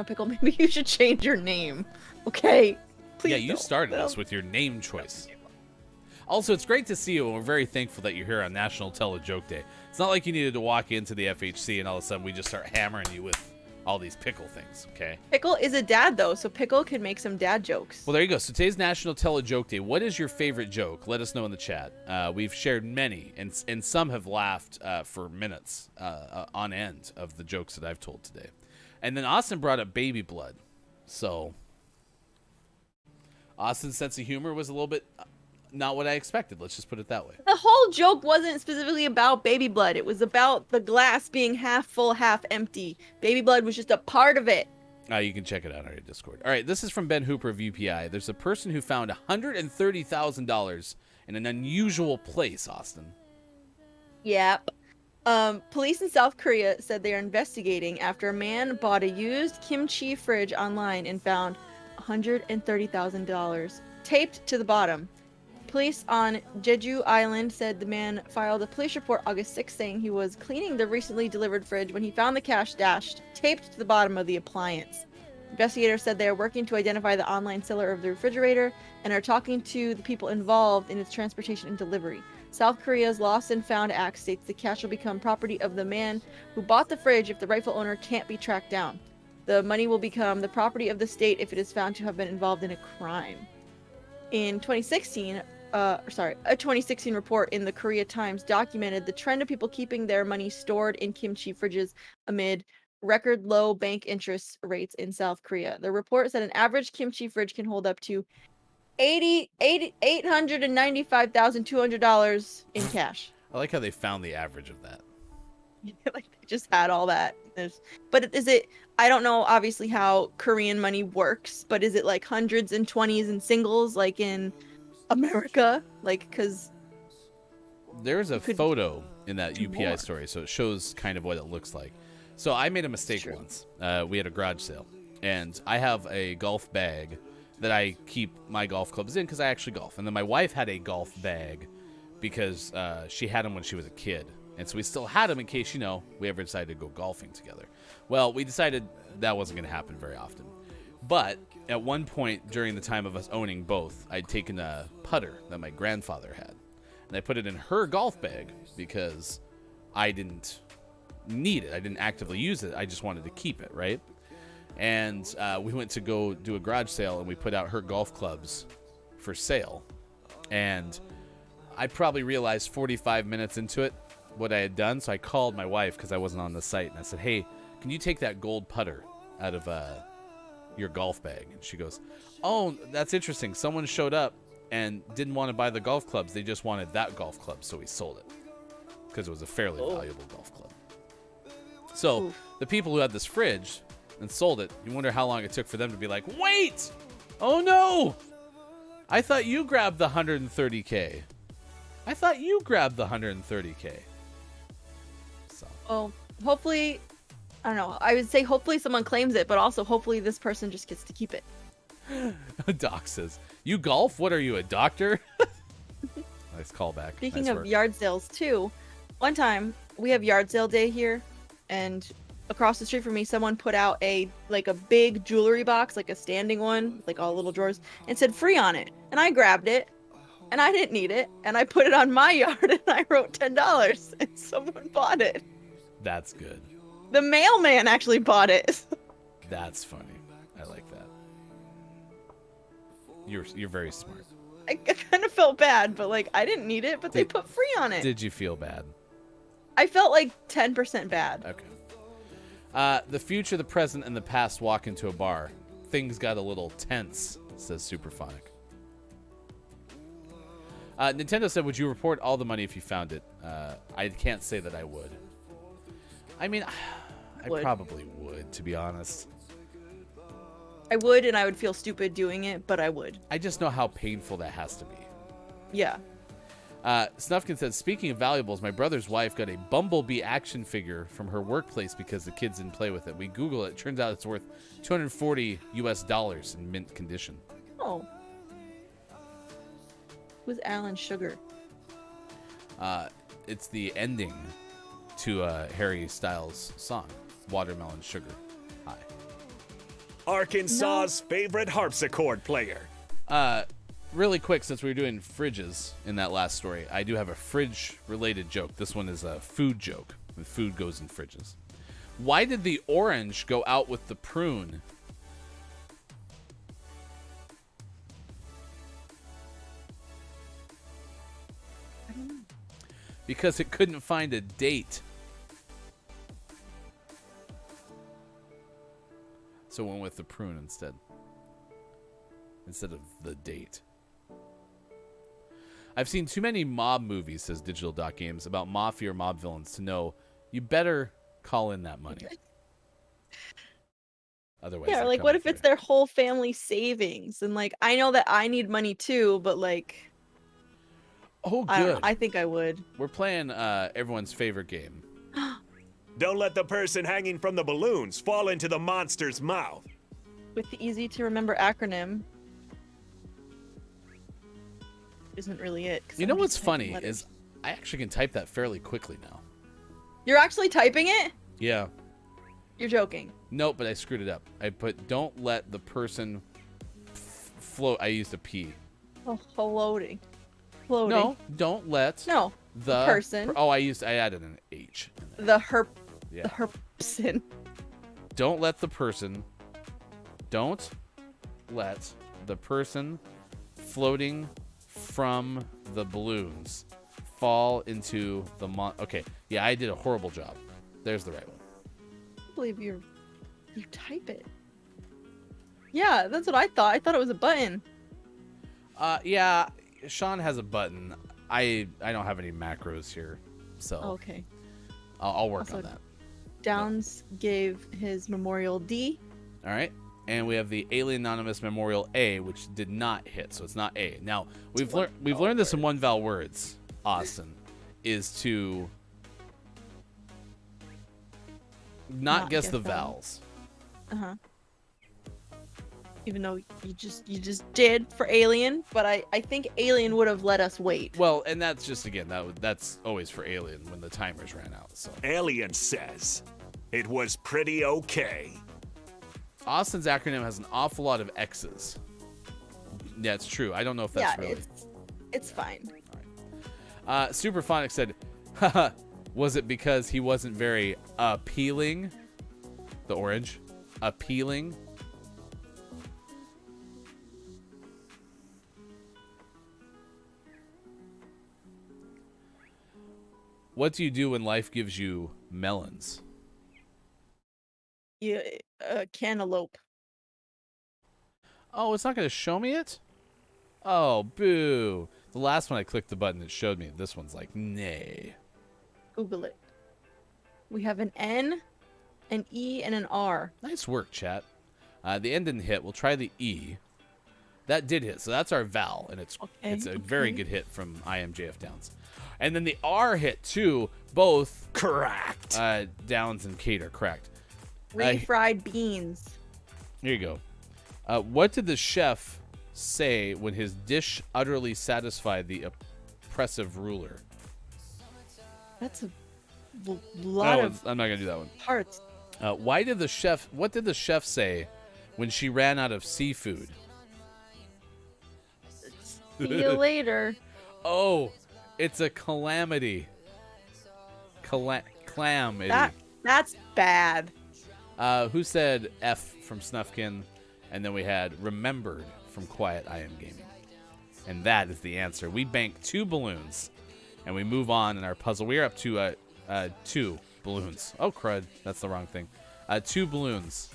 Pickle, maybe you should change your name, okay? Please. Yeah, you don't. started this with your name choice. Also, it's great to see you, and we're very thankful that you're here on National Tell a Joke Day. It's not like you needed to walk into the FHC and all of a sudden we just start hammering you with all these pickle things, okay? Pickle is a dad, though, so Pickle can make some dad jokes. Well, there you go. So today's National Tell a Joke Day. What is your favorite joke? Let us know in the chat. We've shared many, and some have laughed for minutes on end of the jokes that I've told today. And then Austin brought up baby blood. So Austin's sense of humor was a little bit not what I expected. Let's just put it that way. The whole joke wasn't specifically about baby blood. It was about the glass being half full, half empty. Baby blood was just a part of it. You can check it out on our Discord. All right, this is from Ben Hooper of UPI. There's a person who found $130,000 in an unusual place, Austin. Yep. Police in South Korea said they are investigating after a man bought a used kimchi fridge online and found $130,000 taped to the bottom. Police on Jeju Island said the man filed a police report August 6th saying he was cleaning the recently delivered fridge when he found the cash dashed, taped to the bottom of the appliance. Investigators said they are working to identify the online seller of the refrigerator and are talking to the people involved in its transportation and delivery. South Korea's Lost and Found Act states the cash will become property of the man who bought the fridge if the rightful owner can't be tracked down. The money will become the property of the state if it is found to have been involved in a crime. In 2016, a 2016 report in the Korea Times documented the trend of people keeping their money stored in kimchi fridges amid record low bank interest rates in South Korea. The report said an average kimchi fridge can hold up to $895,200 in cash. I like how they found the average of that. Like they just had all that. But is it? I don't know, obviously, how Korean money works. But is it like hundreds and twenties and singles, like in America? Like, because there's a photo in that UPI story, so it shows kind of what it looks like. So I made a mistake once. We had a garage sale, and I have a golf bag that I keep my golf clubs in because I actually golf. And then my wife had a golf bag because she had them when she was a kid. And so we still had them in case, we ever decided to go golfing together. Well, we decided that wasn't going to happen very often. But at one point during the time of us owning both, I'd taken a putter that my grandfather had. And I put it in her golf bag because I didn't need it. I didn't actively use it. I just wanted to keep it, right? And we went to go do a garage sale, and we put out her golf clubs for sale. And I probably realized 45 minutes into it what I had done. So I called my wife because I wasn't on the site, and I said, hey, can you take that gold putter out of your golf bag? And she goes, oh, that's interesting. Someone showed up and didn't want to buy the golf clubs. They just wanted that golf club, so we sold it because it was a fairly valuable golf club. So the people who had this fridge and sold it, you wonder how long it took for them to be like, wait, oh no, I thought you grabbed the 130K. I thought you grabbed the 130K. So. Well, hopefully, I don't know. I would say hopefully someone claims it, but also hopefully this person just gets to keep it. Doc says, you golf? What are you, a doctor? Nice callback. Speaking nice of work. yard sales too, one time we have yard sale day here, and across the street from me, someone put out a big jewelry box, like a standing one, like all little drawers, and said free on it. And I grabbed it, and I didn't need it, and I put it on my yard, and I wrote $10, and someone bought it. That's good. The mailman actually bought it. That's funny. I like that. You're very smart. I kind of felt bad, but I didn't need it, but they put free on it. Did you feel bad? I felt like 10% bad. Okay. The future, the present, and the past walk into a bar. Things got a little tense, says Superphonic. Nintendo said, would you report all the money if you found it? I can't say that I would. I mean, I probably would, to be honest. I would, and I would feel stupid doing it, but I would. I just know how painful that has to be. Yeah. Snufkin says, speaking of valuables, my brother's wife got a Bumblebee action figure from her workplace because the kids didn't play with it. We Google it. Turns out it's worth $240 US in mint condition. Oh. Who's Alan Sugar? It's the ending to Harry Styles' song, Watermelon Sugar High. Arkansas's favorite harpsichord player. Really quick, since we were doing fridges in that last story, I do have a fridge-related joke. This one is a food joke. The food goes in fridges. Why did the orange go out with the prune? I don't know. Because it couldn't find a date. So it went with the prune instead of the date. I've seen too many mob movies, says Digital Doc Games, about mafia or mob villains to know you better call in that money. Otherwise, Yeah, they're what if coming it's for you. their whole family savings? And I know that I need money too, but Oh, I don't good. know. I think I would. We're playing everyone's favorite game. Don't let the person hanging from the balloons fall into the monster's mouth. With the easy to remember acronym. Isn't really it. 'Cause You I'm know just what's typing funny letters. is I actually can type that fairly quickly now. You're actually typing it? Yeah. You're joking. Nope, but I screwed it up. I put don't let the person float. I used a P. Oh, floating. Floating. No, don't let No. the person. I added an H. in The there. the herpson. Don't let the person floating from the balloons fall into the okay. Yeah, I did a horrible job. There's the right one. I can't believe you type it. Yeah, that's what I thought. I thought it was a button. Yeah, Sean has a button. I don't have any macros here, so Oh, okay. I'll work Also, on that. Downs gave his memorial D. All right. And we have the Alien Anonymous Memorial A, which did not hit, so it's not A. Now, we've learned this in one vowel words, Austin, is to not guess the vowels. Uh-huh. Even though you just did for Alien, but I think Alien would have let us wait. Well, and that's just again that's always for Alien when the timers ran out. So Alien says it was pretty okay. Austin's acronym has an awful lot of X's. Yeah, it's true. I don't know if that's really. It's fine. Superphonic said, haha, was it because he wasn't very appealing? The orange. Appealing. What do you do when life gives you melons? Yeah, cantaloupe. Oh, it's not going to show me it? Oh, boo. The last one I clicked the button, it showed me. This one's like, nay. Google it. We have an N, an E, and an R. Nice work, chat. The N didn't hit. We'll try the E. That did hit, so that's our Val, and it's a very good hit from IMJF Downs. And then the R hit too, both correct. Downs and Kate are correct. Refried beans. Here you go. What did the chef say when his dish utterly satisfied the oppressive ruler? That's a lot of I'm not gonna do that one. parts. What did the chef say when she ran out of seafood? See you later. Oh, it's a calamity. Calamity. That's bad. Who said F from Snuffkin? And then we had remembered from Quiet I Am Gaming. And that is the answer. We bank 2 balloons, and we move on in our puzzle. We are up to 2 balloons. Oh, crud. That's the wrong thing. 2 balloons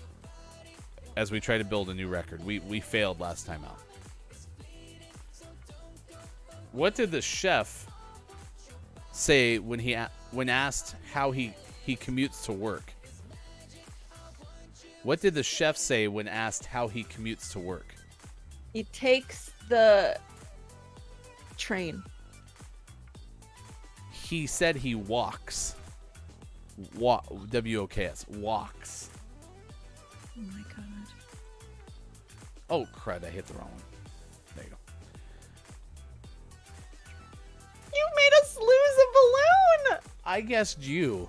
as we try to build a new record. We failed last time out. What did the chef say when asked how he commutes to work? What did the chef say when asked how he commutes to work? He takes the train. He said he walks. W-O-K-S. Walks. Oh my god. Oh, crud. I hit the wrong one. There you go. You made us lose a balloon! I guessed you.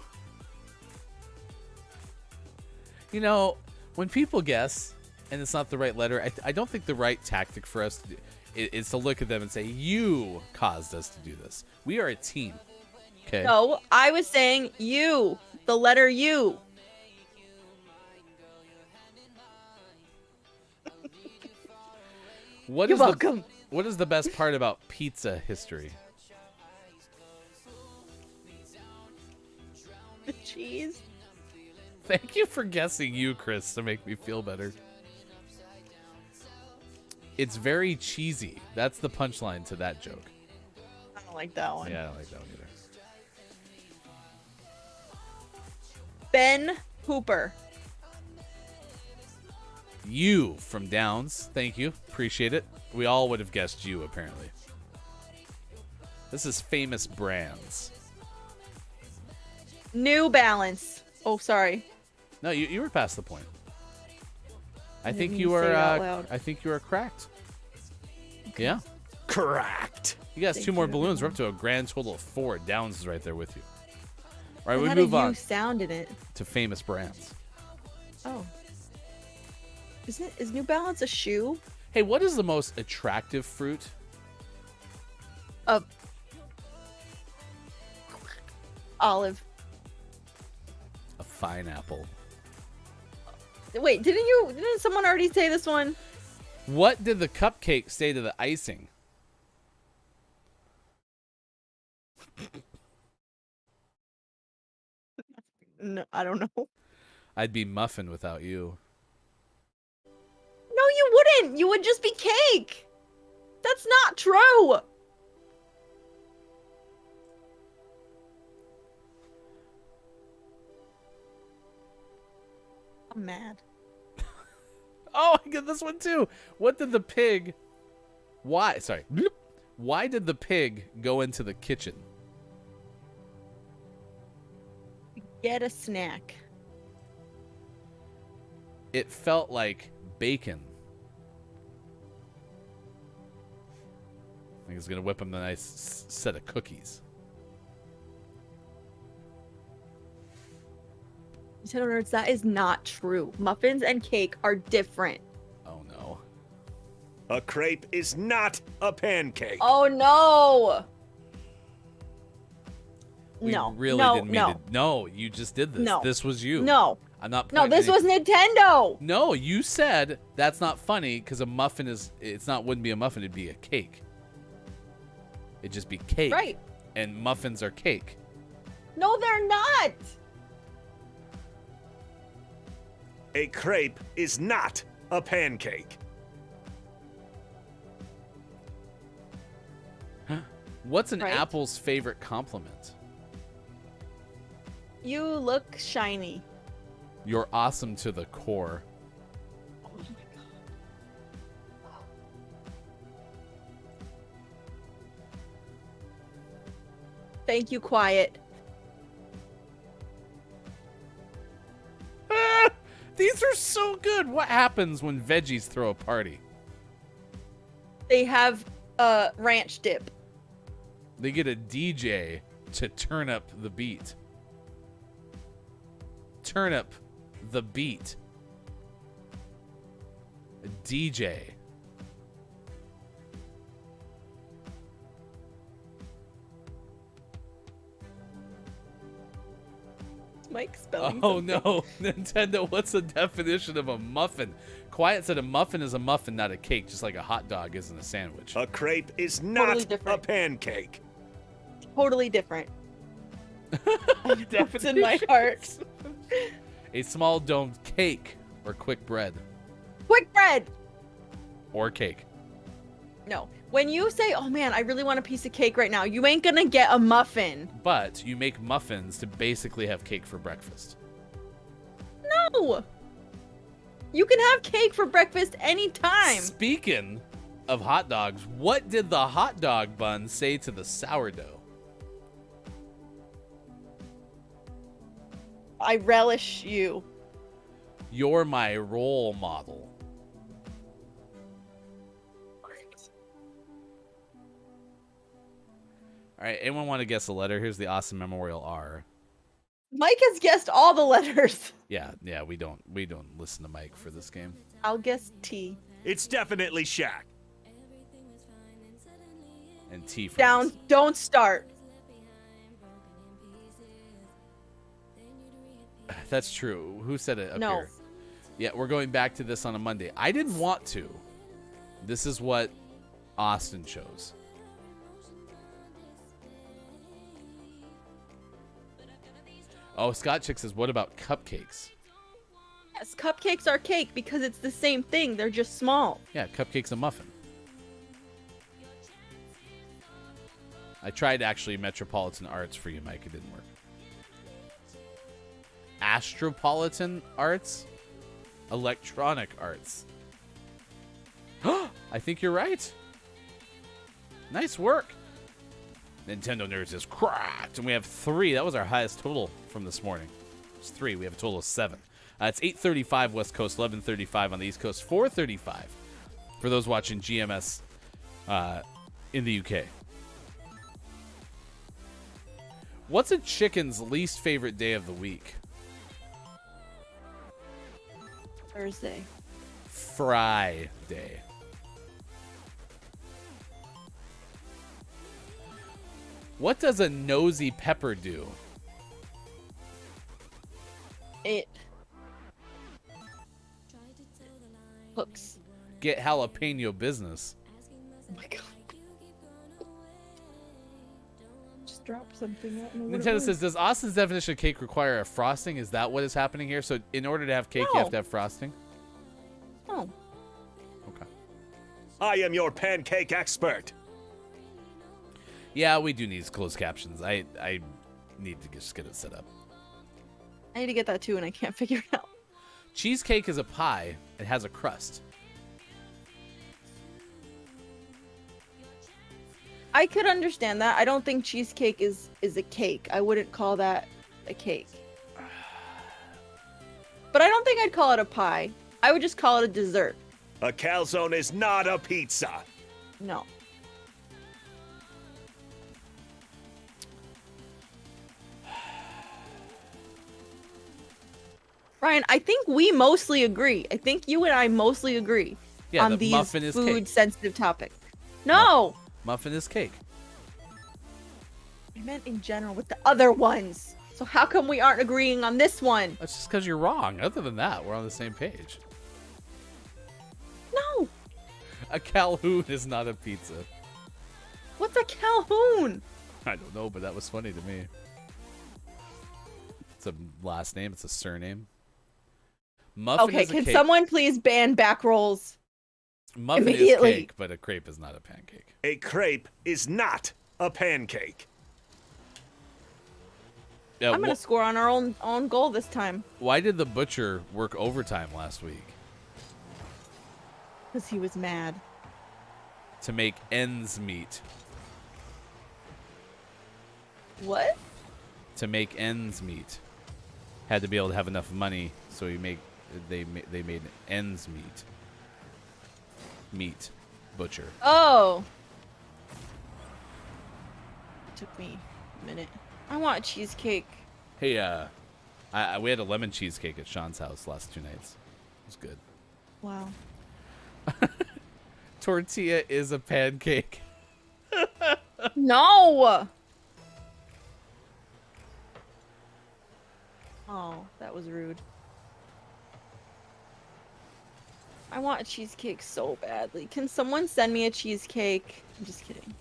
You know, when people guess and it's not the right letter, I don't think the right tactic for us to do is to look at them and say, you caused us to do this. We are a team. Okay. No, I was saying you. The letter U. You're welcome. What is the best part about pizza history? The cheese. Thank you for guessing you, Chris, to make me feel better. It's very cheesy. That's the punchline to that joke. I don't like that one. Yeah, I don't like that one either. Ben Hooper. You from Downs. Thank you. Appreciate it. We all would have guessed you, apparently. This is famous brands. New Balance. Oh, sorry. No, you were past the point. I didn't think mean you to say it out are. loud. I think you are correct. Yeah. Correct. You guys, Thank 2 more you, balloons. We're everyone. up to a grand total of 4. Downs is right there with you. All right, It we had move a U on sound in it. to famous brands. Oh. Is New Balance a shoe? Hey, what is the most attractive fruit? Olive. A fine apple. Wait, didn't someone already say this one? What did the cupcake say to the icing? No, I don't know. I'd be muffin without you. No, you wouldn't. You would just be cake. That's not true. I'm mad. Oh, I get this one too. What did the pig... Why? Sorry. Bloop. Why did the pig go into the kitchen? Get a snack. It felt like bacon think he's gonna whip him a nice set of cookies. Nintendo nerds, that is not true. Muffins and cake are different. Oh no. A crepe is not a pancake. Oh no. We no. really no, didn't mean no. to. No, you just did this. No. This was you. No. I'm not. No, pointing this any- was Nintendo. No, you said that's not funny because a muffin wouldn't be a muffin, it'd be a cake. It'd just be cake. Right. And muffins are cake. No, they're not. A crepe is not a pancake. What's an Right. apple's favorite compliment? You look shiny. You're awesome to the core. Oh my god. Thank you, Quiet. These are so good. What happens when veggies throw a party? They have ranch dip. They get a DJ to turn up the beat. Turn up the beat. A DJ. Mike spelling. Oh something. no, Nintendo, what's the definition of a muffin? Quiet said a muffin is a muffin, not a cake, just like a hot dog isn't a sandwich. A crepe is not Totally a different. pancake. Totally different. It's in my heart. A small domed cake or quick bread Quick bread. or cake. No. When you say, "Oh man, I really want a piece of cake right now," you ain't gonna get a muffin. But you make muffins to basically have cake for breakfast. No. You can have cake for breakfast anytime. Speaking of hot dogs, what did the hot dog bun say to the sourdough? I relish you. You're my role model. All right, anyone want to guess a letter? Here's the awesome Memorial R. Mike has guessed all the letters. Yeah, we don't listen to Mike for this game. I'll guess T. It's definitely Shaq. And T for Down. us. Don't start. That's true. Who said it up No. here? Yeah, we're going back to this on a Monday. I didn't want to. This is what Austin chose. Oh, Scott Chick says, what about cupcakes? Yes, cupcakes are cake because it's the same thing. They're just small. Yeah, cupcakes and muffin. I tried actually Metropolitan Arts for you, Mike. It didn't work. Astropolitan Arts? Electronic Arts. I think you're right. Nice work. Nintendo Nerds is cracked. And we have 3. That was our highest total from this morning. It's 3. We have a total of 7. It's 8:35 West Coast, 11:35 on the East Coast, 4:35 for those watching GMS in the UK. What's a chicken's least favorite day of the week? Thursday. Friday. What does a nosy pepper do? It hooks. Get jalapeno business. Oh my god. Just drop something out in the Nintendo says, does Austin's definition of cake require a frosting? Is that what is happening here? So in order to have cake, you have No. to have frosting? Oh. Okay. I am your pancake expert. Yeah, we do need closed captions. I need to just get it set up. I need to get that too, and I can't figure it out. Cheesecake is a pie. It has a crust. I could understand that. I don't think cheesecake is a cake. I wouldn't call that a cake. But I don't think I'd call it a pie. I would just call it a dessert. A calzone is not a pizza. No. Ryan, I think we mostly agree. I think you and I mostly agree Yeah, on the these muffin is cake. food-sensitive topics. No! Muffin is cake. I meant in general with the other ones. So how come we aren't agreeing on this one? That's just because you're wrong. Other than that, we're on the same page. No! A Calhoun is not a pizza. What's a Calhoun? I don't know, but that was funny to me. It's a last name. It's a surname. Muffin Okay, is a can cake. someone please ban back rolls? Muffin is immediately? cake, but a crepe is not a pancake. A crepe is not a pancake. Yeah, I'm gonna score on our own goal this time. why did the butcher work overtime last week? Because he was mad. To make ends meet. What? To make ends meet. Had to be able to have enough money, so they made ends meet. Meat. Butcher. Oh. Took me a minute. I want a cheesecake. Hey, we had a lemon cheesecake at Sean's house last 2 nights. It was good. Wow. Tortilla is a pancake. No! Oh, that was rude. I want a cheesecake so badly. Can someone send me a cheesecake? I'm just kidding.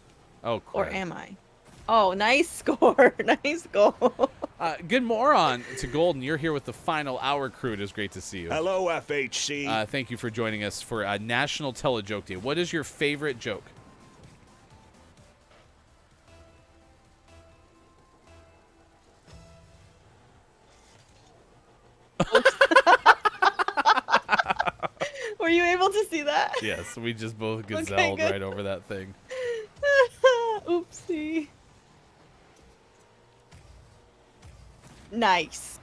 Oh, crap. Or am I? Oh, nice score. Nice goal. Good moron to Golden. You're here with the final hour crew. It is great to see you. Hello, FHC. Thank you for joining us for National Telejoke Day. What is your favorite joke? Were you able to see that? Yes, we just both Okay, gazelled good. right over that thing. Oopsie. Nice.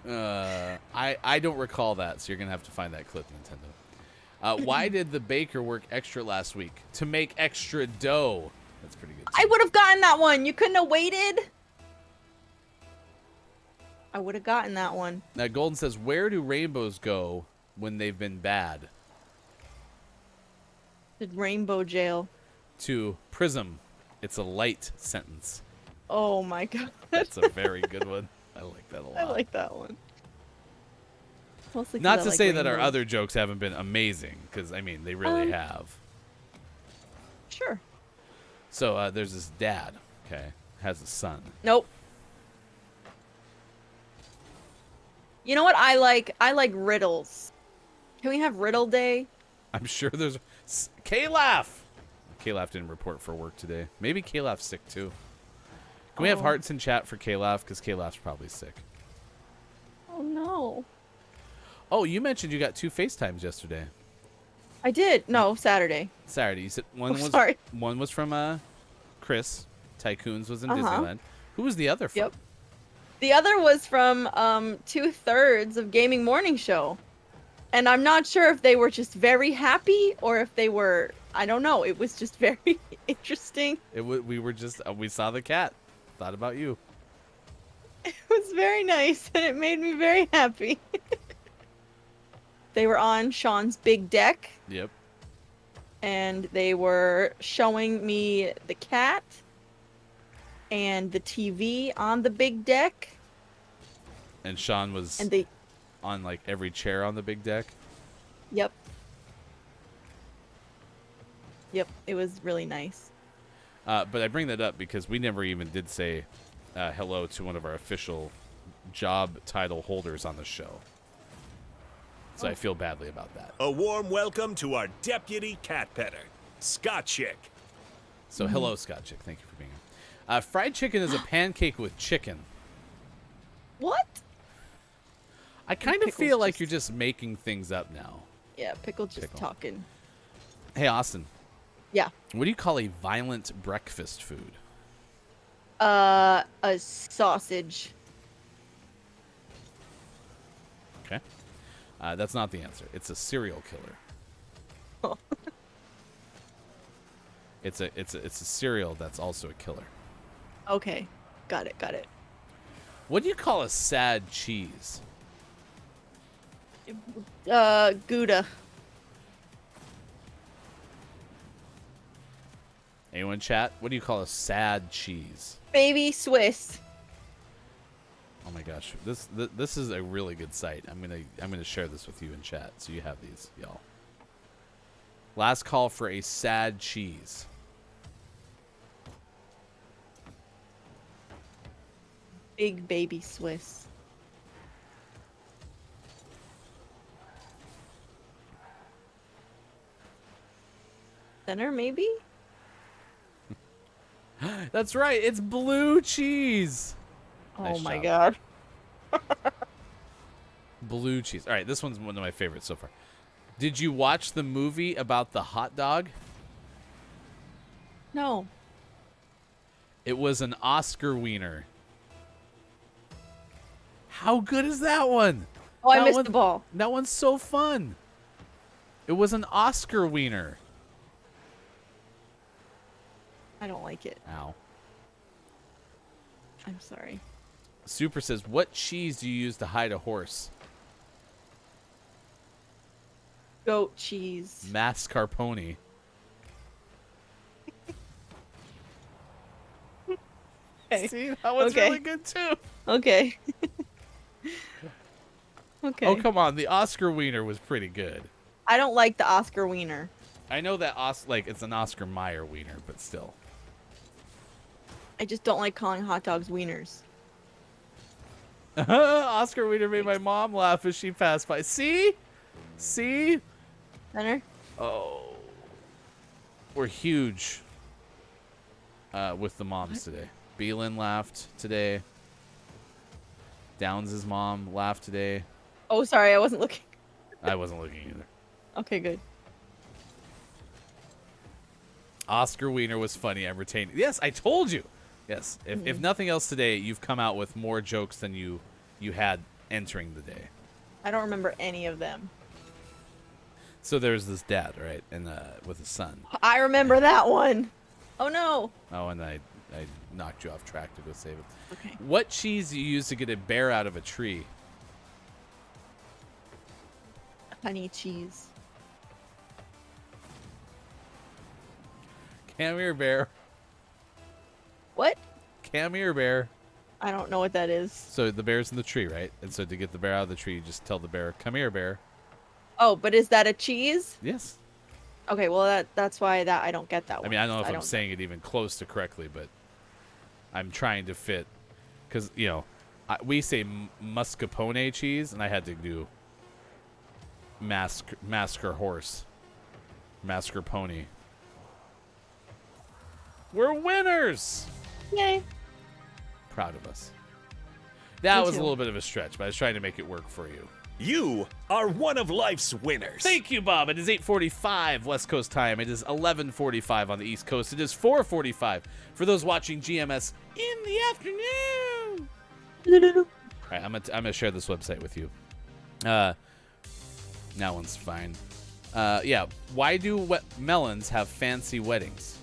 I don't recall that, so you're gonna have to find that clip, Nintendo. Why did the baker work extra last week? To make extra dough. That's pretty good. I would have gotten that one. You couldn't have waited. I would have gotten that one. Now Golden says, where do rainbows go when they've been bad? The rainbow jail. To prism. It's a light sentence. Oh my god. That's a very good one. I like that a lot. I like that one. Mostly 'cause Not I to like say that our rainbows. other jokes haven't been amazing, because, I mean, they really have. Sure. So there's this dad, okay, has a son. Nope. You know what I like? I like riddles. Can we have riddle day? I'm sure there's... K-Laugh! K-Laugh didn't report for work today. Maybe K-Laugh's sick, too. Can we have hearts in chat for K-Laugh? Because K-Laugh's probably sick. Oh no. Oh, you mentioned you got 2 FaceTimes yesterday. I did. No, Saturday. Saturday. You said one was sorry. One was from Chris. Tycoons was in Uh-huh. Disneyland. Who was the other from? Yep. The other was from 2/3 of Gaming Morning Show. And I'm not sure if they were just very happy or if they were, I don't know. It was just very interesting. We were just we saw the cat. Thought about you. It was very nice and it made me very happy. They were on Sean's big deck Yep. and they were showing me the cat and the TV on the big deck. And Sean was And they, on like every chair on the big deck. yep. Yep, it was really nice. But I bring that up because we never even did say hello to one of our official job title holders on the show. So I feel badly about that. A warm welcome to our deputy cat petter, Scott Chick. So hello, Scott Chick. Thank you for being here. Fried chicken is a pancake with chicken. What? I kind of Pickle's feel like just- you're just making things up now. Yeah, Pickle just Pickle. talking. Hey, Austin. Yeah. What do you call a violent breakfast food? A sausage. Okay. That's not the answer. It's a serial killer. Oh. It's a cereal that's also a killer. Okay. Got it, got it. What do you call a sad cheese? Gouda. Anyone chat? What do you call a sad cheese? Baby Swiss. Oh my gosh, this is a really good site. I'm gonna share this with you in chat, so you have these, y'all. Last call for a sad cheese. Big Baby Swiss. Center, maybe? That's right, it's blue cheese. Oh Nice my job. god. Blue cheese. All right, this one's one of my favorites so far. Did you watch the movie about the hot dog? No. It was an Oscar wiener. How good is that one? Oh, I That missed one- the ball. That one's so fun. It was an Oscar wiener. I don't like it. Ow. I'm sorry. Super says, what cheese do you use to hide a horse? Goat cheese. Mascarpone. Okay. See, that one's Okay. really good too. Okay. Okay. Oh, come on. The Oscar wiener was pretty good. I don't like the Oscar wiener. I know that it's an Oscar Mayer wiener, but still. I just don't like calling hot dogs wieners. Oscar wiener made my mom laugh as she passed by. See? See? Center? Oh. We're huge with the moms today. Beelan laughed today. Downs' mom laughed today. Oh, sorry, I wasn't looking. I wasn't looking either. Okay, good. Oscar wiener was funny. I'm retaining. Yes, I told you. Yes. If nothing else today, you've come out with more jokes than you had entering the day. I don't remember any of them. So there's this dad, right, and with his son. I remember that one. Oh no. Oh, and I knocked you off track to go save him. Okay. What cheese do you use to get a bear out of a tree? Honey cheese. Come here, bear. What? Come here, bear. I don't know what that is. So the bear's in the tree, right? And so to get the bear out of the tree, you just tell the bear, "Come here, bear." Oh, but is that a cheese? Yes. Okay, well that's why I don't get that I one. mean, I don't know if I'm saying it even close to correctly, but I'm trying to fit, because we say mascarpone cheese, and I had to do masker horse, mascarpone. We're winners. Yay. Proud of us. That Me was a too. little bit of a stretch, but I was trying to make it work for you. You are one of life's winners. Thank you, Bob. It is 8:45 West Coast time. It is 11:45 on the East Coast. It is 4:45 for those watching GMS in the afternoon. All right, I'm gonna share this website with you. That one's fine. Yeah. Why do melons have fancy weddings?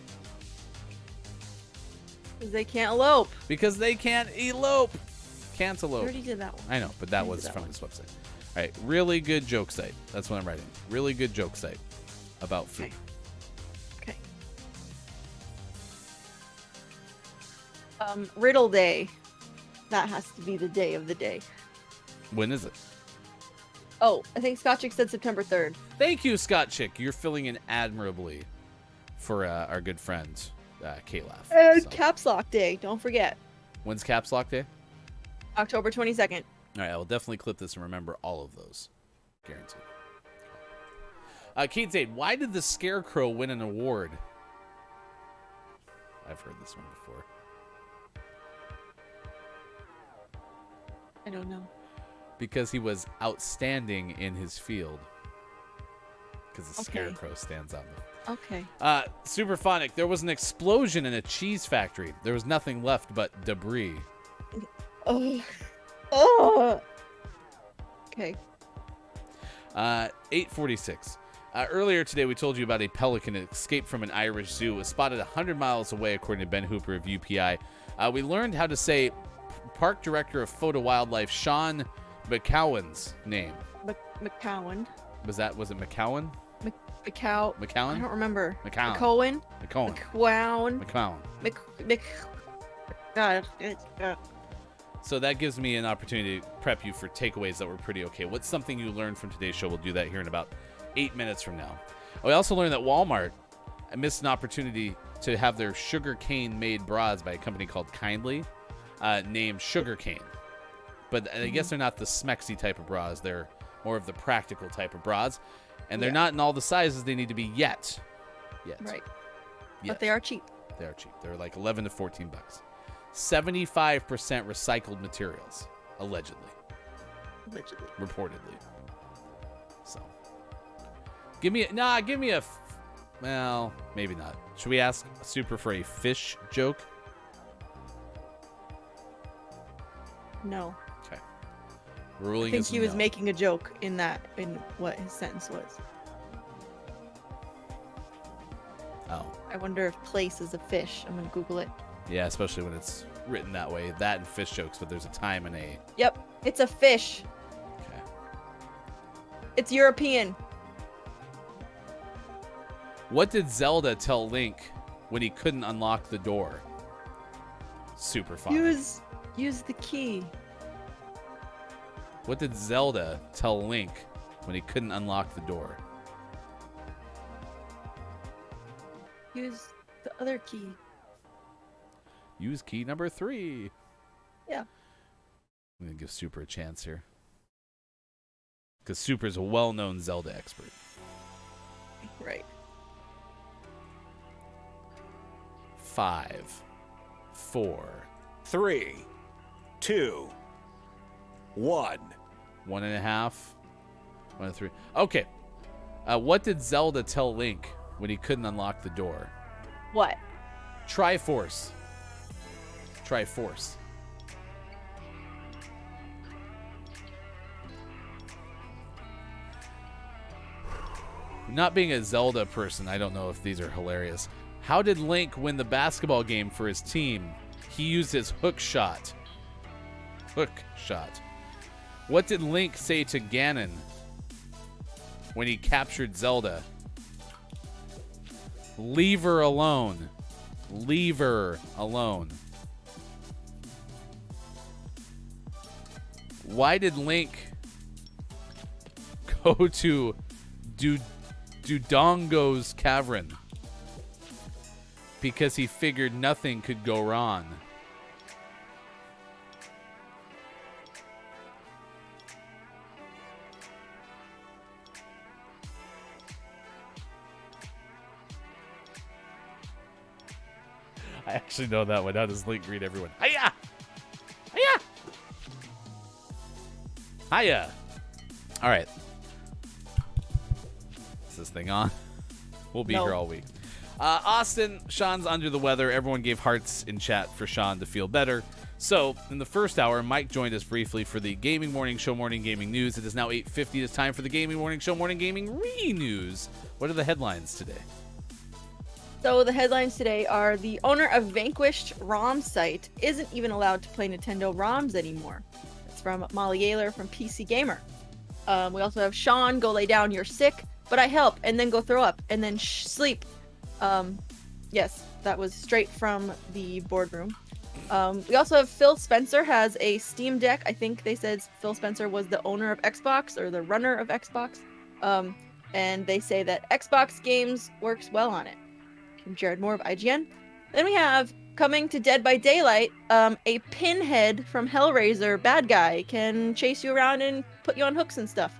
Because they can't elope. Because they can't elope. I Cantaloupe. already did that one. I know, but that I was did that from one. this website. All right, really good joke site. That's what I'm writing. Really good joke site about food. Okay. Riddle Day. That has to be the day of the day. When is it? Oh, I think Scotchick said September 3rd. Thank you, Scott Chick. You're filling in admirably for our good friend, K-Laugh. And So, Caps Lock Day. Don't forget. when's Caps Lock Day? October 22nd. All right, I will definitely clip this and remember all of those. Guaranteed. Kate Zade, why did the Scarecrow win an award? I've heard this one before. I don't know. Because he was outstanding in his field. Because the Okay. Scarecrow stands out. Okay. Superphonic, there was an explosion in a cheese factory. There was nothing left but debris. Oh. Oh. Okay. 8:46. Earlier today, we told you about a pelican that escaped from an Irish zoo. It was spotted 100 miles away, according to Ben Hooper of UPI. We learned how to say park director of Photo Wildlife Sean McCowan's name? McCowan. Was it McCowan? I McCowan? don't remember. McCowan. McCowan. McCowan. McCowan. McCowan. God. So that gives me an opportunity to prep you for takeaways that were pretty okay. What's something you learned from today's show? We'll do that here in about 8 minutes from now. We also learned that Walmart missed an opportunity to have their sugarcane made bras by a company called Kindly, named Sugarcane. But I guess they're not the smexy type of bras. They're more of the practical type of bras. And they're not in all the sizes they need to be yet. Right. Yet. But they are cheap. They are cheap. They're like 11 to 14 bucks. 75% recycled materials, allegedly. Reportedly. So, give me a, well, maybe not. Should we ask Super for a fish joke? No. Okay. Ruling I think is he was no. making a joke in what his sentence was. Oh. I wonder if place is a fish. I'm gonna Google it. Yeah, especially when it's written that way. That and fish jokes, but there's a time and a... Yep, it's a fish. Okay. It's European. What did Zelda tell Link when he couldn't unlock the door? Super fun. Use the key. What did Zelda tell Link when he couldn't unlock the door? Use the other key. Use key number 3. Yeah. I'm going to give Super a chance here. Because Super's a well-known Zelda expert. Right. 5, 4, 3, 2, 1. 1.5, 1 3. Okay. What did Zelda tell Link when he couldn't unlock the door? What? Triforce. Triforce. Not being a Zelda person, I don't know if these are hilarious. How did Link win the basketball game for his team? He used his hook shot. Hook shot. What did Link say to Ganon when he captured Zelda? Leave her alone. Leave her alone. Why did Link go to Dodongo's cavern? Because he figured nothing could go wrong. I actually know that one. How does Link greet everyone? Hiya! Hiya! Hiya! All right. Is this thing on? We'll be here all week. Austin, Sean's under the weather. Everyone gave hearts in chat for Sean to feel better. So, in the first hour, Mike joined us briefly for the Gaming Morning Show Morning Gaming News. It is now 8:50. It's time for the Gaming Morning Show Morning Gaming Re-News. What are the headlines today? So the headlines today are the owner of Vanquished ROM site isn't even allowed to play Nintendo ROMs anymore. It's from Molly Yaler from PC Gamer. We also have Sean, go lay down, you're sick, but I help, and then go throw up, and then sleep. Yes, that was straight from the boardroom. We also have Phil Spencer has a Steam Deck. I think they said Phil Spencer was the owner of Xbox or the runner of Xbox. And they say that Xbox games works well on it. From Jared Moore of IGN. Then we have coming to Dead by Daylight, a pinhead from Hellraiser bad guy can chase you around and put you on hooks and stuff.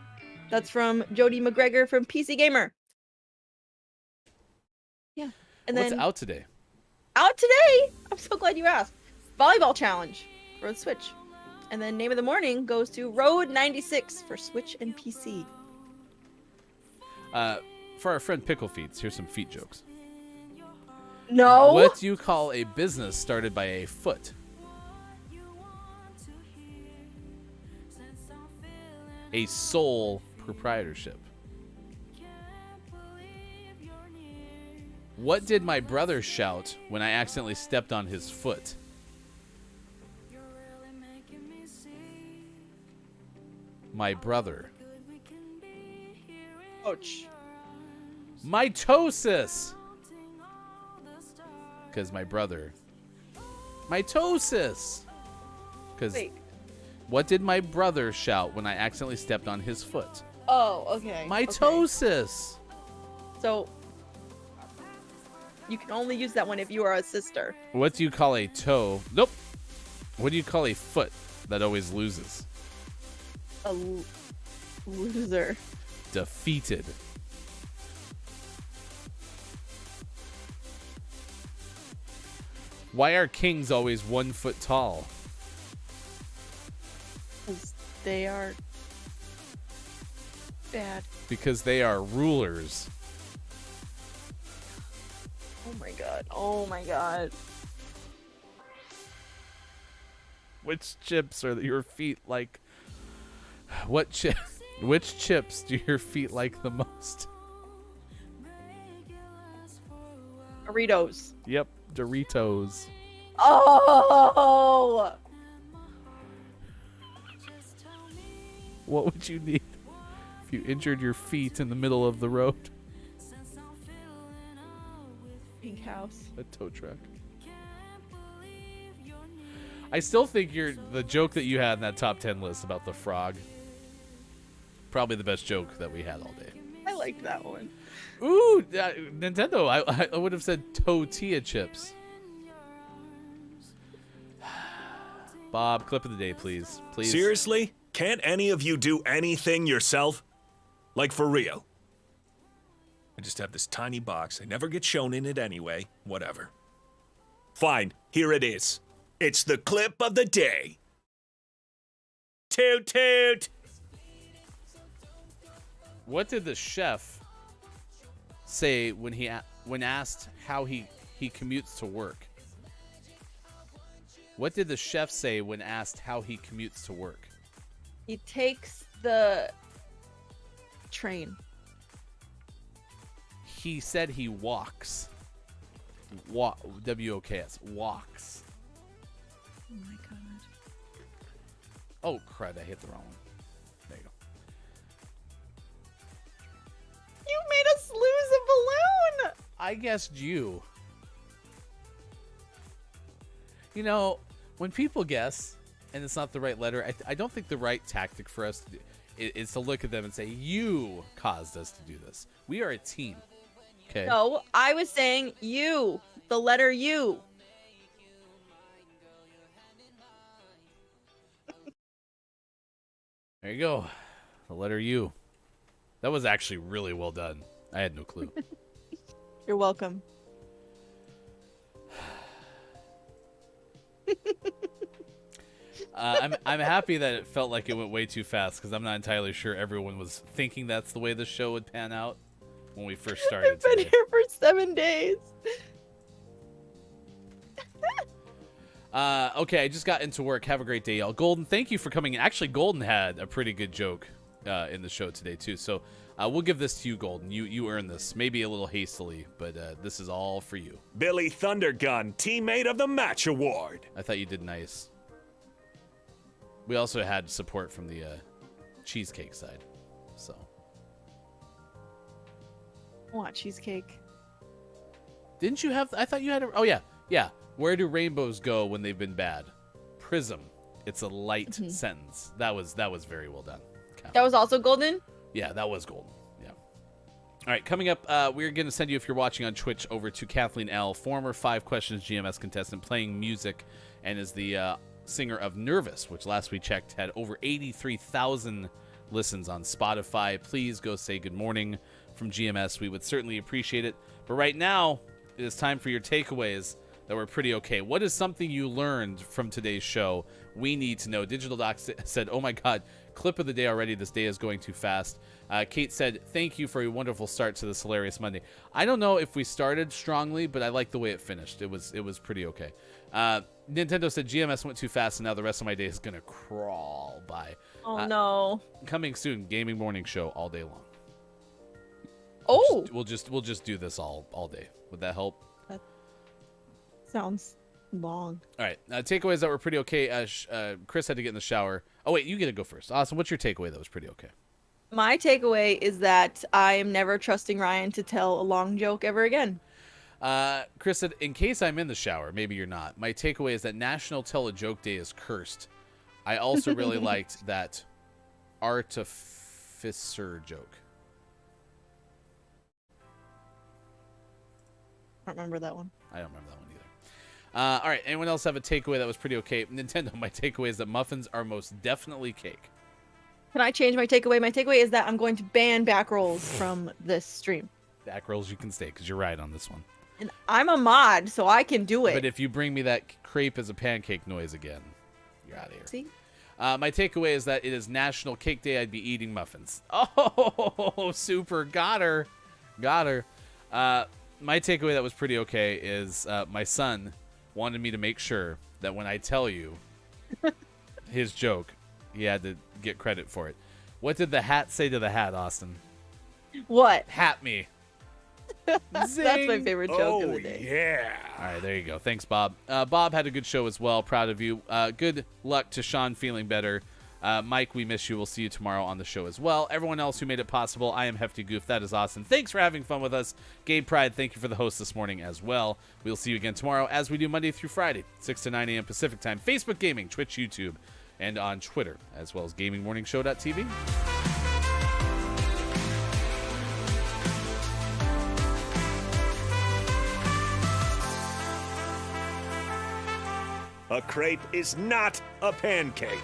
That's from Jody McGregor from PC Gamer. Yeah. And What's then out today? out today, I'm so glad you asked. Volleyball challenge for the Switch. And then name of the morning goes to Road 96 for Switch and PC. For our friend Pickle Feets, here's some feet jokes. No. What do you call a business started by a foot? A sole proprietorship. What did my brother shout when I accidentally stepped on his foot? my brother? Ouch. Mitosis. Because my brother. Mitosis. Because Wait. what did my brother shout when I accidentally stepped on his foot? Oh, okay. Mitosis. Okay. So you can only use that one if you are a sister. What do you call a toe? Nope. What do you call a foot that always loses? A loser. Defeated. Why are kings always 1 foot tall? Because they are bad. Because they are rulers. Oh my god. Oh my god. Which chips are your feet like? Which chips do your feet like the most? Doritos. Yep, Doritos. Oh! What would you need if you injured your feet in the middle of the road? Pink house. A tow truck. I still think the joke that you had in that top 10 list about the frog, probably the best joke that we had all day. I liked that one. Ooh, Nintendo, I would have said tortilla chips. Bob, clip of the day, please. Please. Seriously? Can't any of you do anything yourself? Like for real? I just have this tiny box. I never get shown in it anyway. Whatever. Fine, here it is. It's the clip of the day. Toot toot! What did the chef say when asked how he commutes to work? What did the chef say when asked how he commutes to work? He takes the train. He said he walks. W-O-K-S. Walks. Oh my god. Oh, crud. I hit the wrong one. There you go. You made us lose a balloon! I guessed you. You know, when people guess and it's not the right letter, I don't think the right tactic for us to do is to look at them and say, you caused us to do this. We are a team. Okay? No, I was saying you. The letter U. There you go. The letter U. That was actually really well done. I had no clue. You're welcome. I'm happy that it felt like it went way too fast because I'm not entirely sure everyone was thinking that's the way the show would pan out when we first started. I've been today. here for 7 days. Okay, I just got into work. Have a great day, y'all. Golden, thank you for coming in. Actually, Golden had a pretty good joke in the show today, too. So we'll give this to you, Golden. You earned this. Maybe a little hastily, but this is all for you. Billy Thundergun, Teammate of the Match Award. I thought you did nice. We also had support from the cheesecake side. So. I want cheesecake. Didn't you have... I thought you had... Oh, yeah. Yeah. Where do rainbows go when they've been bad? Prism. It's a light sentence. That was very well done. That was also golden? Yeah, that was golden. Yeah. All right, coming up, we're going to send you, if you're watching on Twitch, over to Kathleen L., former 5 Questions GMS contestant, playing music, and is the singer of Nervous, which last we checked had over 83,000 listens on Spotify. Please go say good morning from GMS. We would certainly appreciate it. But right now, it is time for your takeaways that were pretty okay. What is something you learned from today's show? We need to know. Digital Doc said, oh my God, clip of the day already. This day is going too fast. Kate said, thank you for a wonderful start to this hilarious Monday. I don't know if we started strongly, but I like the way it finished. It was pretty okay. Nintendo said, GMS went too fast, and now the rest of my day is going to crawl by. Oh, no. Coming soon, gaming morning show all day long. Oh! We'll just do this all day. Would that help? Sounds long. All right. Takeaways that were pretty okay. Chris had to get in the shower. Oh, wait. You get to go first. Awesome. What's your takeaway that was pretty okay? My takeaway is that I am never trusting Ryan to tell a long joke ever again. Chris said, in case I'm in the shower, maybe you're not. My takeaway is that National Tell a Joke Day is cursed. I also really liked that artificer joke. I don't remember that one. I don't remember that one either. All right. Anyone else have a takeaway that was pretty okay? Nintendo, my takeaway is that muffins are most definitely cake. Can I change my takeaway? My takeaway is that I'm going to ban back rolls from this stream. Back rolls, you can stay because you're right on this one. And I'm a mod, so I can do it. But if you bring me that crepe as a pancake noise again, you're out of here. See? My takeaway is that it is National Cake Day. I'd be eating muffins. Oh, super. Got her. My takeaway that was pretty okay is my son wanted me to make sure that when I tell you his joke, he had to get credit for it. What did the hat say to the hat, Austin? What? Hat me. That's my favorite joke of the day. Yeah. All right, there you go. Thanks, Bob. Bob had a good show as well. Proud of you. Good luck to Sean feeling better. Mike, we miss you. We'll see you tomorrow on the show as well. Everyone else who made it possible, I am Hefty Goof. That is awesome. Thanks for having fun with us. Gabe Pride, thank you for the host this morning as well. We'll see you again tomorrow as we do Monday through Friday, 6 to 9 a.m. Pacific time. Facebook Gaming, Twitch, YouTube, and on Twitter, as well as GamingMorningShow.tv. A crepe is not a pancake.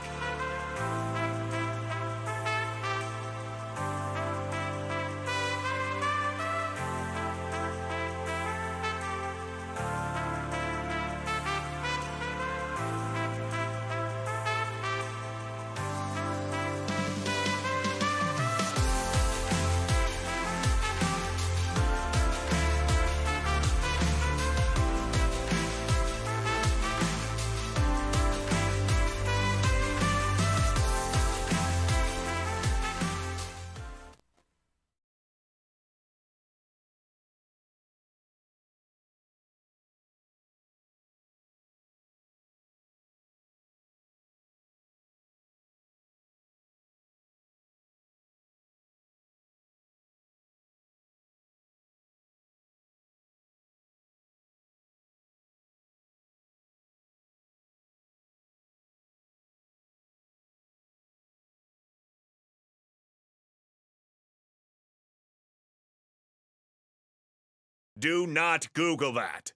Do not Google that.